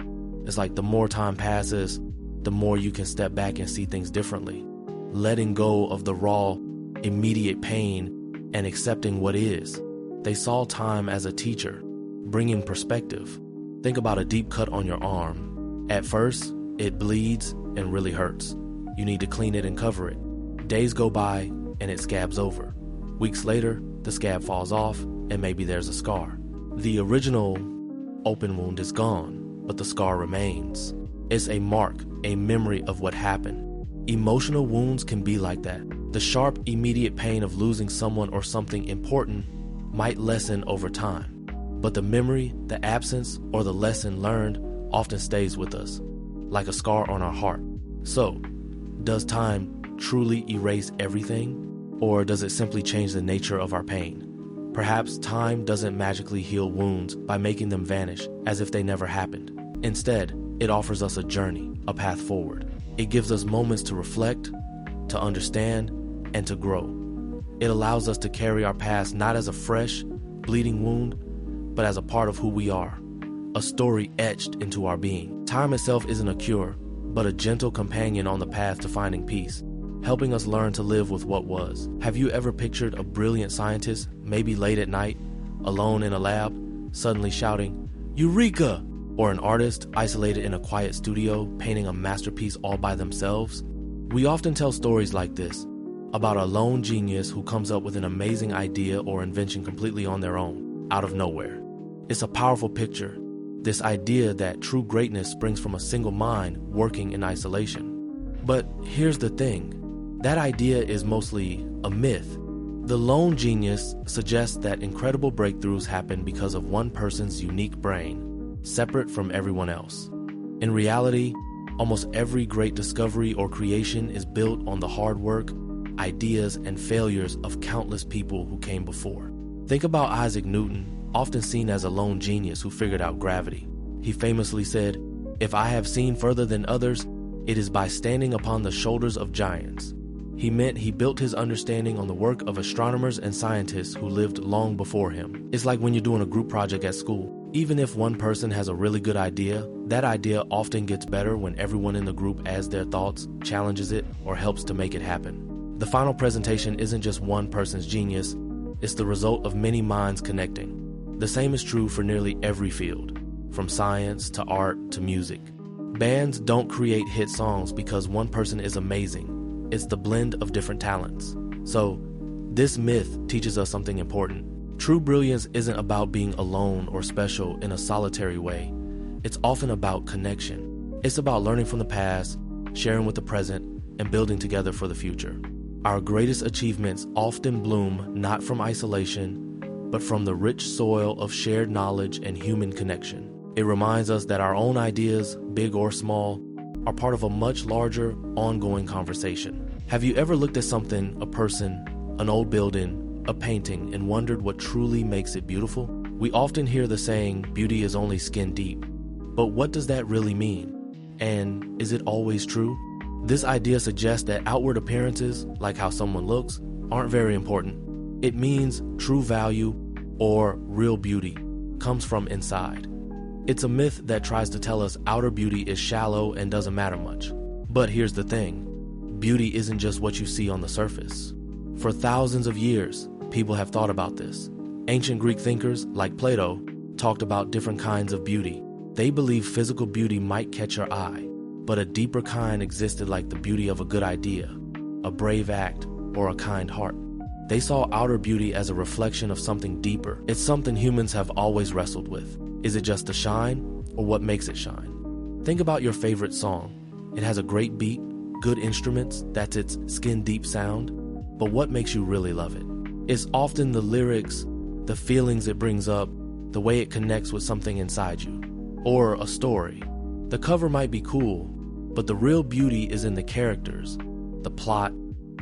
It's like the more time passes, the more you can step back and see things differently, letting go of the raw, immediate pain and accepting what is. They saw time as a teacher, bringing perspective. Think about a deep cut on your arm. At first, it bleeds and really hurts. You need to clean it and cover it. Days go by and it scabs over. Weeks later, the scab falls off and maybe there's a scar. The original open wound is gone, but the scar remains. It's a mark, a memory of what happened. Emotional wounds can be like that. The sharp, immediate pain of losing someone or something important might lessen over time, but the memory, the absence, or the lesson learned often stays with us, like a scar on our heart. So, does time truly erase everything, or does it simply change the nature of our pain? Perhaps time doesn't magically heal wounds by making them vanish as if they never happened. Instead, it offers us a journey, a path forward. It gives us moments to reflect, to understand, and to grow. It allows us to carry our past not as a fresh, bleeding wound, but as a part of who we are, a story etched into our being. Time itself isn't a cure, but a gentle companion on the path to finding peace, helping us learn to live with what was. Have you ever pictured a brilliant scientist, maybe late at night, alone in a lab, suddenly shouting, "Eureka!" Or an artist isolated in a quiet studio, painting a masterpiece all by themselves? We often tell stories like this, about a lone genius who comes up with an amazing idea or invention completely on their own, out of nowhere. It's a powerful picture, this idea that true greatness springs from a single mind working in isolation. But here's the thing, that idea is mostly a myth. The lone genius suggests that incredible breakthroughs happen because of one person's unique brain, separate from everyone else. In reality, almost every great discovery or creation is built on the hard work, ideas, and failures of countless people who came before. Think about Isaac Newton, often seen as a lone genius who figured out gravity. He famously said, "If I have seen further than others, it is by standing upon the shoulders of giants." He meant he built his understanding on the work of astronomers and scientists who lived long before him. It's like when you're doing a group project at school. Even if one person has a really good idea, that idea often gets better when everyone in the group adds their thoughts, challenges it, or helps to make it happen. The final presentation isn't just one person's genius, it's the result of many minds connecting. The same is true for nearly every field, from science to art to music. Bands don't create hit songs because one person is amazing. It's the blend of different talents. So, this myth teaches us something important. True brilliance isn't about being alone or special in a solitary way. It's often about connection. It's about learning from the past, sharing with the present, and building together for the future. Our greatest achievements often bloom not from isolation, but from the rich soil of shared knowledge and human connection. It reminds us that our own ideas, big or small, are part of a much larger, ongoing conversation. Have you ever looked at something, a person, an old building, a painting, and wondered what truly makes it beautiful? We often hear the saying, beauty is only skin deep. But what does that really mean? And is it always true? This idea suggests that outward appearances, like how someone looks, aren't very important. It means true value, or real beauty, comes from inside. It's a myth that tries to tell us outer beauty is shallow and doesn't matter much. But here's the thing, beauty isn't just what you see on the surface. For thousands of years, people have thought about this. Ancient Greek thinkers, like Plato, talked about different kinds of beauty. They believed physical beauty might catch your eye, but a deeper kind existed, like the beauty of a good idea, a brave act, or a kind heart. They saw outer beauty as a reflection of something deeper. It's something humans have always wrestled with. Is it just the shine, or what makes it shine? Think about your favorite song. It has a great beat, good instruments, that's its skin-deep sound. But what makes you really love it? It's often the lyrics, the feelings it brings up, the way it connects with something inside you. Or a story. The cover might be cool, but the real beauty is in the characters, the plot,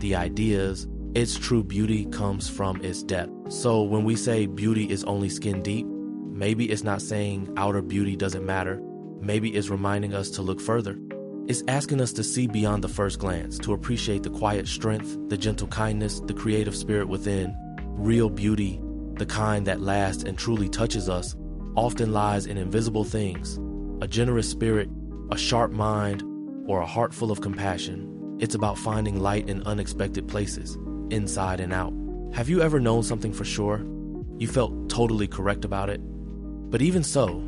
the ideas. Its true beauty comes from its depth. So when we say beauty is only skin deep, maybe it's not saying outer beauty doesn't matter. Maybe it's reminding us to look further. It's asking us to see beyond the first glance, to appreciate the quiet strength, the gentle kindness, the creative spirit within. Real beauty, the kind that lasts and truly touches us, often lies in invisible things. A generous spirit, a sharp mind, or a heart full of compassion. It's about finding light in unexpected places, inside and out. Have you ever known something for sure? You felt totally correct about it? But even so,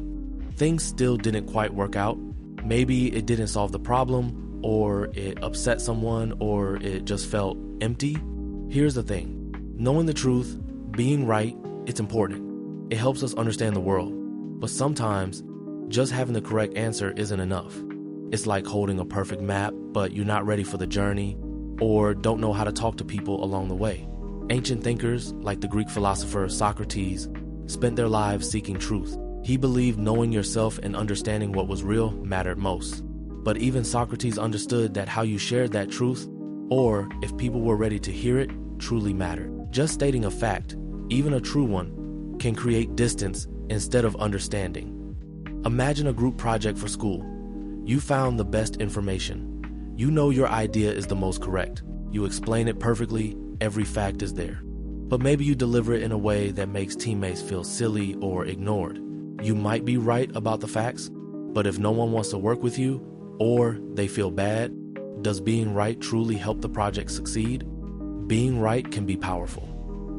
things still didn't quite work out. Maybe it didn't solve the problem, or it upset someone, or it just felt empty. Here's the thing. Knowing the truth, being right, it's important. It helps us understand the world. But sometimes, just having the correct answer isn't enough. It's like holding a perfect map, but you're not ready for the journey, or don't know how to talk to people along the way. Ancient thinkers, like the Greek philosopher Socrates, spent their lives seeking truth. He believed knowing yourself and understanding what was real mattered most. But even Socrates understood that how you shared that truth, or if people were ready to hear it, truly mattered. Just stating a fact, even a true one, can create distance instead of understanding. Imagine a group project for school. You found the best information. You know your idea is the most correct. You explain it perfectly, every fact is there. But maybe you deliver it in a way that makes teammates feel silly or ignored. You might be right about the facts, but if no one wants to work with you, or they feel bad, does being right truly help the project succeed? Being right can be powerful.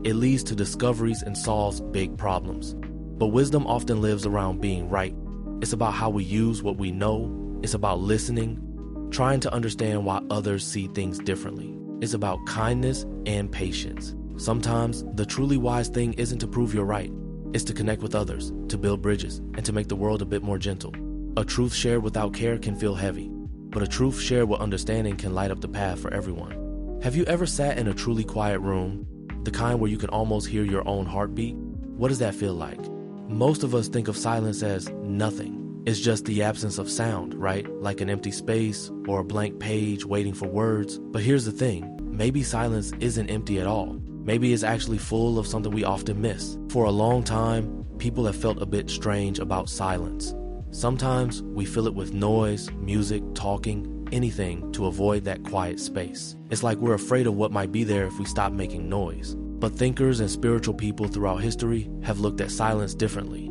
It leads to discoveries and solves big problems. But wisdom often lives around being right. It's about how we use what we know. It's about listening, trying to understand why others see things differently. It's about kindness and patience. Sometimes the truly wise thing isn't to prove you're right. It's to connect with others, to build bridges, and to make the world a bit more gentle. A truth shared without care can feel heavy, but a truth shared with understanding can light up the path for everyone. Have you ever sat in a truly quiet room, the kind where you can almost hear your own heartbeat? What does that feel like? Most of us think of silence as nothing. It's just the absence of sound, right? Like an empty space or a blank page waiting for words. But here's the thing, maybe silence isn't empty at all. Maybe it's actually full of something we often miss. For a long time, people have felt a bit strange about silence. Sometimes we fill it with noise, music, talking, anything to avoid that quiet space. It's like we're afraid of what might be there if we stop making noise. But thinkers and spiritual people throughout history have looked at silence differently.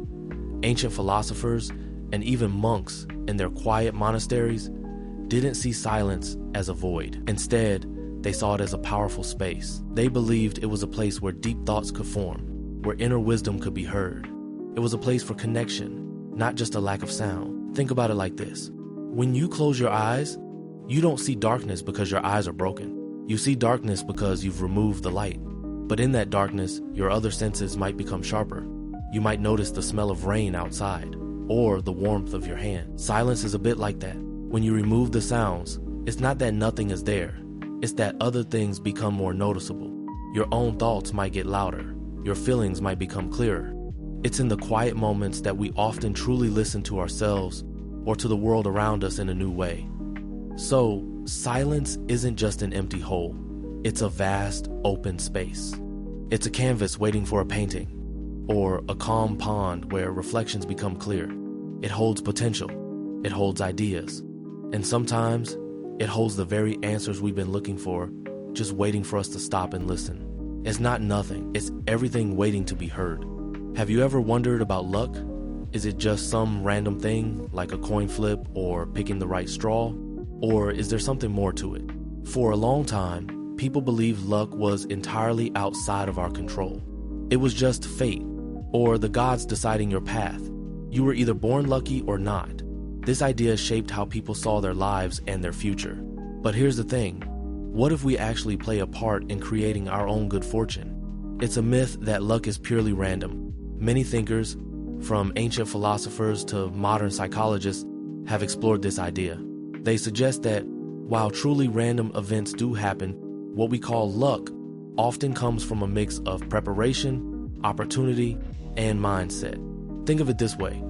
Ancient philosophers and even monks in their quiet monasteries didn't see silence as a void. Instead, they saw it as a powerful space. They believed it was a place where deep thoughts could form, where inner wisdom could be heard. It was a place for connection, not just a lack of sound. Think about it like this. When you close your eyes, you don't see darkness because your eyes are broken. You see darkness because you've removed the light. But in that darkness, your other senses might become sharper. You might notice the smell of rain outside, or the warmth of your hand. Silence is a bit like that. When you remove the sounds, it's not that nothing is there. It's that other things become more noticeable. Your own thoughts might get louder. Your feelings might become clearer. It's in the quiet moments that we often truly listen to ourselves or to the world around us in a new way. So, silence isn't just an empty hole. It's a vast, open space. It's a canvas waiting for a painting, or a calm pond where reflections become clear. It holds potential. It holds ideas. And sometimes, it holds the very answers we've been looking for, just waiting for us to stop and listen. It's not nothing. It's everything waiting to be heard. Have you ever wondered about luck? Is it just some random thing, like a coin flip or picking the right straw? Or is there something more to it? For a long time, people believed luck was entirely outside of our control. It was just fate, or the gods deciding your path. You were either born lucky or not. This idea shaped how people saw their lives and their future. But here's the thing. What if we actually play a part in creating our own good fortune? It's a myth that luck is purely random. Many thinkers, from ancient philosophers to modern psychologists, have explored this idea. They suggest that while truly random events do happen, what we call luck often comes from a mix of preparation, opportunity, and mindset. Think of it this way.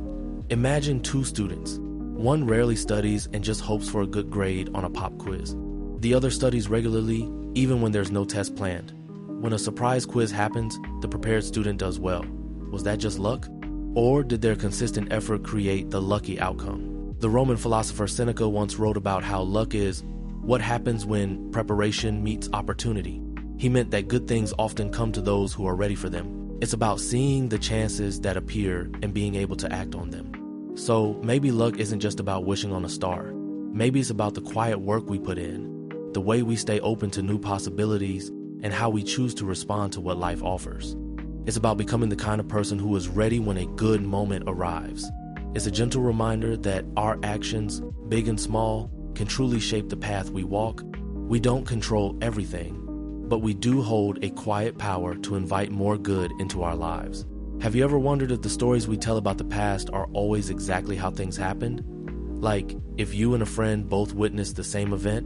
Imagine two students. One rarely studies and just hopes for a good grade on a pop quiz. The other studies regularly, even when there's no test planned. When a surprise quiz happens, the prepared student does well. Was that just luck? Or did their consistent effort create the lucky outcome? The Roman philosopher Seneca once wrote about how luck is what happens when preparation meets opportunity. He meant that good things often come to those who are ready for them. It's about seeing the chances that appear and being able to act on them. So maybe luck isn't just about wishing on a star. Maybe it's about the quiet work we put in, the way we stay open to new possibilities, and how we choose to respond to what life offers. It's about becoming the kind of person who is ready when a good moment arrives. It's a gentle reminder that our actions, big and small, can truly shape the path we walk. We don't control everything, but we do hold a quiet power to invite more good into our lives. Have you ever wondered if the stories we tell about the past are always exactly how things happened? Like, if you and a friend both witnessed the same event,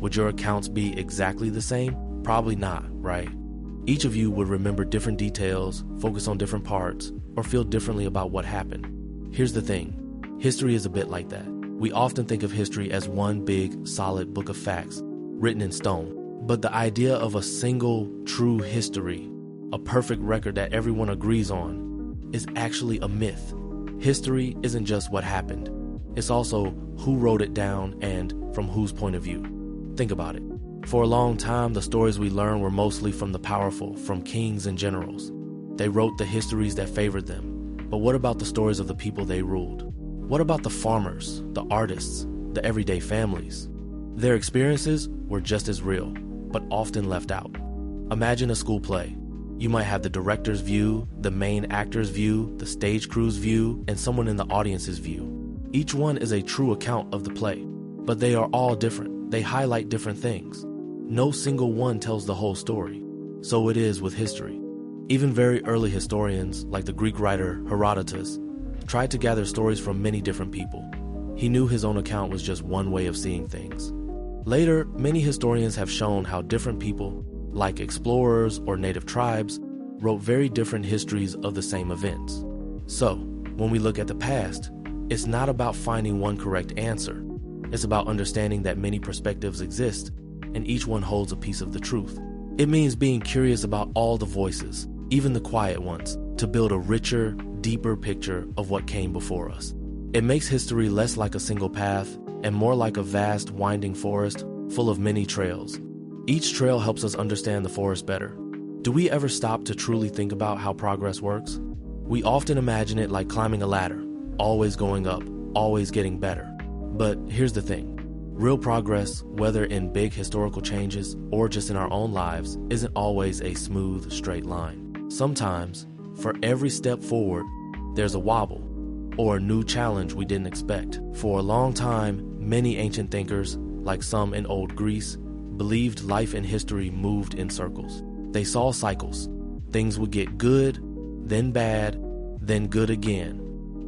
would your accounts be exactly the same? Probably not, right? Each of you would remember different details, focus on different parts, or feel differently about what happened. Here's the thing, history is a bit like that. We often think of history as one big, solid book of facts, written in stone. But the idea of a single, true history, a perfect record that everyone agrees on, is actually a myth. History isn't just what happened. It's also who wrote it down and from whose point of view. Think about it. For a long time, the stories we learned were mostly from the powerful, from kings and generals. They wrote the histories that favored them. But what about the stories of the people they ruled? What about the farmers, the artists, the everyday families? Their experiences were just as real, but often left out. Imagine a school play. You might have the director's view, the main actor's view, the stage crew's view, and someone in the audience's view. Each one is a true account of the play, but they are all different. They highlight different things. No single one tells the whole story. So it is with history. Even very early historians, like the Greek writer Herodotus, tried to gather stories from many different people. He knew his own account was just one way of seeing things. Later, many historians have shown how different people, like explorers or native tribes, wrote very different histories of the same events. So, when we look at the past, it's not about finding one correct answer. It's about understanding that many perspectives exist, and each one holds a piece of the truth. It means being curious about all the voices, even the quiet ones, to build a richer, deeper picture of what came before us. It makes history less like a single path and more like a vast, winding forest full of many trails. Each trail helps us understand the forest better. Do we ever stop to truly think about how progress works? We often imagine it like climbing a ladder, always going up, always getting better. But here's the thing. Real progress, whether in big historical changes or just in our own lives, isn't always a smooth, straight line. Sometimes, for every step forward, there's a wobble or a new challenge we didn't expect. For a long time, many ancient thinkers, like some in old Greece, believed life and history moved in circles. They saw cycles. Things would get good, then bad, then good again,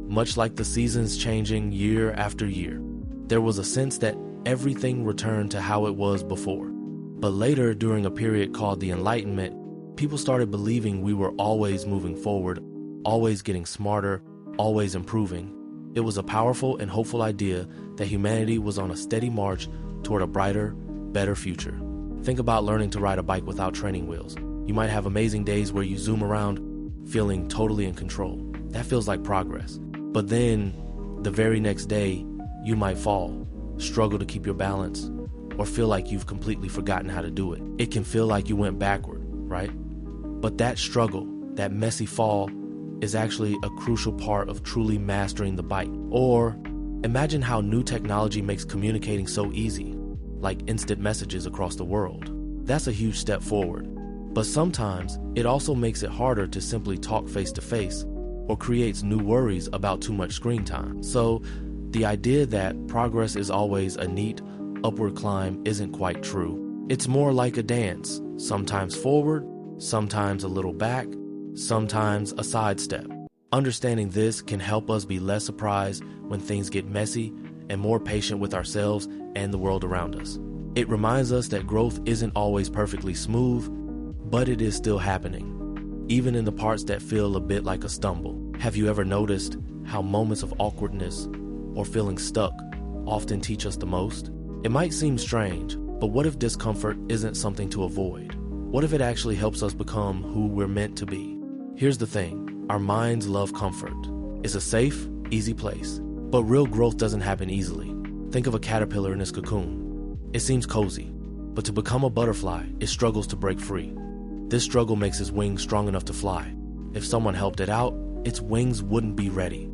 much like the seasons changing year after year. There was a sense that everything returned to how it was before. But later, during a period called the Enlightenment, people started believing we were always moving forward, always getting smarter, always improving. It was a powerful and hopeful idea that humanity was on a steady march toward a brighter, better future. Think about learning to ride a bike without training wheels. You might have amazing days where you zoom around feeling totally in control. That feels like progress. But then, the very next day, you might fall, struggle to keep your balance, or feel like you've completely forgotten how to do it. It can feel like you went backward, right? But that struggle, that messy fall, is actually a crucial part of truly mastering the bike. Or imagine how new technology makes communicating so easy, like instant messages across the world. That's a huge step forward. But sometimes it also makes it harder to simply talk face to face, or creates new worries about too much screen time. So the idea that progress is always a neat, upward climb isn't quite true. It's more like a dance, sometimes forward, sometimes a little back, sometimes a sidestep. Understanding this can help us be less surprised when things get messy and more patient with ourselves and the world around us. It reminds us that growth isn't always perfectly smooth, but it is still happening, even in the parts that feel a bit like a stumble. Have you ever noticed how moments of awkwardness or feeling stuck often teach us the most? It might seem strange, but what if discomfort isn't something to avoid? What if it actually helps us become who we're meant to be? Here's the thing, our minds love comfort. It's a safe, easy place. But real growth doesn't happen easily. Think of a caterpillar in its cocoon. It seems cozy, but to become a butterfly, it struggles to break free. This struggle makes its wings strong enough to fly. If someone helped it out, its wings wouldn't be ready.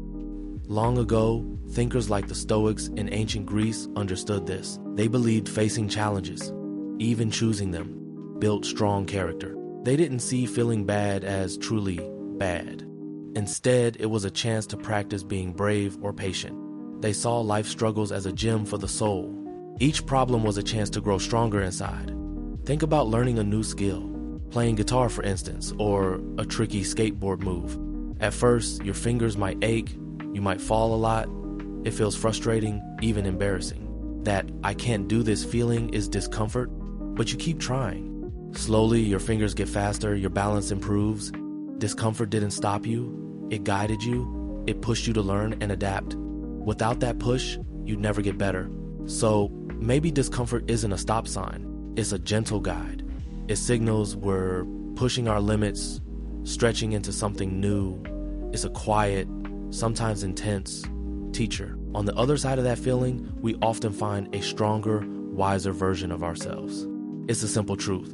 Long ago, thinkers like the Stoics in ancient Greece understood this. They believed facing challenges, even choosing them, built strong character. They didn't see feeling bad as truly bad. Instead, it was a chance to practice being brave or patient. They saw life struggles as a gym for the soul. Each problem was a chance to grow stronger inside. Think about learning a new skill, playing guitar for instance, or a tricky skateboard move. At first, your fingers might ache, you might fall a lot. It feels frustrating, even embarrassing. That "I can't do this" feeling is discomfort, but you keep trying. Slowly, your fingers get faster, your balance improves. Discomfort didn't stop you, it guided you, it pushed you to learn and adapt. Without that push, you'd never get better. So maybe discomfort isn't a stop sign, it's a gentle guide. It signals we're pushing our limits, stretching into something new. It's a quiet, sometimes intense teacher. On the other side of that feeling, we often find a stronger, wiser version of ourselves. It's a simple truth.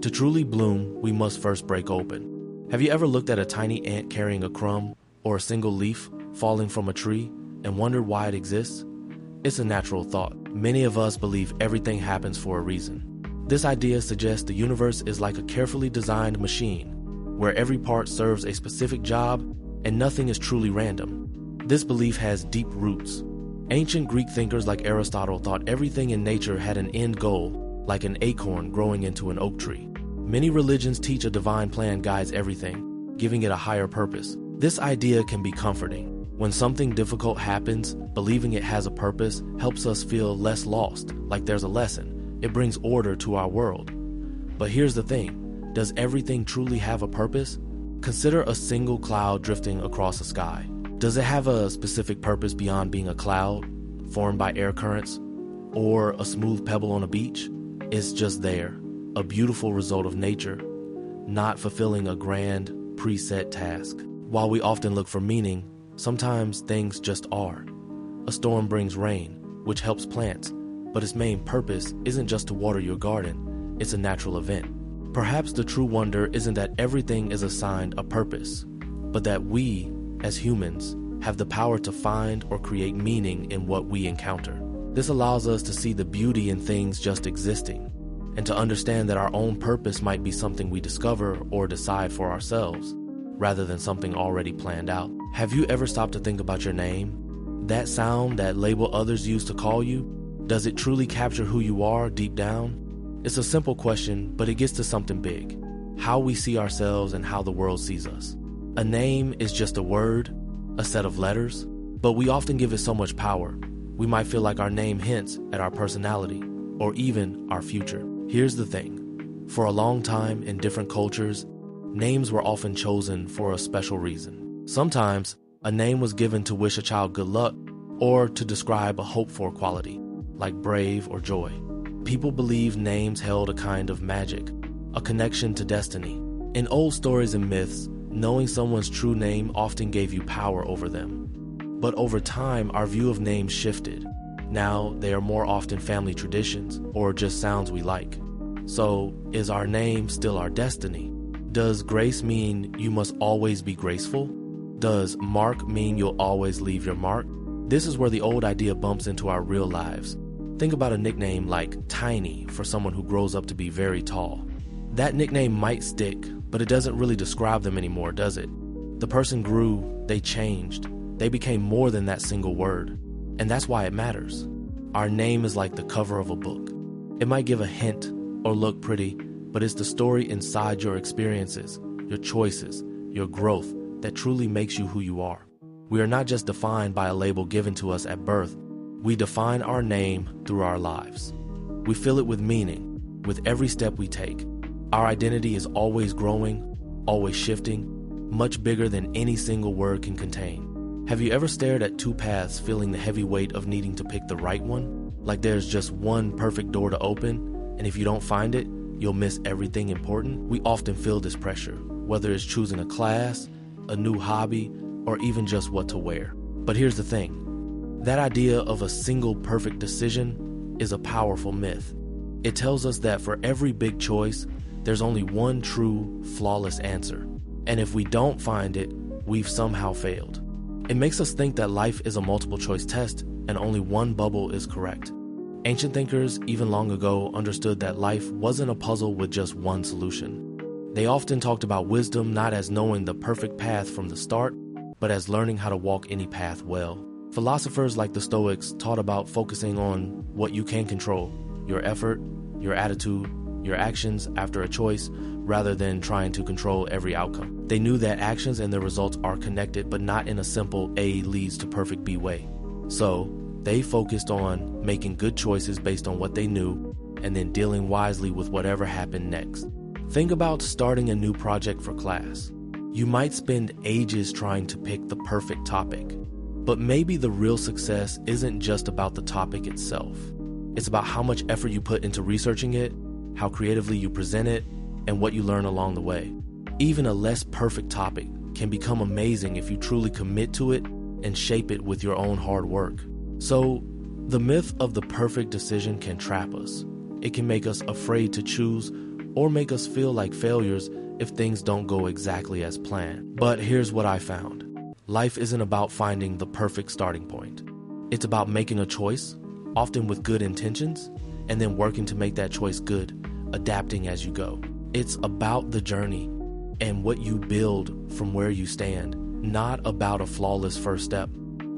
To truly bloom, we must first break open. Have you ever looked at a tiny ant carrying a crumb or a single leaf falling from a tree and wondered why it exists? It's a natural thought. Many of us believe everything happens for a reason. This idea suggests the universe is like a carefully designed machine, where every part serves a specific job and nothing is truly random. This belief has deep roots. Ancient Greek thinkers like Aristotle thought everything in nature had an end goal, like an acorn growing into an oak tree. Many religions teach a divine plan guides everything, giving it a higher purpose. This idea can be comforting. When something difficult happens, believing it has a purpose helps us feel less lost, like there's a lesson. It brings order to our world. But here's the thing, does everything truly have a purpose? Consider a single cloud drifting across the sky. Does it have a specific purpose beyond being a cloud, formed by air currents, or a smooth pebble on a beach? It's just there, a beautiful result of nature, not fulfilling a grand, preset task. While we often look for meaning, sometimes things just are. A storm brings rain, which helps plants, but its main purpose isn't just to water your garden, it's a natural event. Perhaps the true wonder isn't that everything is assigned a purpose, but that we, as humans, have the power to find or create meaning in what we encounter. This allows us to see the beauty in things just existing, and to understand that our own purpose might be something we discover or decide for ourselves, rather than something already planned out. Have you ever stopped to think about your name? That sound, that label others use to call you, does it truly capture who you are deep down? It's a simple question, but it gets to something big. How we see ourselves and how the world sees us. A name is just a word, a set of letters, but we often give it so much power. We might feel like our name hints at our personality, or even our future. Here's the thing. For a long time in different cultures, names were often chosen for a special reason. Sometimes, a name was given to wish a child good luck, or to describe a hoped-for quality, like brave or joy. People believed names held a kind of magic, a connection to destiny. In old stories and myths, knowing someone's true name often gave you power over them. But over time, our view of names shifted. Now, they are more often family traditions, or just sounds we like. So, is our name still our destiny? Does grace mean you must always be graceful? Does mark mean you'll always leave your mark? This is where the old idea bumps into our real lives. Think about a nickname like Tiny for someone who grows up to be very tall. That nickname might stick, but it doesn't really describe them anymore, does it? The person grew, they changed, they became more than that single word. And that's why it matters. Our name is like the cover of a book. It might give a hint or look pretty, but it's the story inside your experiences, your choices, your growth that truly makes you who you are. We are not just defined by a label given to us at birth. We define our name through our lives. We fill it with meaning, with every step we take. Our identity is always growing, always shifting, much bigger than any single word can contain. Have you ever stared at two paths feeling the heavy weight of needing to pick the right one? Like there's just one perfect door to open, and if you don't find it, you'll miss everything important? We often feel this pressure, whether it's choosing a class, a new hobby, or even just what to wear. But here's the thing. That idea of a single perfect decision is a powerful myth. It tells us that for every big choice, there's only one true, flawless answer. And if we don't find it, we've somehow failed. It makes us think that life is a multiple choice test and only one bubble is correct. Ancient thinkers, even long ago, understood that life wasn't a puzzle with just one solution. They often talked about wisdom not as knowing the perfect path from the start, but as learning how to walk any path well. Philosophers like the Stoics taught about focusing on what you can control, your effort, your attitude, your actions after a choice, rather than trying to control every outcome. They knew that actions and their results are connected, but not in a simple A leads to perfect B way. So, they focused on making good choices based on what they knew, and then dealing wisely with whatever happened next. Think about starting a new project for class. You might spend ages trying to pick the perfect topic, but maybe the real success isn't just about the topic itself. It's about how much effort you put into researching it, how creatively you present it, and what you learn along the way. Even a less perfect topic can become amazing if you truly commit to it and shape it with your own hard work. So, the myth of the perfect decision can trap us. It can make us afraid to choose or make us feel like failures if things don't go exactly as planned. But here's what I found. Life isn't about finding the perfect starting point. It's about making a choice, often with good intentions, and then working to make that choice good, adapting as you go. It's about the journey and what you build from where you stand, not about a flawless first step.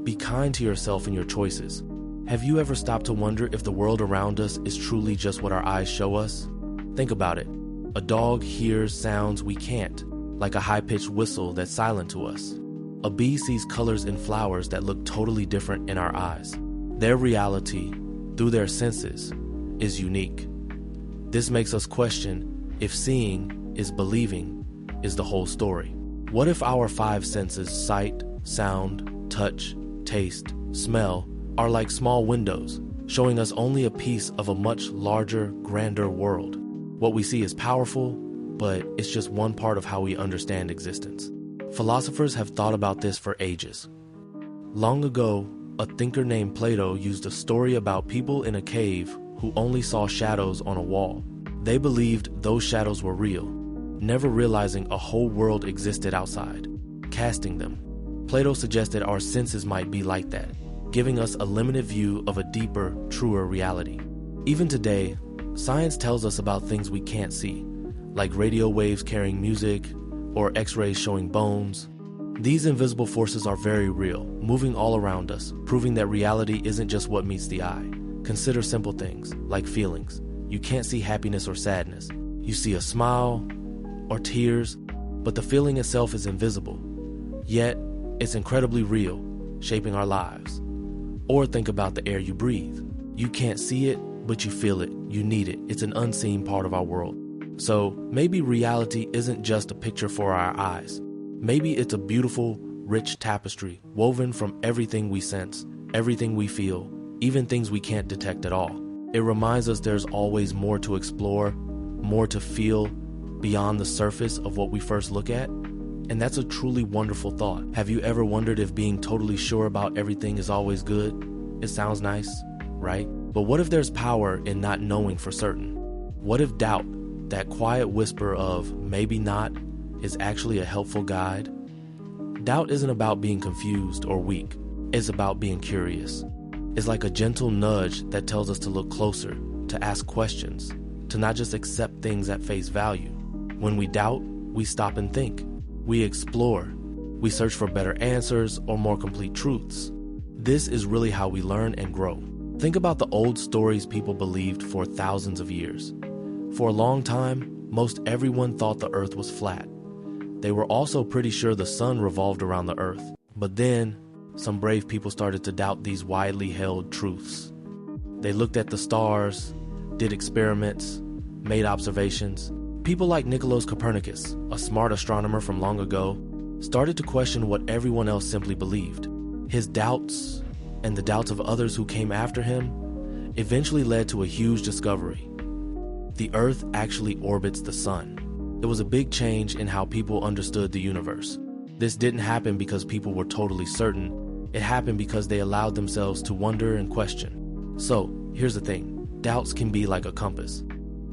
Be kind to yourself and your choices. Have you ever stopped to wonder if the world around us is truly just what our eyes show us? Think about it. A dog hears sounds we can't, like a high-pitched whistle that's silent to us. A bee sees colors in flowers that look totally different in our eyes. Their reality, through their senses, is unique. This makes us question if seeing is believing is the whole story. What if our five senses, sight, sound, touch, taste, smell, are like small windows, showing us only a piece of a much larger, grander world? What we see is powerful, but it's just one part of how we understand existence. Philosophers have thought about this for ages. Long ago, a thinker named Plato used a story about people in a cave who only saw shadows on a wall. They believed those shadows were real, never realizing a whole world existed outside, casting them. Plato suggested our senses might be like that, giving us a limited view of a deeper, truer reality. Even today, science tells us about things we can't see, like radio waves carrying music or X-rays showing bones. These invisible forces are very real, moving all around us, proving that reality isn't just what meets the eye. Consider simple things, like feelings. You can't see happiness or sadness. You see a smile or tears, but the feeling itself is invisible. Yet, it's incredibly real, shaping our lives. Or think about the air you breathe. You can't see it, but you feel it. You need it. It's an unseen part of our world. So maybe reality isn't just a picture for our eyes. Maybe it's a beautiful, rich tapestry woven from everything we sense, everything we feel, even things we can't detect at all. It reminds us there's always more to explore, more to feel beyond the surface of what we first look at. And that's a truly wonderful thought. Have you ever wondered if being totally sure about everything is always good? It sounds nice, right? But what if there's power in not knowing for certain? What if doubt, that quiet whisper of maybe not, is actually a helpful guide? Doubt isn't about being confused or weak. It's about being curious. It's like a gentle nudge that tells us to look closer, to ask questions, to not just accept things at face value. When we doubt, we stop and think. We explore. We search for better answers or more complete truths. This is really how we learn and grow. Think about the old stories people believed for thousands of years. For a long time, most everyone thought the earth was flat. They were also pretty sure the sun revolved around the earth. But then, some brave people started to doubt these widely held truths. They looked at the stars, did experiments, made observations. People like Nicolaus Copernicus, a smart astronomer from long ago, started to question what everyone else simply believed. His doubts, and the doubts of others who came after him, eventually led to a huge discovery. The Earth actually orbits the sun. It was a big change in how people understood the universe. This didn't happen because people were totally certain. It happened because they allowed themselves to wonder and question. So, here's the thing. Doubts can be like a compass.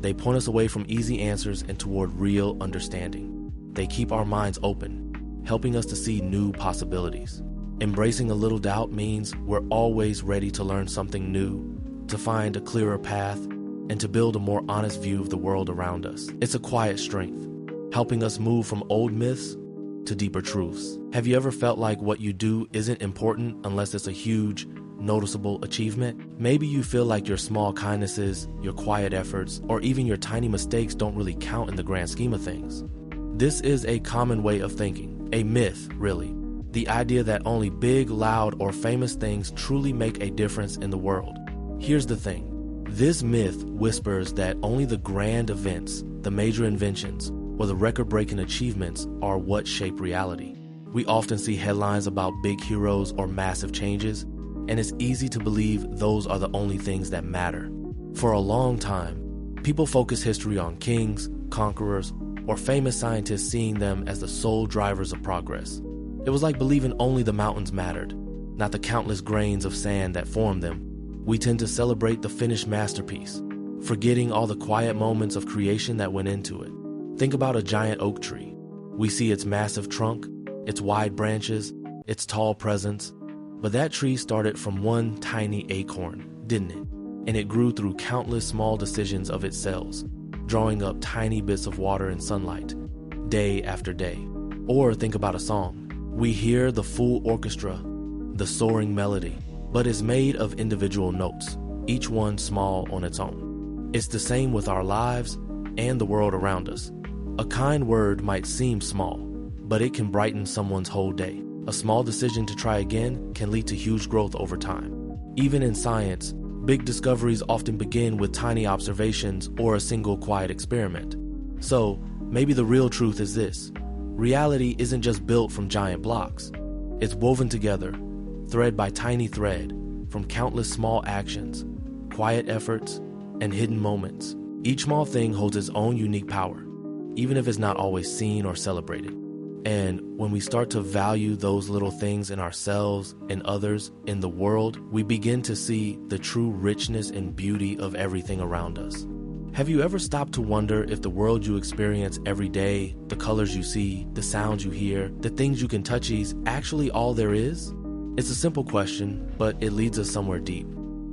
They point us away from easy answers and toward real understanding. They keep our minds open, helping us to see new possibilities. Embracing a little doubt means we're always ready to learn something new, to find a clearer path, and to build a more honest view of the world around us. It's a quiet strength, helping us move from old myths to deeper truths. Have you ever felt like what you do isn't important unless it's a huge, noticeable achievement? Maybe you feel like your small kindnesses, your quiet efforts, or even your tiny mistakes don't really count in the grand scheme of things. This is a common way of thinking, a myth, really. The idea that only big, loud, or famous things truly make a difference in the world. Here's the thing. This myth whispers that only the grand events, the major inventions, or the record-breaking achievements are what shape reality. We often see headlines about big heroes or massive changes, and it's easy to believe those are the only things that matter. For a long time, people focus history on kings, conquerors, or famous scientists, seeing them as the sole drivers of progress. It was like believing only the mountains mattered, not the countless grains of sand that formed them. We tend to celebrate the finished masterpiece, forgetting all the quiet moments of creation that went into it. Think about a giant oak tree. We see its massive trunk, its wide branches, its tall presence, but that tree started from one tiny acorn, didn't it? And it grew through countless small decisions of its cells, drawing up tiny bits of water and sunlight, day after day. Or think about a song. We hear the full orchestra, the soaring melody, but it's made of individual notes, each one small on its own. It's the same with our lives and the world around us. A kind word might seem small, but it can brighten someone's whole day. A small decision to try again can lead to huge growth over time. Even in science, big discoveries often begin with tiny observations or a single quiet experiment. So, maybe the real truth is this. Reality isn't just built from giant blocks. It's woven together, thread by tiny thread, from countless small actions, quiet efforts, and hidden moments. Each small thing holds its own unique power, even if it's not always seen or celebrated. And when we start to value those little things in ourselves and others in the world, we begin to see the true richness and beauty of everything around us. Have you ever stopped to wonder if the world you experience every day, the colors you see, the sounds you hear, the things you can touch is actually all there is? It's a simple question, but it leads us somewhere deep.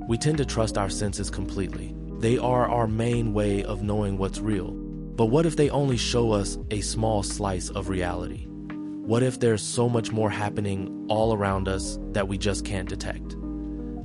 We tend to trust our senses completely. They are our main way of knowing what's real. But what if they only show us a small slice of reality? What if there's so much more happening all around us that we just can't detect?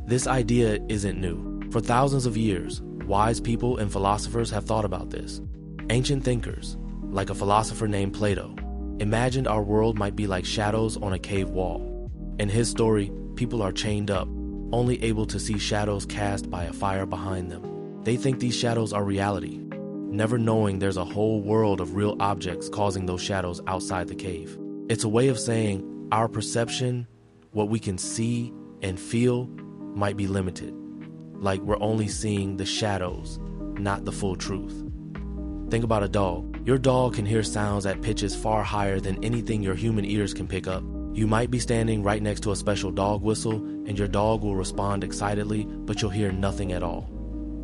This idea isn't new. For thousands of years, wise people and philosophers have thought about this. Ancient thinkers, like a philosopher named Plato, imagined our world might be like shadows on a cave wall. In his story, people are chained up, only able to see shadows cast by a fire behind them. They think these shadows are reality, never knowing there's a whole world of real objects causing those shadows outside the cave. It's a way of saying our perception, what we can see and feel, might be limited. Like we're only seeing the shadows, not the full truth. Think about a dog. Your dog can hear sounds at pitches far higher than anything your human ears can pick up. You might be standing right next to a special dog whistle and your dog will respond excitedly, but you'll hear nothing at all.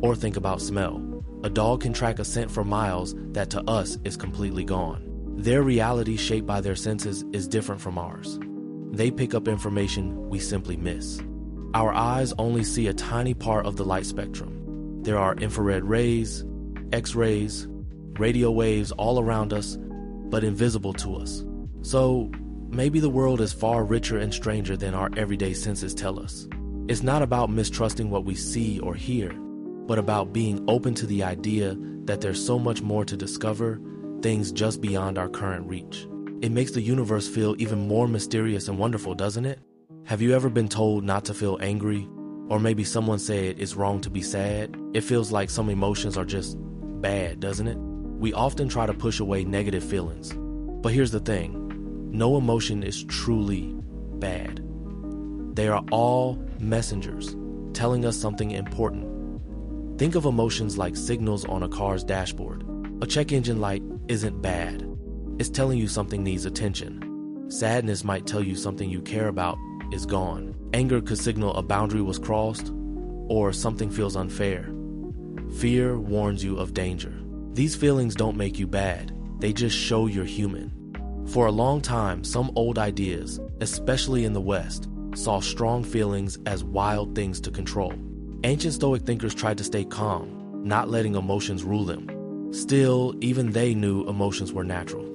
Or think about smell. A dog can track a scent for miles that to us is completely gone. Their reality shaped by their senses is different from ours. They pick up information we simply miss. Our eyes only see a tiny part of the light spectrum. There are infrared rays, X-rays, radio waves all around us, but invisible to us. So maybe the world is far richer and stranger than our everyday senses tell us. It's not about mistrusting what we see or hear, but about being open to the idea that there's so much more to discover, things just beyond our current reach. It makes the universe feel even more mysterious and wonderful, doesn't it? Have you ever been told not to feel angry? Or maybe someone said it's wrong to be sad? It feels like some emotions are just bad, doesn't it? We often try to push away negative feelings. But here's the thing. No emotion is truly bad. They are all messengers telling us something important. Think of emotions like signals on a car's dashboard. A check engine light isn't bad. It's telling you something needs attention. Sadness might tell you something you care about is gone. Anger could signal a boundary was crossed or something feels unfair. Fear warns you of danger. These feelings don't make you bad, they just show you're human. For a long time, some old ideas, especially in the West, saw strong feelings as wild things to control. Ancient Stoic thinkers tried to stay calm, not letting emotions rule them. Still, even they knew emotions were natural.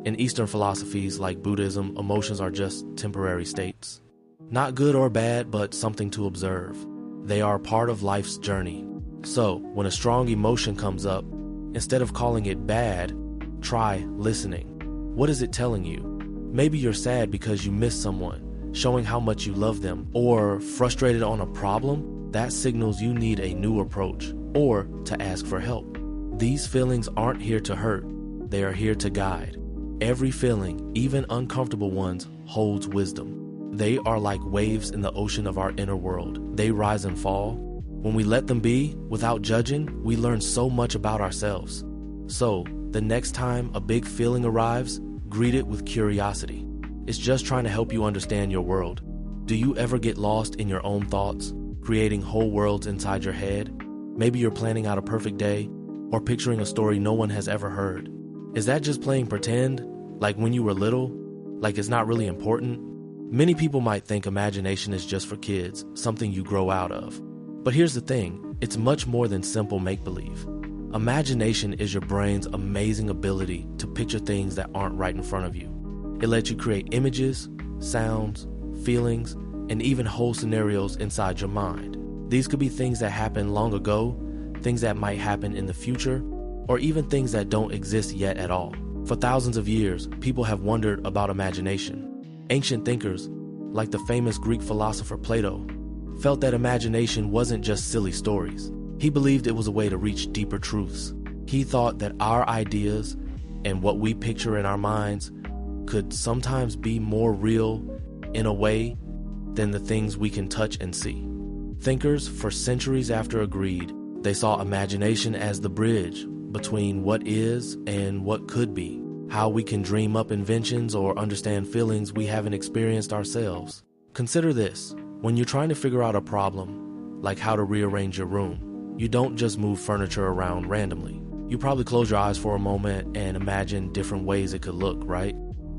In Eastern philosophies like Buddhism, emotions are just temporary states. Not good or bad, but something to observe. They are part of life's journey. So, when a strong emotion comes up, instead of calling it bad, try listening. What is it telling you? Maybe you're sad because you miss someone, showing how much you love them, or frustrated on a problem. That signals you need a new approach, or to ask for help. These feelings aren't here to hurt, they are here to guide. Every feeling, even uncomfortable ones, holds wisdom. They are like waves in the ocean of our inner world. They rise and fall. When we let them be, without judging, we learn so much about ourselves. So, the next time a big feeling arrives, greet it with curiosity. It's just trying to help you understand your world. Do you ever get lost in your own thoughts, creating whole worlds inside your head? Maybe you're planning out a perfect day, or picturing a story no one has ever heard. Is that just playing pretend, like when you were little, like it's not really important? Many people might think imagination is just for kids, something you grow out of. But here's the thing, it's much more than simple make-believe. Imagination is your brain's amazing ability to picture things that aren't right in front of you. It lets you create images, sounds, feelings, and even whole scenarios inside your mind. These could be things that happened long ago, things that might happen in the future, or even things that don't exist yet at all. For thousands of years, people have wondered about imagination. Ancient thinkers, like the famous Greek philosopher Plato, felt that imagination wasn't just silly stories. He believed it was a way to reach deeper truths. He thought that our ideas and what we picture in our minds could sometimes be more real in a way than the things we can touch and see. Thinkers for centuries after agreed they saw imagination as the bridge between what is and what could be, how we can dream up inventions or understand feelings we haven't experienced ourselves. Consider this, when you're trying to figure out a problem, like how to rearrange your room, you don't just move furniture around randomly. You probably close your eyes for a moment and imagine different ways it could look, right?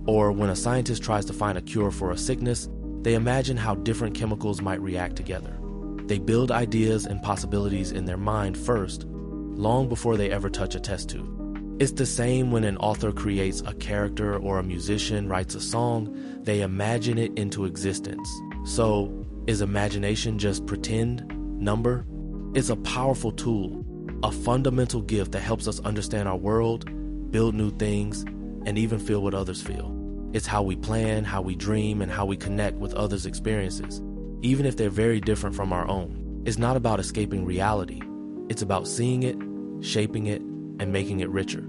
Or when a scientist tries to find a cure for a sickness, they imagine how different chemicals might react together. They build ideas and possibilities in their mind first, long before they ever touch a test tube. It's the same when an author creates a character or a musician writes a song, they imagine it into existence. So, is imagination just pretend, number? It's a powerful tool, a fundamental gift that helps us understand our world, build new things, and even feel what others feel. It's how we plan, how we dream, and how we connect with others' experiences, even if they're very different from our own. It's not about escaping reality. It's about seeing it, shaping it, and making it richer.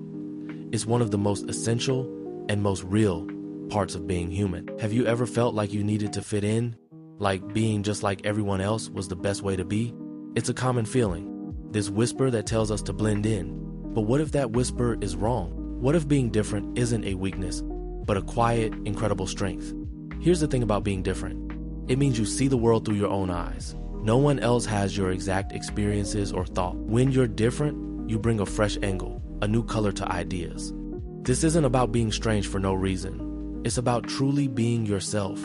It's one of the most essential and most real parts of being human. Have you ever felt like you needed to fit in? Like being just like everyone else was the best way to be? It's a common feeling, this whisper that tells us to blend in. But what if that whisper is wrong? What if being different isn't a weakness, but a quiet, incredible strength? Here's the thing about being different. It means you see the world through your own eyes. No one else has your exact experiences or thought. When you're different, you bring a fresh angle, a new color to ideas. This isn't about being strange for no reason. It's about truly being yourself,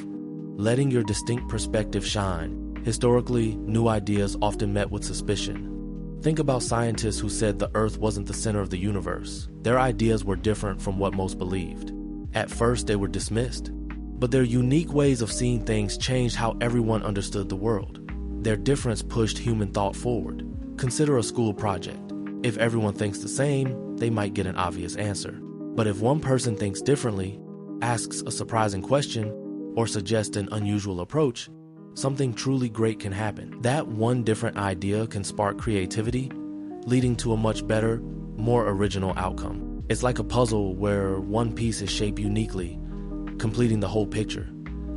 letting your distinct perspective shine. Historically, new ideas often met with suspicion. Think about scientists who said the Earth wasn't the center of the universe. Their ideas were different from what most believed. At first, they were dismissed. But their unique ways of seeing things changed how everyone understood the world. Their difference pushed human thought forward. Consider a school project. If everyone thinks the same, they might get an obvious answer. But if one person thinks differently, asks a surprising question, or suggests an unusual approach, something truly great can happen. That one different idea can spark creativity, leading to a much better, more original outcome. It's like a puzzle where one piece is shaped uniquely, completing the whole picture.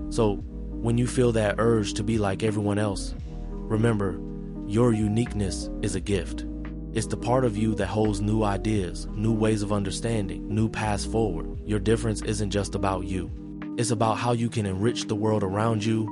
So, when you feel that urge to be like everyone else, remember, your uniqueness is a gift. It's the part of you that holds new ideas, new ways of understanding, new paths forward. Your difference isn't just about you. It's about how you can enrich the world around you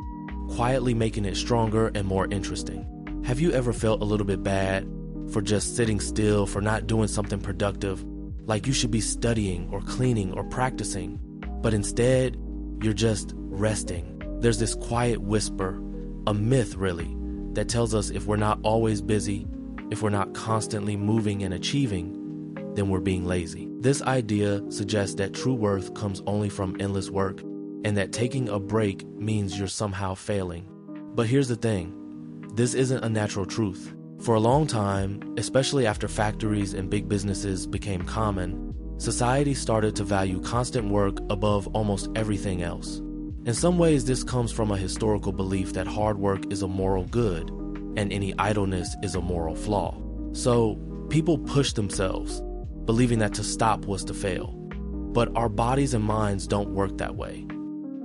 quietly making it stronger and more interesting. Have you ever felt a little bit bad for just sitting still, for not doing something productive, like you should be studying or cleaning or practicing, but instead you're just resting? There's this quiet whisper, a myth really, that tells us if we're not always busy, if we're not constantly moving and achieving, then we're being lazy. This idea suggests that true worth comes only from endless work, and that taking a break means you're somehow failing. But here's the thing, this isn't a natural truth. For a long time, especially after factories and big businesses became common, society started to value constant work above almost everything else. In some ways, this comes from a historical belief that hard work is a moral good, and any idleness is a moral flaw. So, people pushed themselves, believing that to stop was to fail. But our bodies and minds don't work that way.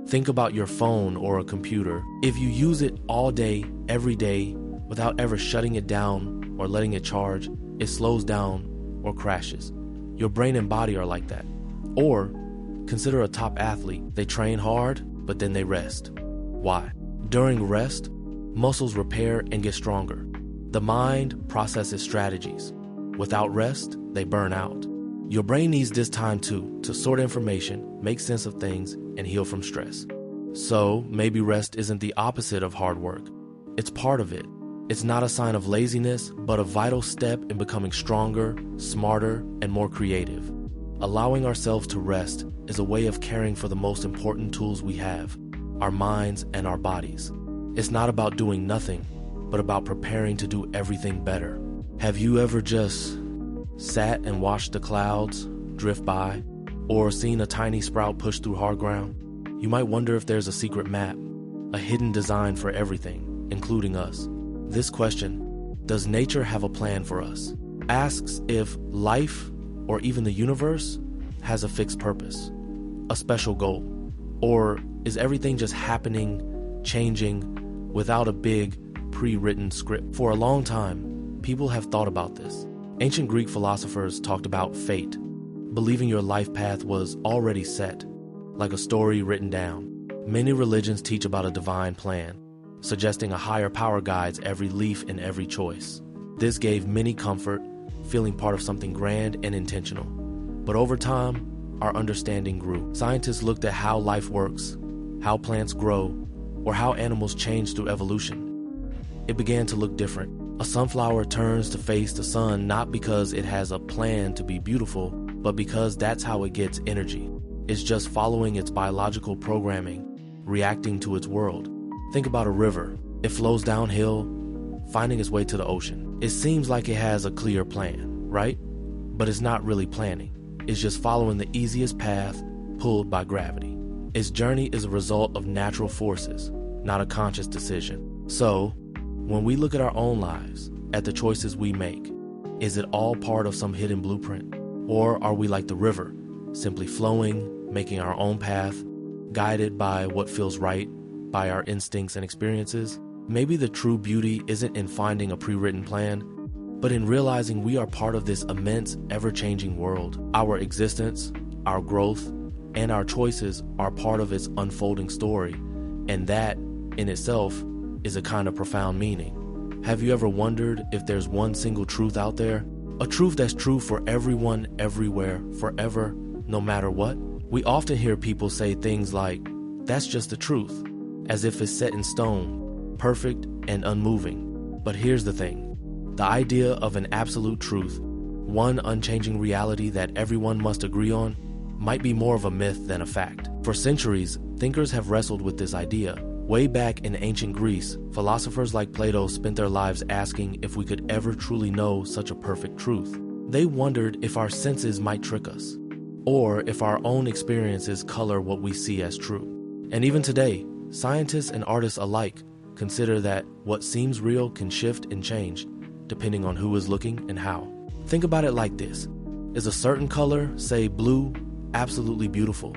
Think about your phone or a computer. If you use it all day, every day, without ever shutting it down or letting it charge, it slows down or crashes. Your brain and body are like that. Or, consider a top athlete. They train hard, but then they rest. Why? During rest, muscles repair and get stronger. The mind processes strategies. Without rest, they burn out. Your brain needs this time too, to sort information, make sense of things, and heal from stress. So, maybe rest isn't the opposite of hard work. It's part of it. It's not a sign of laziness, but a vital step in becoming stronger, smarter, and more creative. Allowing ourselves to rest is a way of caring for the most important tools we have, our minds and our bodies. It's not about doing nothing, but about preparing to do everything better. Have you ever just sat and watched the clouds drift by, or seen a tiny sprout push through hard ground? You might wonder if there's a secret map, a hidden design for everything, including us. This question, does nature have a plan for us, asks if life, or even the universe, has a fixed purpose, a special goal, or is everything just happening, changing, without a big, pre-written script? For a long time, people have thought about this. Ancient Greek philosophers talked about fate, believing your life path was already set, like a story written down. Many religions teach about a divine plan, suggesting a higher power guides every leaf and every choice. This gave many comfort, feeling part of something grand and intentional. But over time, our understanding grew. Scientists looked at how life works, how plants grow, or how animals change through evolution. It began to look different. A sunflower turns to face the sun not because it has a plan to be beautiful, but because that's how it gets energy. It's just following its biological programming, reacting to its world. Think about a river. It flows downhill, finding its way to the ocean. It seems like it has a clear plan, right? But it's not really planning. It's just following the easiest path, pulled by gravity. Its journey is a result of natural forces, not a conscious decision. So, when we look at our own lives, at the choices we make, is it all part of some hidden blueprint? Or are we like the river, simply flowing, making our own path, guided by what feels right, by our instincts and experiences? Maybe the true beauty isn't in finding a pre-written plan, but in realizing we are part of this immense, ever-changing world. Our existence, our growth, and our choices are part of its unfolding story, and that, in itself, is a kind of profound meaning. Have you ever wondered if there's one single truth out there? A truth that's true for everyone, everywhere, forever, no matter what? We often hear people say things like, "That's just the truth," as if it's set in stone, perfect and unmoving. But here's the thing. The idea of an absolute truth, one unchanging reality that everyone must agree on, might be more of a myth than a fact. For centuries, thinkers have wrestled with this idea. Way back in ancient Greece, philosophers like Plato spent their lives asking if we could ever truly know such a perfect truth. They wondered if our senses might trick us, or if our own experiences color what we see as true. And even today, scientists and artists alike consider that what seems real can shift and change, depending on who is looking and how. Think about it like this. Is a certain color, say blue, absolutely beautiful?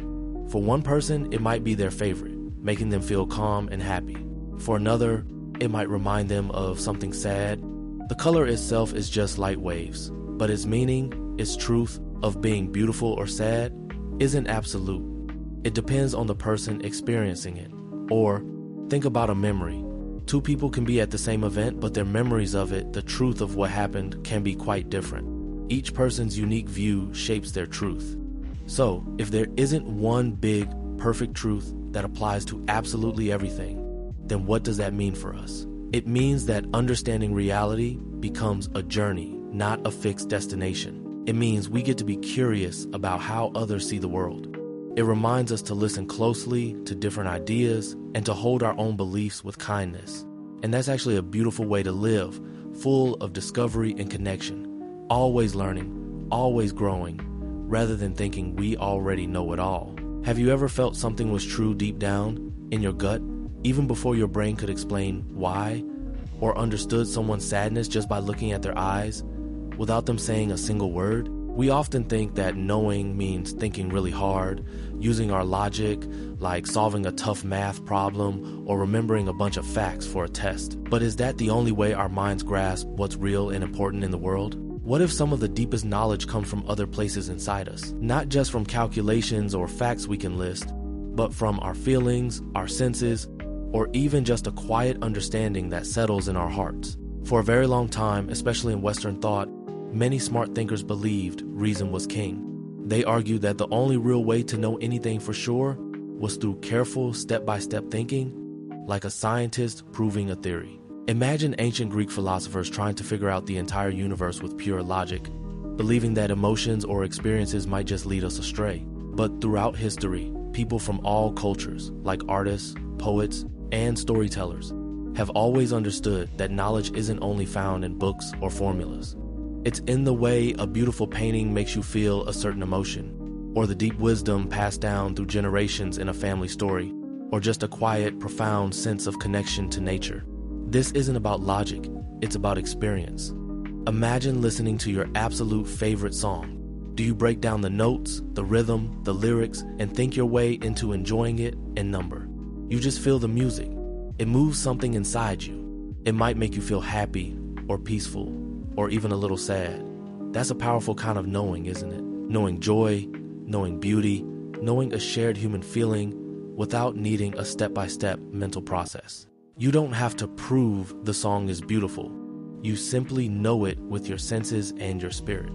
For one person, it might be their favorite, making them feel calm and happy. For another, it might remind them of something sad. The color itself is just light waves, but its meaning, its truth of being beautiful or sad, isn't absolute. It depends on the person experiencing it, or Think about a memory. Two people can be at the same event, but their memories of it, the truth of what happened, can be quite different. Each person's unique view shapes their truth. So, if there isn't one big, perfect truth that applies to absolutely everything, then what does that mean for us? It means that understanding reality becomes a journey, not a fixed destination. It means we get to be curious about how others see the world. It reminds us to listen closely to different ideas and to hold our own beliefs with kindness. And that's actually a beautiful way to live, full of discovery and connection, always learning, always growing, rather than thinking we already know it all. Have you ever felt something was true deep down in your gut, even before your brain could explain why, or understood someone's sadness just by looking at their eyes without them saying a single word? We often think that knowing means thinking really hard, using our logic, like solving a tough math problem or remembering a bunch of facts for a test. But is that the only way our minds grasp what's real and important in the world? What if some of the deepest knowledge comes from other places inside us? Not just from calculations or facts we can list, but from our feelings, our senses, or even just a quiet understanding that settles in our hearts. For a very long time, especially in Western thought, many smart thinkers believed reason was king. They argued that the only real way to know anything for sure was through careful step-by-step thinking, like a scientist proving a theory. Imagine ancient Greek philosophers trying to figure out the entire universe with pure logic, believing that emotions or experiences might just lead us astray. But throughout history, people from all cultures, like artists, poets, and storytellers, have always understood that knowledge isn't only found in books or formulas. It's in the way a beautiful painting makes you feel a certain emotion, or the deep wisdom passed down through generations in a family story, or just a quiet, profound sense of connection to nature. This isn't about logic, it's about experience. Imagine listening to your absolute favorite song. Do you break down the notes, the rhythm, the lyrics, and think your way into enjoying it in number? You just feel the music. It moves something inside you. It might make you feel happy or peaceful or even a little sad. That's a powerful kind of knowing, isn't it? Knowing joy, knowing beauty, knowing a shared human feeling without needing a step-by-step mental process. You don't have to prove the song is beautiful. You simply know it with your senses and your spirit.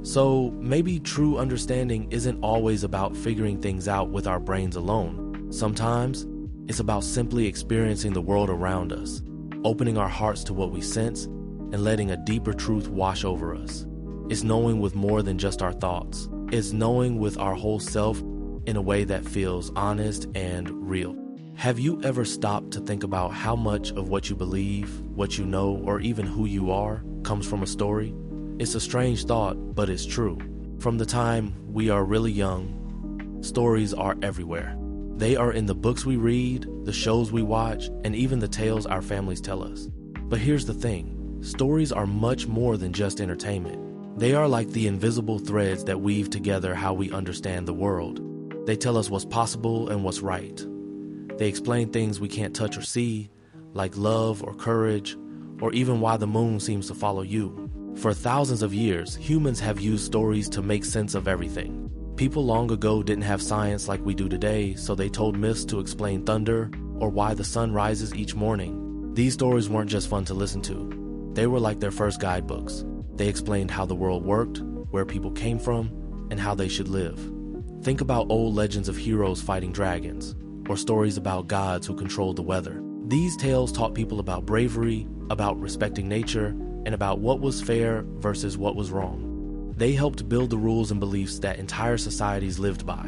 So maybe true understanding isn't always about figuring things out with our brains alone. Sometimes it's about simply experiencing the world around us, opening our hearts to what we sense, and letting a deeper truth wash over us. It's knowing with more than just our thoughts. It's knowing with our whole self in a way that feels honest and real. Have you ever stopped to think about how much of what you believe, what you know, or even who you are comes from a story? It's a strange thought, but it's true. From the time we are really young, stories are everywhere. They are in the books we read, the shows we watch, and even the tales our families tell us. But here's the thing, stories are much more than just entertainment. They are like the invisible threads that weave together how we understand the world. They tell us what's possible and what's right. They explain things we can't touch or see, like love or courage, or even why the moon seems to follow you. For thousands of years, humans have used stories to make sense of everything. People long ago didn't have science like we do today, so they told myths to explain thunder or why the sun rises each morning. These stories weren't just fun to listen to. They were like their first guidebooks. They explained how the world worked, where people came from, and how they should live. Think about old legends of heroes fighting dragons, or stories about gods who controlled the weather. These tales taught people about bravery, about respecting nature, and about what was fair versus what was wrong. They helped build the rules and beliefs that entire societies lived by.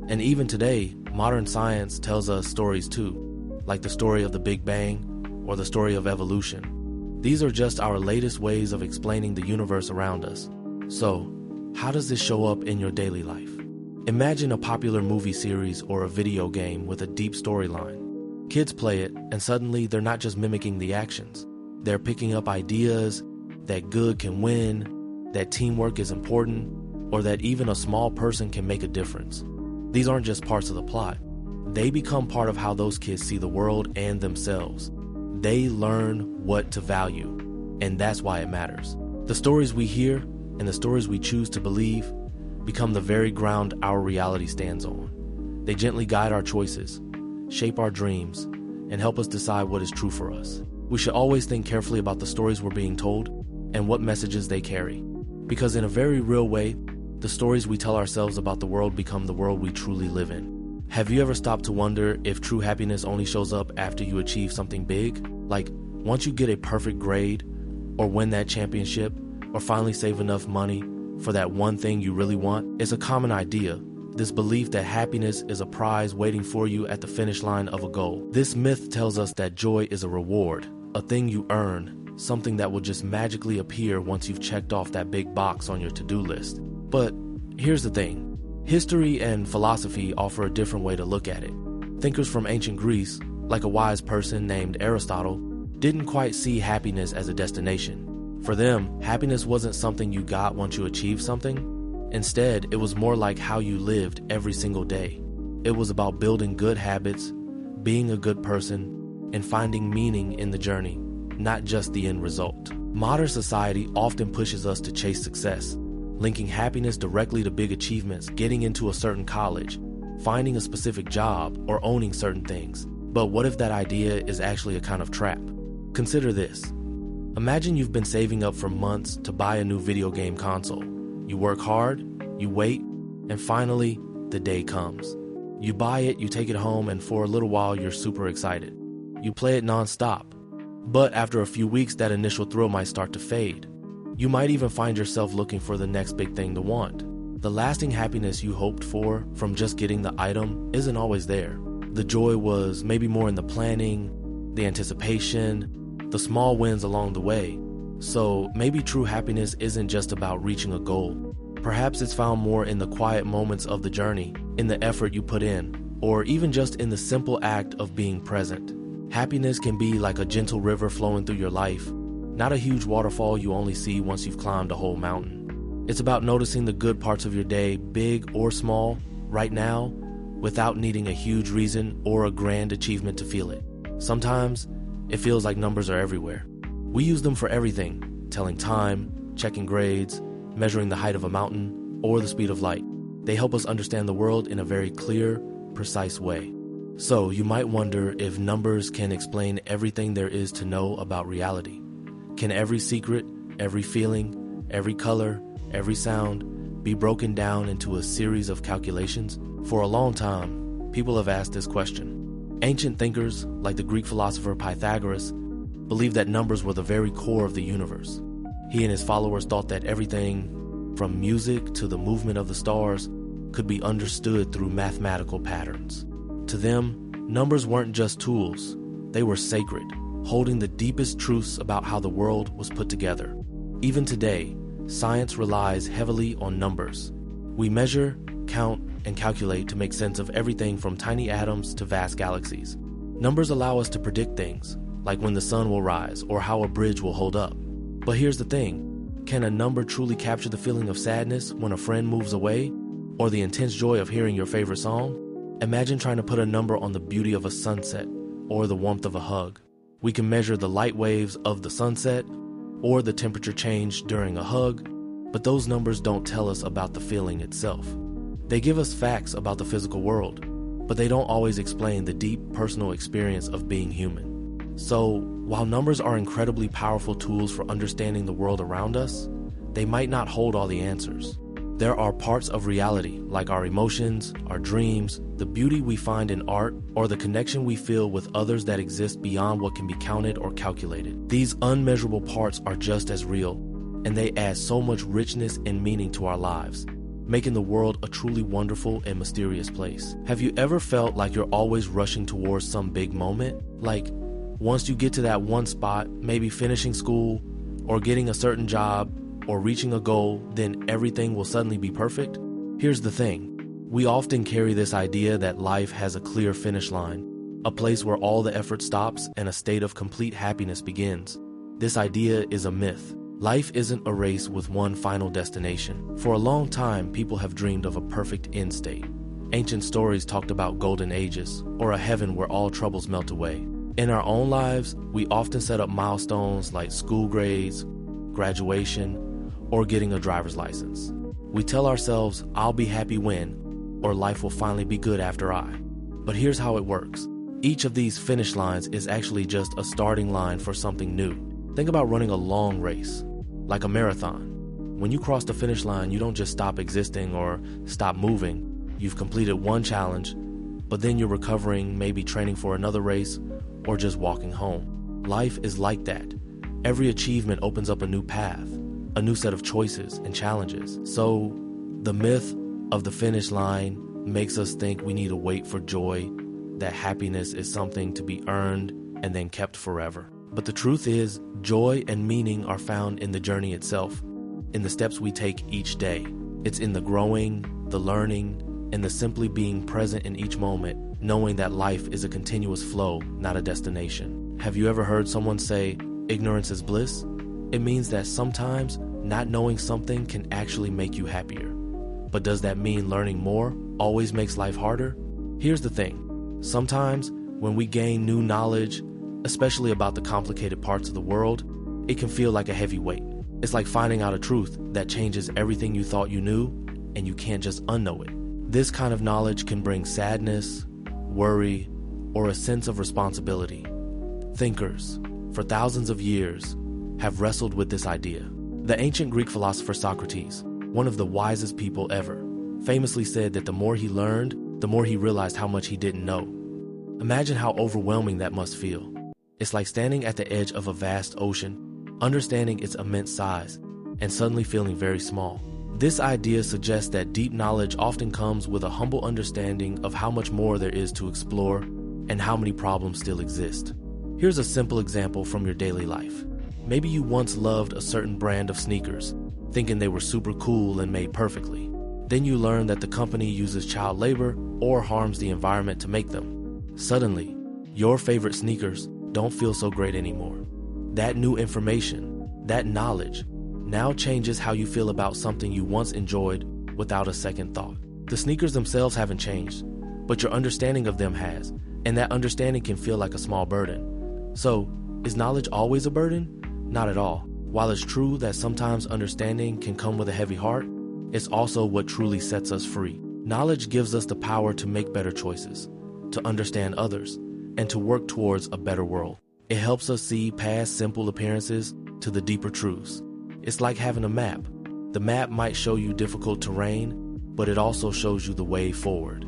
And even today, modern science tells us stories too, like the story of the Big Bang or the story of evolution. These are just our latest ways of explaining the universe around us. So, how does this show up in your daily life? Imagine a popular movie series or a video game with a deep storyline. Kids play it, and suddenly they're not just mimicking the actions. They're picking up ideas that good can win, that teamwork is important, or that even a small person can make a difference. These aren't just parts of the plot. They become part of how those kids see the world and themselves. They learn what to value, and that's why it matters. The stories we hear and the stories we choose to believe become the very ground our reality stands on. They gently guide our choices, shape our dreams, and help us decide what is true for us. We should always think carefully about the stories we're being told and what messages they carry. Because in a very real way, the stories we tell ourselves about the world become the world we truly live in. Have you ever stopped to wonder if true happiness only shows up after you achieve something big? Like, once you get a perfect grade, or win that championship, or finally save enough money for that one thing you really want? It's a common idea, this belief that happiness is a prize waiting for you at the finish line of a goal. This myth tells us that joy is a reward, a thing you earn, something that will just magically appear once you've checked off that big box on your to-do list. But here's the thing. History and philosophy offer a different way to look at it. Thinkers from ancient Greece, like a wise person named Aristotle, didn't quite see happiness as a destination. For them, happiness wasn't something you got once you achieved something. Instead, it was more like how you lived every single day. It was about building good habits, being a good person, and finding meaning in the journey, not just the end result. Modern society often pushes us to chase success, linking happiness directly to big achievements, getting into a certain college, finding a specific job, or owning certain things. But what if that idea is actually a kind of trap? Consider this. Imagine you've been saving up for months to buy a new video game console. You work hard, you wait, and finally, the day comes. You buy it, you take it home, and for a little while you're super excited. You play it non-stop. But after a few weeks, that initial thrill might start to fade. You might even find yourself looking for the next big thing to want. The lasting happiness you hoped for from just getting the item isn't always there. The joy was maybe more in the planning, the anticipation, the small wins along the way. So maybe true happiness isn't just about reaching a goal. Perhaps it's found more in the quiet moments of the journey, in the effort you put in, or even just in the simple act of being present. Happiness can be like a gentle river flowing through your life, not a huge waterfall you only see once you've climbed a whole mountain. It's about noticing the good parts of your day, big or small, right now, without needing a huge reason or a grand achievement to feel it. Sometimes, it feels like numbers are everywhere. We use them for everything, telling time, checking grades, measuring the height of a mountain, or the speed of light. They help us understand the world in a very clear, precise way. So you might wonder if numbers can explain everything there is to know about reality. Can every secret, every feeling, every color, every sound be broken down into a series of calculations? For a long time, people have asked this question. Ancient thinkers, like the Greek philosopher Pythagoras, believed that numbers were the very core of the universe. He and his followers thought that everything, from music to the movement of the stars, could be understood through mathematical patterns. To them, numbers weren't just tools, they were sacred, holding the deepest truths about how the world was put together. Even today, science relies heavily on numbers. We measure, count, and calculate to make sense of everything from tiny atoms to vast galaxies. Numbers allow us to predict things, like when the sun will rise or how a bridge will hold up. But here's the thing, can a number truly capture the feeling of sadness when a friend moves away, or the intense joy of hearing your favorite song? Imagine trying to put a number on the beauty of a sunset or the warmth of a hug. We can measure the light waves of the sunset or the temperature change during a hug, but those numbers don't tell us about the feeling itself. They give us facts about the physical world, but they don't always explain the deep personal experience of being human. So, while numbers are incredibly powerful tools for understanding the world around us, they might not hold all the answers. There are parts of reality, like our emotions, our dreams, the beauty we find in art, or the connection we feel with others that exist beyond what can be counted or calculated. These unmeasurable parts are just as real, and they add so much richness and meaning to our lives, making the world a truly wonderful and mysterious place. Have you ever felt like you're always rushing towards some big moment? Like, once you get to that one spot, maybe finishing school, or getting a certain job, or reaching a goal, then everything will suddenly be perfect? Here's the thing. We often carry this idea that life has a clear finish line, a place where all the effort stops and a state of complete happiness begins. This idea is a myth. Life isn't a race with one final destination. For a long time, people have dreamed of a perfect end state. Ancient stories talked about golden ages, or a heaven where all troubles melt away. In our own lives, we often set up milestones like school grades, graduation, or getting a driver's license. We tell ourselves, I'll be happy when, or life will finally be good after I. But here's how it works. Each of these finish lines is actually just a starting line for something new. Think about running a long race, like a marathon. When you cross the finish line, you don't just stop existing or stop moving. You've completed one challenge, but then you're recovering, maybe training for another race, or just walking home. Life is like that. Every achievement opens up a new path, a new set of choices and challenges. So, the myth of the finish line makes us think we need to wait for joy, that happiness is something to be earned and then kept forever. But the truth is, joy and meaning are found in the journey itself, in the steps we take each day. It's in the growing, the learning, and the simply being present in each moment, knowing that life is a continuous flow, not a destination. Have you ever heard someone say, ignorance is bliss? It means that sometimes not knowing something can actually make you happier. But does that mean learning more always makes life harder? Here's the thing. Sometimes when we gain new knowledge, especially about the complicated parts of the world, it can feel like a heavy weight. It's like finding out a truth that changes everything you thought you knew, and you can't just unknow it. This kind of knowledge can bring sadness, worry, or a sense of responsibility. Thinkers, for thousands of years, have wrestled with this idea. The ancient Greek philosopher Socrates, one of the wisest people ever, famously said that the more he learned, the more he realized how much he didn't know. Imagine how overwhelming that must feel. It's like standing at the edge of a vast ocean, understanding its immense size, and suddenly feeling very small. This idea suggests that deep knowledge often comes with a humble understanding of how much more there is to explore and how many problems still exist. Here's a simple example from your daily life. Maybe you once loved a certain brand of sneakers, thinking they were super cool and made perfectly. Then you learn that the company uses child labor or harms the environment to make them. Suddenly, your favorite sneakers don't feel so great anymore. That new information, that knowledge, now changes how you feel about something you once enjoyed without a second thought. The sneakers themselves haven't changed, but your understanding of them has, and that understanding can feel like a small burden. So, is knowledge always a burden? Not at all. While it's true that sometimes understanding can come with a heavy heart, it's also what truly sets us free. Knowledge gives us the power to make better choices, to understand others, and to work towards a better world. It helps us see past simple appearances to the deeper truths. It's like having a map. The map might show you difficult terrain, but it also shows you the way forward.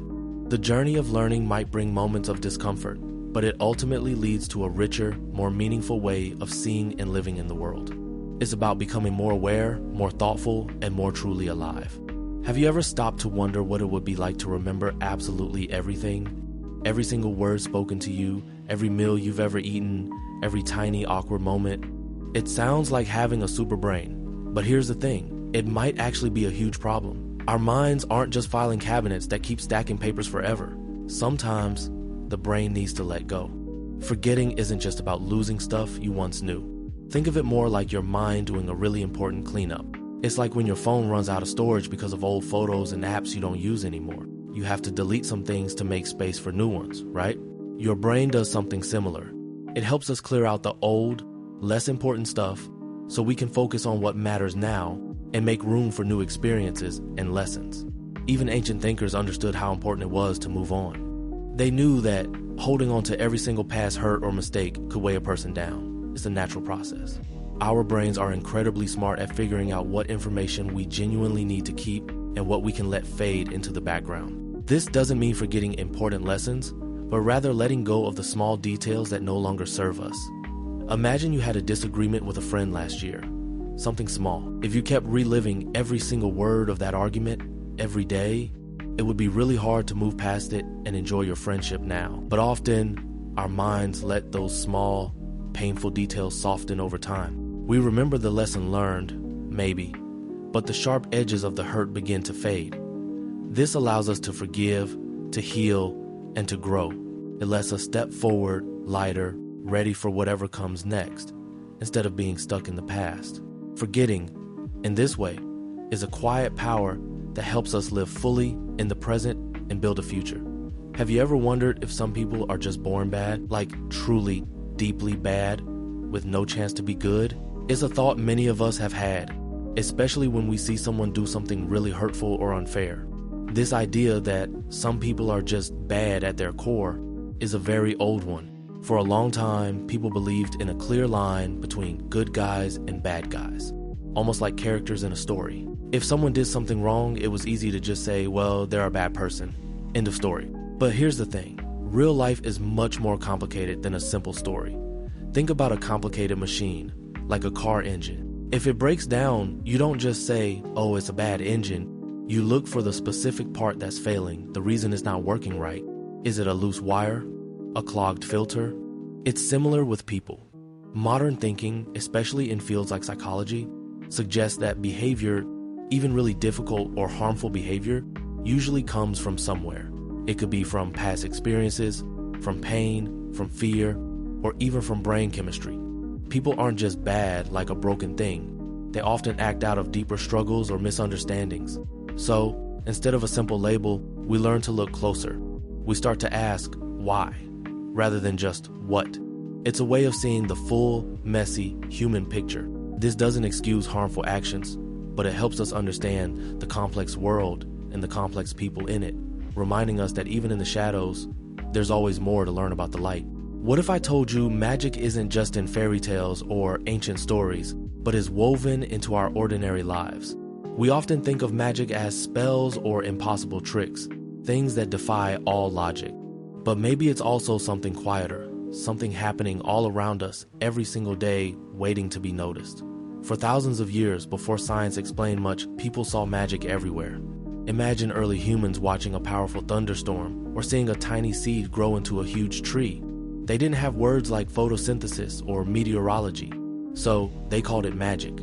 The journey of learning might bring moments of discomfort, but it ultimately leads to a richer, more meaningful way of seeing and living in the world. It's about becoming more aware, more thoughtful, and more truly alive. Have you ever stopped to wonder what it would be like to remember absolutely everything? Every single word spoken to you, every meal you've ever eaten, every tiny awkward moment? It sounds like having a super brain, but here's the thing, it might actually be a huge problem. Our minds aren't just filing cabinets that keep stacking papers forever. Sometimes, the brain needs to let go. Forgetting isn't just about losing stuff you once knew. Think of it more like your mind doing a really important cleanup. It's like when your phone runs out of storage because of old photos and apps you don't use anymore. You have to delete some things to make space for new ones, right? Your brain does something similar. It helps us clear out the old, less important stuff so we can focus on what matters now and make room for new experiences and lessons. Even ancient thinkers understood how important it was to move on. They knew that holding on to every single past hurt or mistake could weigh a person down. It's a natural process. Our brains are incredibly smart at figuring out what information we genuinely need to keep and what we can let fade into the background. This doesn't mean forgetting important lessons, but rather letting go of the small details that no longer serve us. Imagine you had a disagreement with a friend last year. Something small. If you kept reliving every single word of that argument every day, it would be really hard to move past it and enjoy your friendship now. But often, our minds let those small, painful details soften over time. We remember the lesson learned, maybe, but the sharp edges of the hurt begin to fade. This allows us to forgive, to heal, and to grow. It lets us step forward, lighter, ready for whatever comes next, instead of being stuck in the past. Forgetting, in this way, is a quiet power that helps us live fully in the present and build a future. Have you ever wondered if some people are just born bad, like truly, deeply bad, with no chance to be good? It's a thought many of us have had, especially when we see someone do something really hurtful or unfair. This idea that some people are just bad at their core is a very old one. For a long time, people believed in a clear line between good guys and bad guys, almost like characters in a story. If someone did something wrong, it was easy to just say, well, they're a bad person. End of story. But here's the thing. Real life is much more complicated than a simple story. Think about a complicated machine, like a car engine. If it breaks down, you don't just say, oh, it's a bad engine. You look for the specific part that's failing, the reason it's not working right. Is it a loose wire? A clogged filter? It's similar with people. Modern thinking, especially in fields like psychology, suggests that behavior, even really difficult or harmful behavior, usually comes from somewhere. It could be from past experiences, from pain, from fear, or even from brain chemistry. People aren't just bad like a broken thing. They often act out of deeper struggles or misunderstandings. So, instead of a simple label, we learn to look closer. We start to ask why, rather than just what. It's a way of seeing the full, messy, human picture. This doesn't excuse harmful actions, but it helps us understand the complex world and the complex people in it, reminding us that even in the shadows, there's always more to learn about the light. What if I told you magic isn't just in fairy tales or ancient stories, but is woven into our ordinary lives? We often think of magic as spells or impossible tricks, things that defy all logic. But maybe it's also something quieter, something happening all around us every single day, waiting to be noticed. For thousands of years before science explained much, people saw magic everywhere. Imagine early humans watching a powerful thunderstorm or seeing a tiny seed grow into a huge tree. They didn't have words like photosynthesis or meteorology, so they called it magic.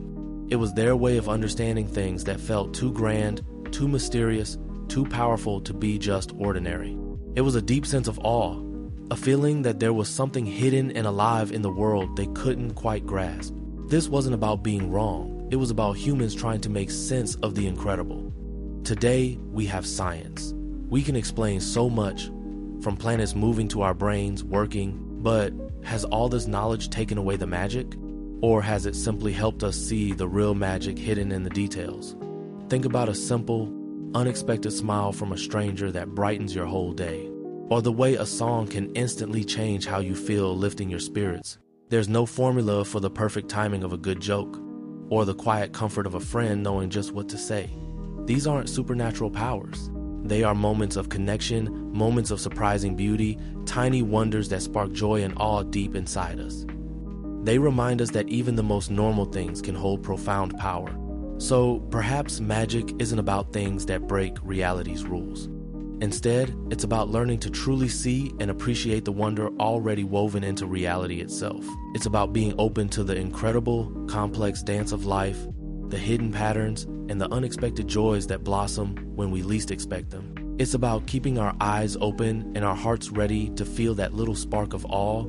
It was their way of understanding things that felt too grand, too mysterious, too powerful to be just ordinary. It was a deep sense of awe, a feeling that there was something hidden and alive in the world they couldn't quite grasp. This wasn't about being wrong, it was about humans trying to make sense of the incredible. Today, we have science. We can explain so much, from planets moving to our brains working, but has all this knowledge taken away the magic? Or has it simply helped us see the real magic hidden in the details? Think about a simple, unexpected smile from a stranger that brightens your whole day, or the way a song can instantly change how you feel, lifting your spirits. There's no formula for the perfect timing of a good joke, or the quiet comfort of a friend knowing just what to say. These aren't supernatural powers. They are moments of connection, moments of surprising beauty, tiny wonders that spark joy and awe deep inside us. They remind us that even the most normal things can hold profound power. So perhaps magic isn't about things that break reality's rules. Instead, it's about learning to truly see and appreciate the wonder already woven into reality itself. It's about being open to the incredible, complex dance of life, the hidden patterns, and the unexpected joys that blossom when we least expect them. It's about keeping our eyes open and our hearts ready to feel that little spark of awe,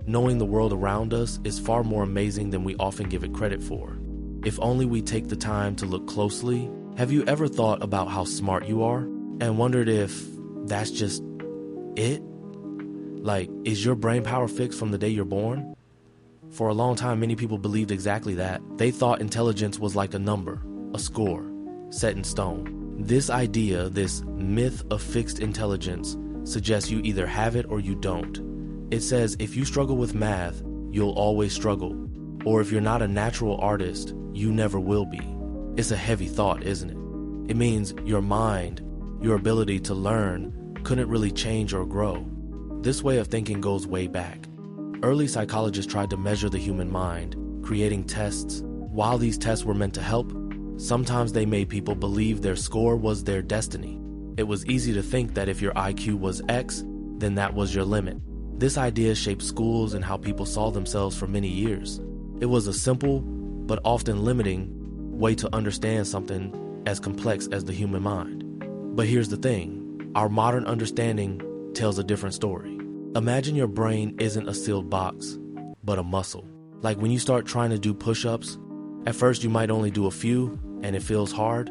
knowing the world around us is far more amazing than we often give it credit for. If only we take the time to look closely. Have you ever thought about how smart you are and wondered if that's just it? Like, is your brain power fixed from the day you're born? For a long time, many people believed exactly that. They thought intelligence was like a number, a score, set in stone. This idea, this myth of fixed intelligence, suggests you either have it or you don't. It says if you struggle with math, you'll always struggle. Or if you're not a natural artist, you never will be. It's a heavy thought, isn't it? It means your mind, your ability to learn, couldn't really change or grow. This way of thinking goes way back. Early psychologists tried to measure the human mind, creating tests. While these tests were meant to help, sometimes they made people believe their score was their destiny. It was easy to think that if your IQ was X, then that was your limit. This idea shaped schools and how people saw themselves for many years. It was a simple, but often limiting, way to understand something as complex as the human mind. But here's the thing, our modern understanding tells a different story. Imagine your brain isn't a sealed box, but a muscle. Like when you start trying to do push-ups, at first you might only do a few and it feels hard,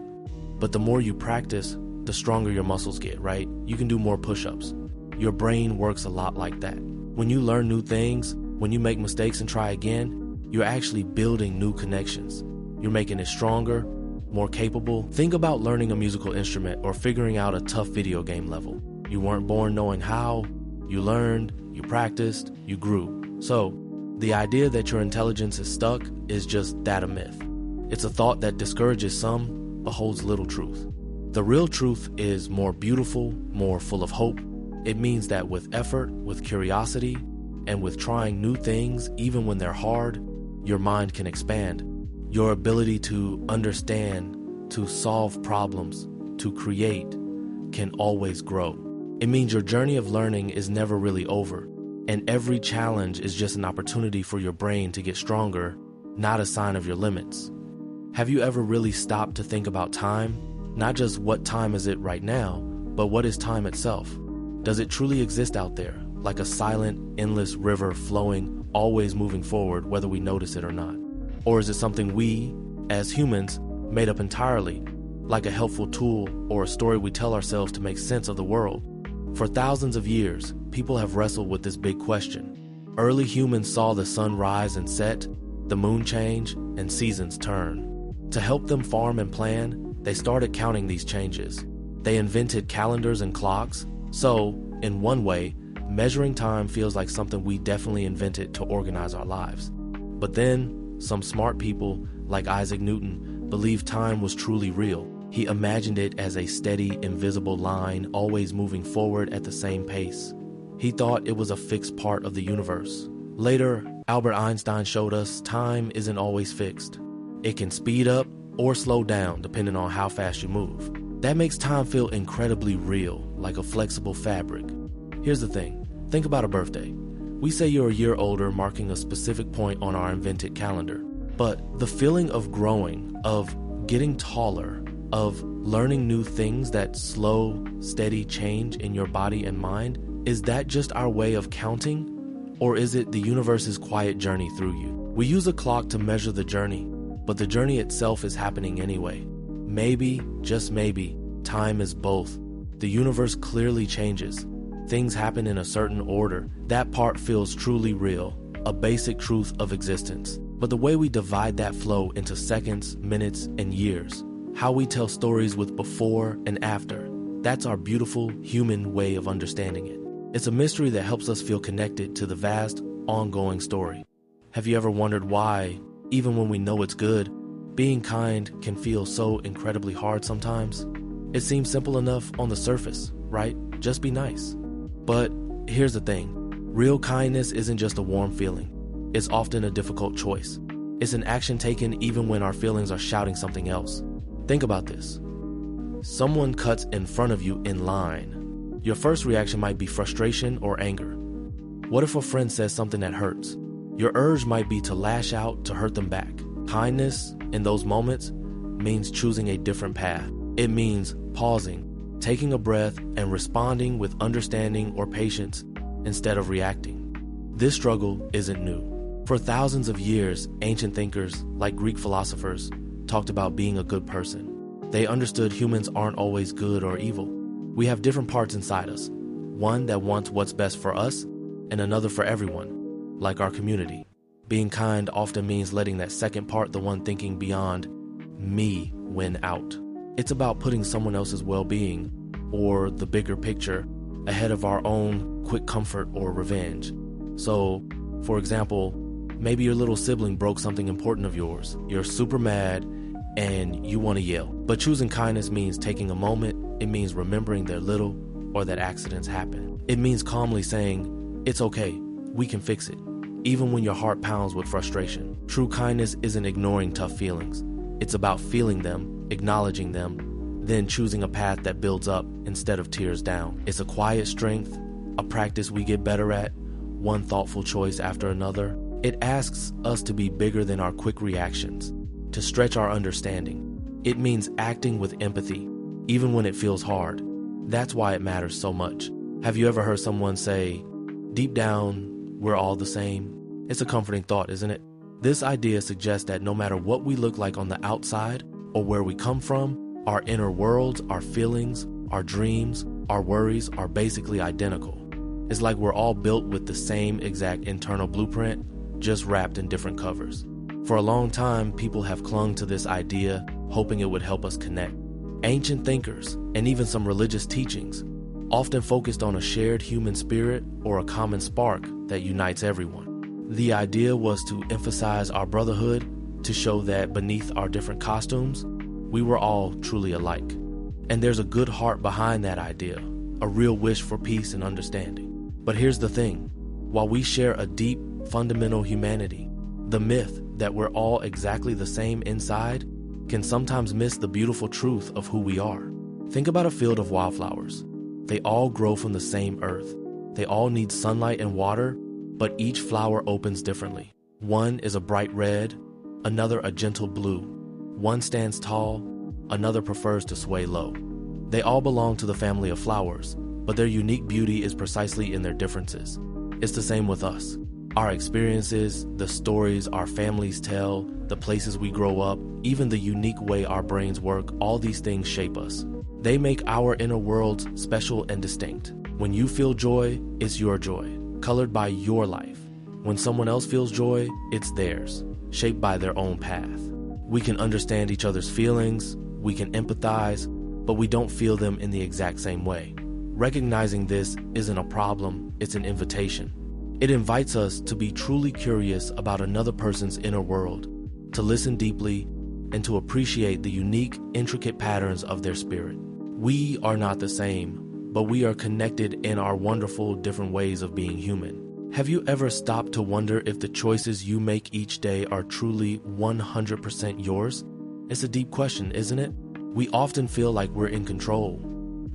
but the more you practice, the stronger your muscles get, right? You can do more push-ups. Your brain works a lot like that. When you learn new things, when you make mistakes and try again, you're actually building new connections. You're making it stronger, more capable. Think about learning a musical instrument or figuring out a tough video game level. You weren't born knowing how, You learned, you practiced, you grew. So, the idea that your intelligence is stuck is just that a myth. It's a thought that discourages some, but holds little truth. The real truth is more beautiful, more full of hope. It means that with effort, with curiosity, and with trying new things, even when they're hard, your mind can expand. Your ability to understand, to solve problems, to create, can always grow. It means your journey of learning is never really over, and every challenge is just an opportunity for your brain to get stronger, not a sign of your limits. Have you ever really stopped to think about time? Not just what time is it right now, but what is time itself? Does it truly exist out there, like a silent, endless river flowing, always moving forward, whether we notice it or not? Or is it something we, as humans, made up entirely, like a helpful tool or a story we tell ourselves to make sense of the world? For thousands of years, people have wrestled with this big question. Early humans saw the sun rise and set, the moon change, and seasons turn. To help them farm and plan, they started counting these changes. They invented calendars and clocks, so, in one way, measuring time feels like something we definitely invented to organize our lives. But then, some smart people, like Isaac Newton, believed time was truly real. He imagined it as a steady, invisible line, always moving forward at the same pace. He thought it was a fixed part of the universe. Later, Albert Einstein showed us time isn't always fixed. It can speed up or slow down depending on how fast you move. That makes time feel incredibly real, like a flexible fabric. Here's the thing. Think about a birthday. We say you're a year older, marking a specific point on our invented calendar. But the feeling of growing, of getting taller, of learning new things, that slow, steady change in your body and mind, is that just our way of counting? Or is it the universe's quiet journey through you? We use a clock to measure the journey, but the journey itself is happening anyway. Maybe, just maybe, time is both. The universe clearly changes. Things happen in a certain order. That part feels truly real, a basic truth of existence. But the way we divide that flow into seconds, minutes, and years, how we tell stories with before and after, that's our beautiful human way of understanding it. It's a mystery that helps us feel connected to the vast, ongoing story. Have you ever wondered why, even when we know it's good, being kind can feel so incredibly hard sometimes? It seems simple enough on the surface, right? Just be nice. But here's the thing. Real kindness isn't just a warm feeling. It's often a difficult choice. It's an action taken even when our feelings are shouting something else. Think about this. Someone cuts in front of you in line. Your first reaction might be frustration or anger. What if a friend says something that hurts? Your urge might be to lash out to hurt them back. Kindness, in those moments, means choosing a different path. It means pausing, taking a breath, and responding with understanding or patience instead of reacting. This struggle isn't new. For thousands of years, ancient thinkers, like Greek philosophers, talked about being a good person. They understood humans aren't always good or evil. We have different parts inside us, one that wants what's best for us, and another for everyone, like our community. Being kind often means letting that second part, the one thinking beyond me, win out. It's about putting someone else's well-being, or the bigger picture, ahead of our own quick comfort or revenge. So, for example, maybe your little sibling broke something important of yours. You're super mad and you want to yell. But choosing kindness means taking a moment. It means remembering they're little or that accidents happen. It means calmly saying, it's okay, we can fix it, even when your heart pounds with frustration. True kindness isn't ignoring tough feelings. It's about feeling them, acknowledging them, then choosing a path that builds up instead of tears down. It's a quiet strength, a practice we get better at, one thoughtful choice after another. It asks us to be bigger than our quick reactions, to stretch our understanding. It means acting with empathy, even when it feels hard. That's why it matters so much. Have you ever heard someone say, deep down, we're all the same? It's a comforting thought, isn't it? This idea suggests that no matter what we look like on the outside or where we come from, our inner worlds, our feelings, our dreams, our worries are basically identical. It's like we're all built with the same exact internal blueprint, just wrapped in different covers. For a long time, people have clung to this idea, hoping it would help us connect. Ancient thinkers, and even some religious teachings, often focused on a shared human spirit or a common spark that unites everyone. The idea was to emphasize our brotherhood, to show that beneath our different costumes, we were all truly alike. And there's a good heart behind that idea, a real wish for peace and understanding. But here's the thing, while we share a deep, fundamental humanity, the myth that we're all exactly the same inside can sometimes miss the beautiful truth of who we are. Think about a field of wildflowers. They all grow from the same earth. They all need sunlight and water, but each flower opens differently. One is a bright red, another a gentle blue. One stands tall, another prefers to sway low. They all belong to the family of flowers, but their unique beauty is precisely in their differences. It's the same with us. Our experiences, the stories our families tell, the places we grow up, even the unique way our brains work, all these things shape us. They make our inner worlds special and distinct. When you feel joy, it's your joy, colored by your life. When someone else feels joy, it's theirs, shaped by their own path. We can understand each other's feelings, we can empathize, but we don't feel them in the exact same way. Recognizing this isn't a problem, it's an invitation. It invites us to be truly curious about another person's inner world, to listen deeply, and to appreciate the unique, intricate patterns of their spirit. We are not the same, but we are connected in our wonderful, different ways of being human. Have you ever stopped to wonder if the choices you make each day are truly 100% yours? It's a deep question, isn't it? We often feel like we're in control,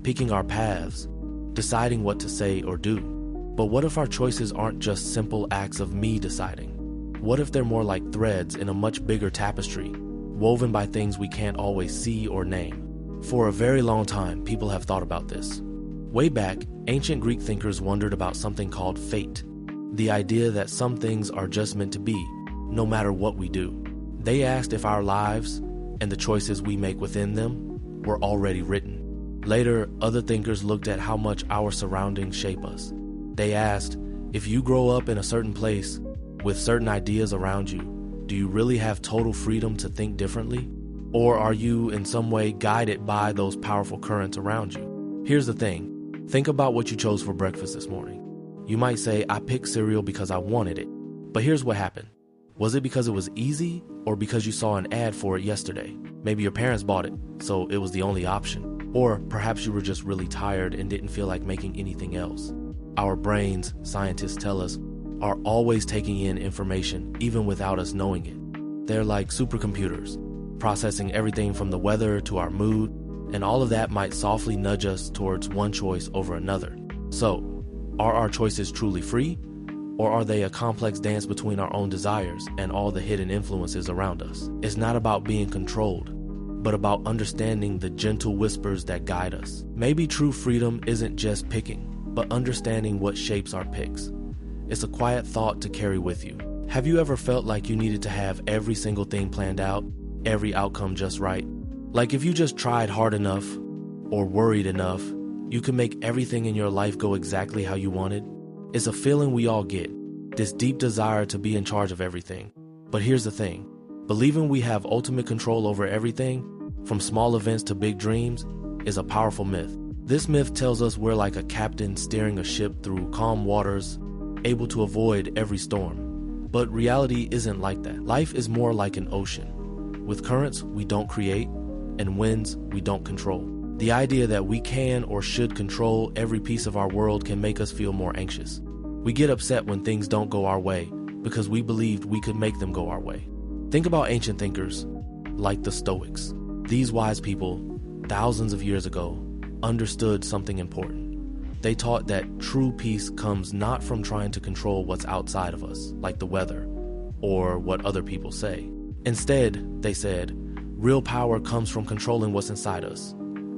picking our paths, deciding what to say or do. But what if our choices aren't just simple acts of me deciding? What if they're more like threads in a much bigger tapestry, woven by things we can't always see or name? For a very long time, people have thought about this. Way back, ancient Greek thinkers wondered about something called fate, the idea that some things are just meant to be, no matter what we do. They asked if our lives and the choices we make within them were already written. Later, other thinkers looked at how much our surroundings shape us. They asked, if you grow up in a certain place with certain ideas around you, do you really have total freedom to think differently? Or are you in some way guided by those powerful currents around you? Here's the thing, think about what you chose for breakfast this morning. You might say, I picked cereal because I wanted it. But here's what happened. Was it because it was easy or because you saw an ad for it yesterday? Maybe your parents bought it, so it was the only option. Or perhaps you were just really tired and didn't feel like making anything else. Our brains, scientists tell us, are always taking in information even without us knowing it. They're like supercomputers, processing everything from the weather to our mood, and all of that might softly nudge us towards one choice over another. So, are our choices truly free? Or are they a complex dance between our own desires and all the hidden influences around us? It's not about being controlled, but about understanding the gentle whispers that guide us. Maybe true freedom isn't just picking, but understanding what shapes our picks. It's a quiet thought to carry with you. Have you ever felt like you needed to have every single thing planned out, every outcome just right? Like if you just tried hard enough or worried enough, you could make everything in your life go exactly how you wanted? It's a feeling we all get, this deep desire to be in charge of everything. But here's the thing, believing we have ultimate control over everything, from small events to big dreams, is a powerful myth. This myth tells us we're like a captain steering a ship through calm waters, able to avoid every storm. But reality isn't like that. Life is more like an ocean. With currents we don't create, and winds we don't control. The idea that we can or should control every piece of our world can make us feel more anxious. We get upset when things don't go our way because we believed we could make them go our way. Think about ancient thinkers like the Stoics. These wise people, thousands of years ago, understood something important. They taught that true peace comes not from trying to control what's outside of us, like the weather, or what other people say. Instead, they said, real power comes from controlling what's inside us,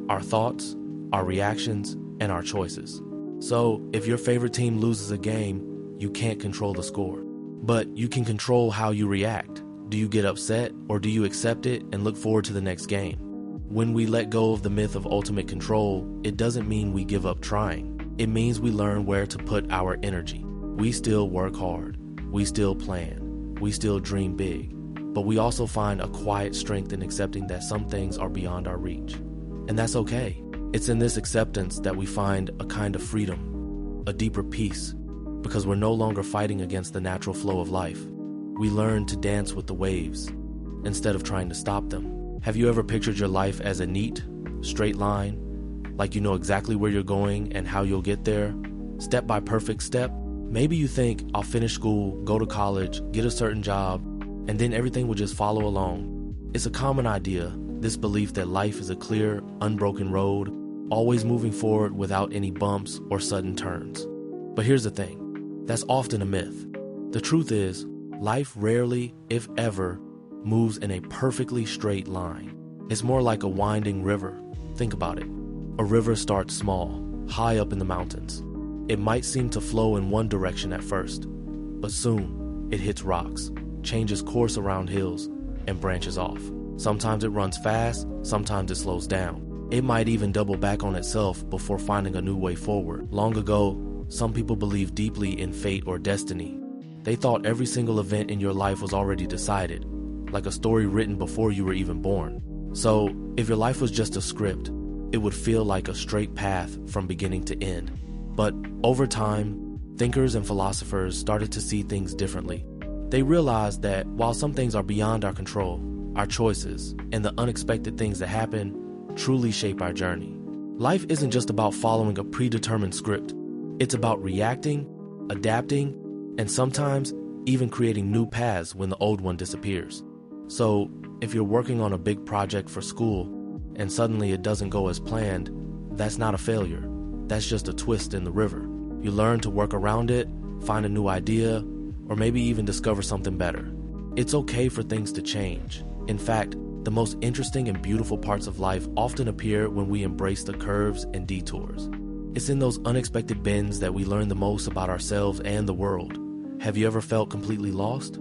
our thoughts, our reactions, and our choices. So, if your favorite team loses a game, you can't control the score. But you can control how you react. Do you get upset, or do you accept it and look forward to the next game? When we let go of the myth of ultimate control, it doesn't mean we give up trying. It means we learn where to put our energy. We still work hard. We still plan. We still dream big. But we also find a quiet strength in accepting that some things are beyond our reach. And that's okay. It's in this acceptance that we find a kind of freedom, a deeper peace, because we're no longer fighting against the natural flow of life. We learn to dance with the waves instead of trying to stop them. Have you ever pictured your life as a neat, straight line, like you know exactly where you're going and how you'll get there, step by perfect step? Maybe you think, I'll finish school, go to college, get a certain job, and then everything will just follow along. It's a common idea, this belief that life is a clear, unbroken road, always moving forward without any bumps or sudden turns. But here's the thing, that's often a myth. The truth is, life rarely, if ever, moves in a perfectly straight line. It's more like a winding river. Think about it. A river starts small, high up in the mountains. It might seem to flow in one direction at first, but soon it hits rocks, changes course around hills, and branches off. Sometimes it runs fast, sometimes it slows down. It might even double back on itself before finding a new way forward. Long ago, some people believed deeply in fate or destiny. They thought every single event in your life was already decided, like a story written before you were even born. So, if your life was just a script, it would feel like a straight path from beginning to end. But over time, thinkers and philosophers started to see things differently. They realized that while some things are beyond our control, our choices and the unexpected things that happen truly shape our journey. Life isn't just about following a predetermined script. It's about reacting, adapting, and sometimes even creating new paths when the old one disappears. So, if you're working on a big project for school and suddenly it doesn't go as planned, that's not a failure. That's just a twist in the river. You learn to work around it, find a new idea, or maybe even discover something better. It's okay for things to change. In fact, the most interesting and beautiful parts of life often appear when we embrace the curves and detours. It's in those unexpected bends that we learn the most about ourselves and the world. Have you ever felt completely lost?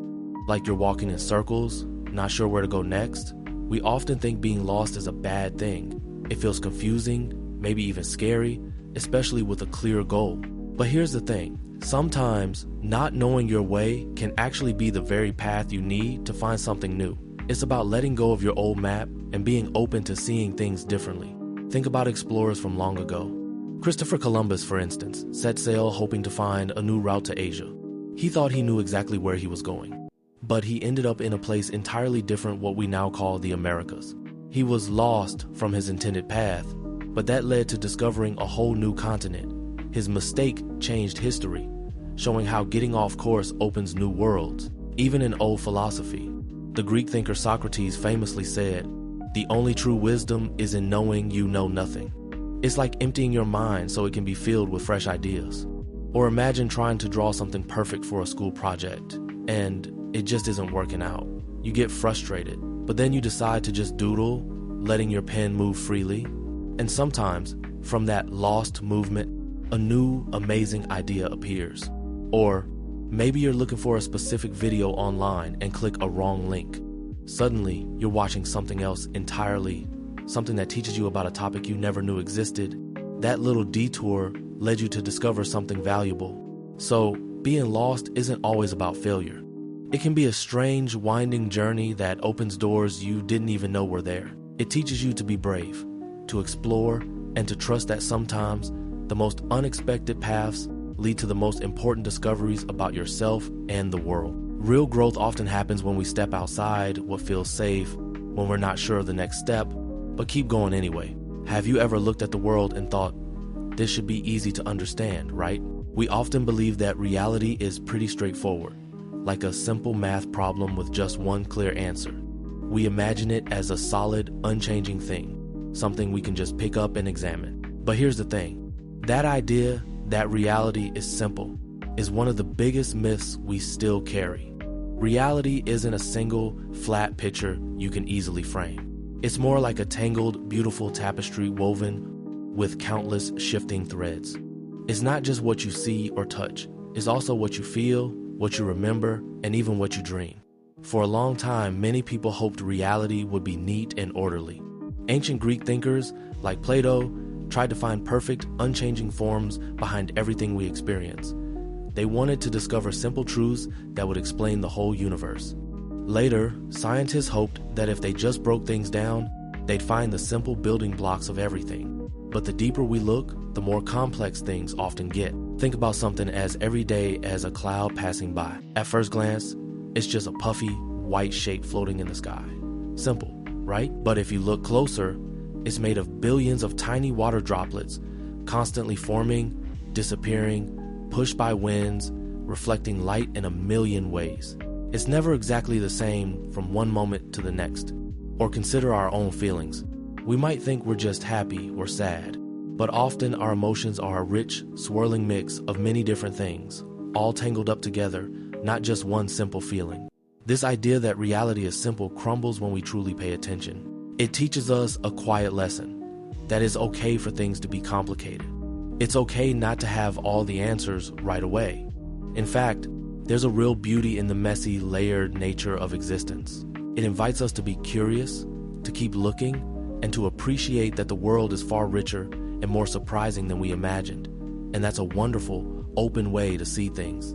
Like you're walking in circles, not sure where to go next? We often think being lost is a bad thing. It feels confusing, maybe even scary, especially with a clear goal. But here's the thing, sometimes not knowing your way can actually be the very path you need to find something new. It's about letting go of your old map and being open to seeing things differently. Think about explorers from long ago. Christopher Columbus, for instance, set sail hoping to find a new route to Asia. He thought he knew exactly where he was going, but he ended up in a place entirely different, what we now call the Americas. He was lost from his intended path, but that led to discovering a whole new continent. His mistake changed history, showing how getting off course opens new worlds, even in old philosophy. The Greek thinker Socrates famously said, "The only true wisdom is in knowing you know nothing." It's like emptying your mind so it can be filled with fresh ideas. Or imagine trying to draw something perfect for a school project, and it just isn't working out. You get frustrated, but then you decide to just doodle, letting your pen move freely. And sometimes, from that lost movement, a new, amazing idea appears. Or maybe you're looking for a specific video online and click a wrong link. Suddenly, you're watching something else entirely, something that teaches you about a topic you never knew existed. That little detour led you to discover something valuable. So, being lost isn't always about failure. It can be a strange, winding journey that opens doors you didn't even know were there. It teaches you to be brave, to explore, and to trust that sometimes the most unexpected paths lead to the most important discoveries about yourself and the world. Real growth often happens when we step outside what feels safe, when we're not sure of the next step, but keep going anyway. Have you ever looked at the world and thought, this should be easy to understand, right? We often believe that reality is pretty straightforward, like a simple math problem with just one clear answer. We imagine it as a solid, unchanging thing, something we can just pick up and examine. But here's the thing, that idea, that reality is simple, is one of the biggest myths we still carry. Reality isn't a single, flat picture you can easily frame. It's more like a tangled, beautiful tapestry woven with countless shifting threads. It's not just what you see or touch, it's also what you feel, what you remember, and even what you dream. For a long time, many people hoped reality would be neat and orderly. Ancient Greek thinkers, like Plato, tried to find perfect, unchanging forms behind everything we experience. They wanted to discover simple truths that would explain the whole universe. Later, scientists hoped that if they just broke things down, they'd find the simple building blocks of everything. But the deeper we look, the more complex things often get. Think about something as everyday as a cloud passing by. At first glance, it's just a puffy, white shape floating in the sky. Simple, right? But if you look closer, it's made of billions of tiny water droplets, constantly forming, disappearing, pushed by winds, reflecting light in a million ways. It's never exactly the same from one moment to the next. Or consider our own feelings. We might think we're just happy or sad, but often our emotions are a rich, swirling mix of many different things, all tangled up together, not just one simple feeling. This idea that reality is simple crumbles when we truly pay attention. It teaches us a quiet lesson, that it's okay for things to be complicated. It's okay not to have all the answers right away. In fact, there's a real beauty in the messy, layered nature of existence. It invites us to be curious, to keep looking, and to appreciate that the world is far richer and more surprising than we imagined. And that's a wonderful, open way to see things.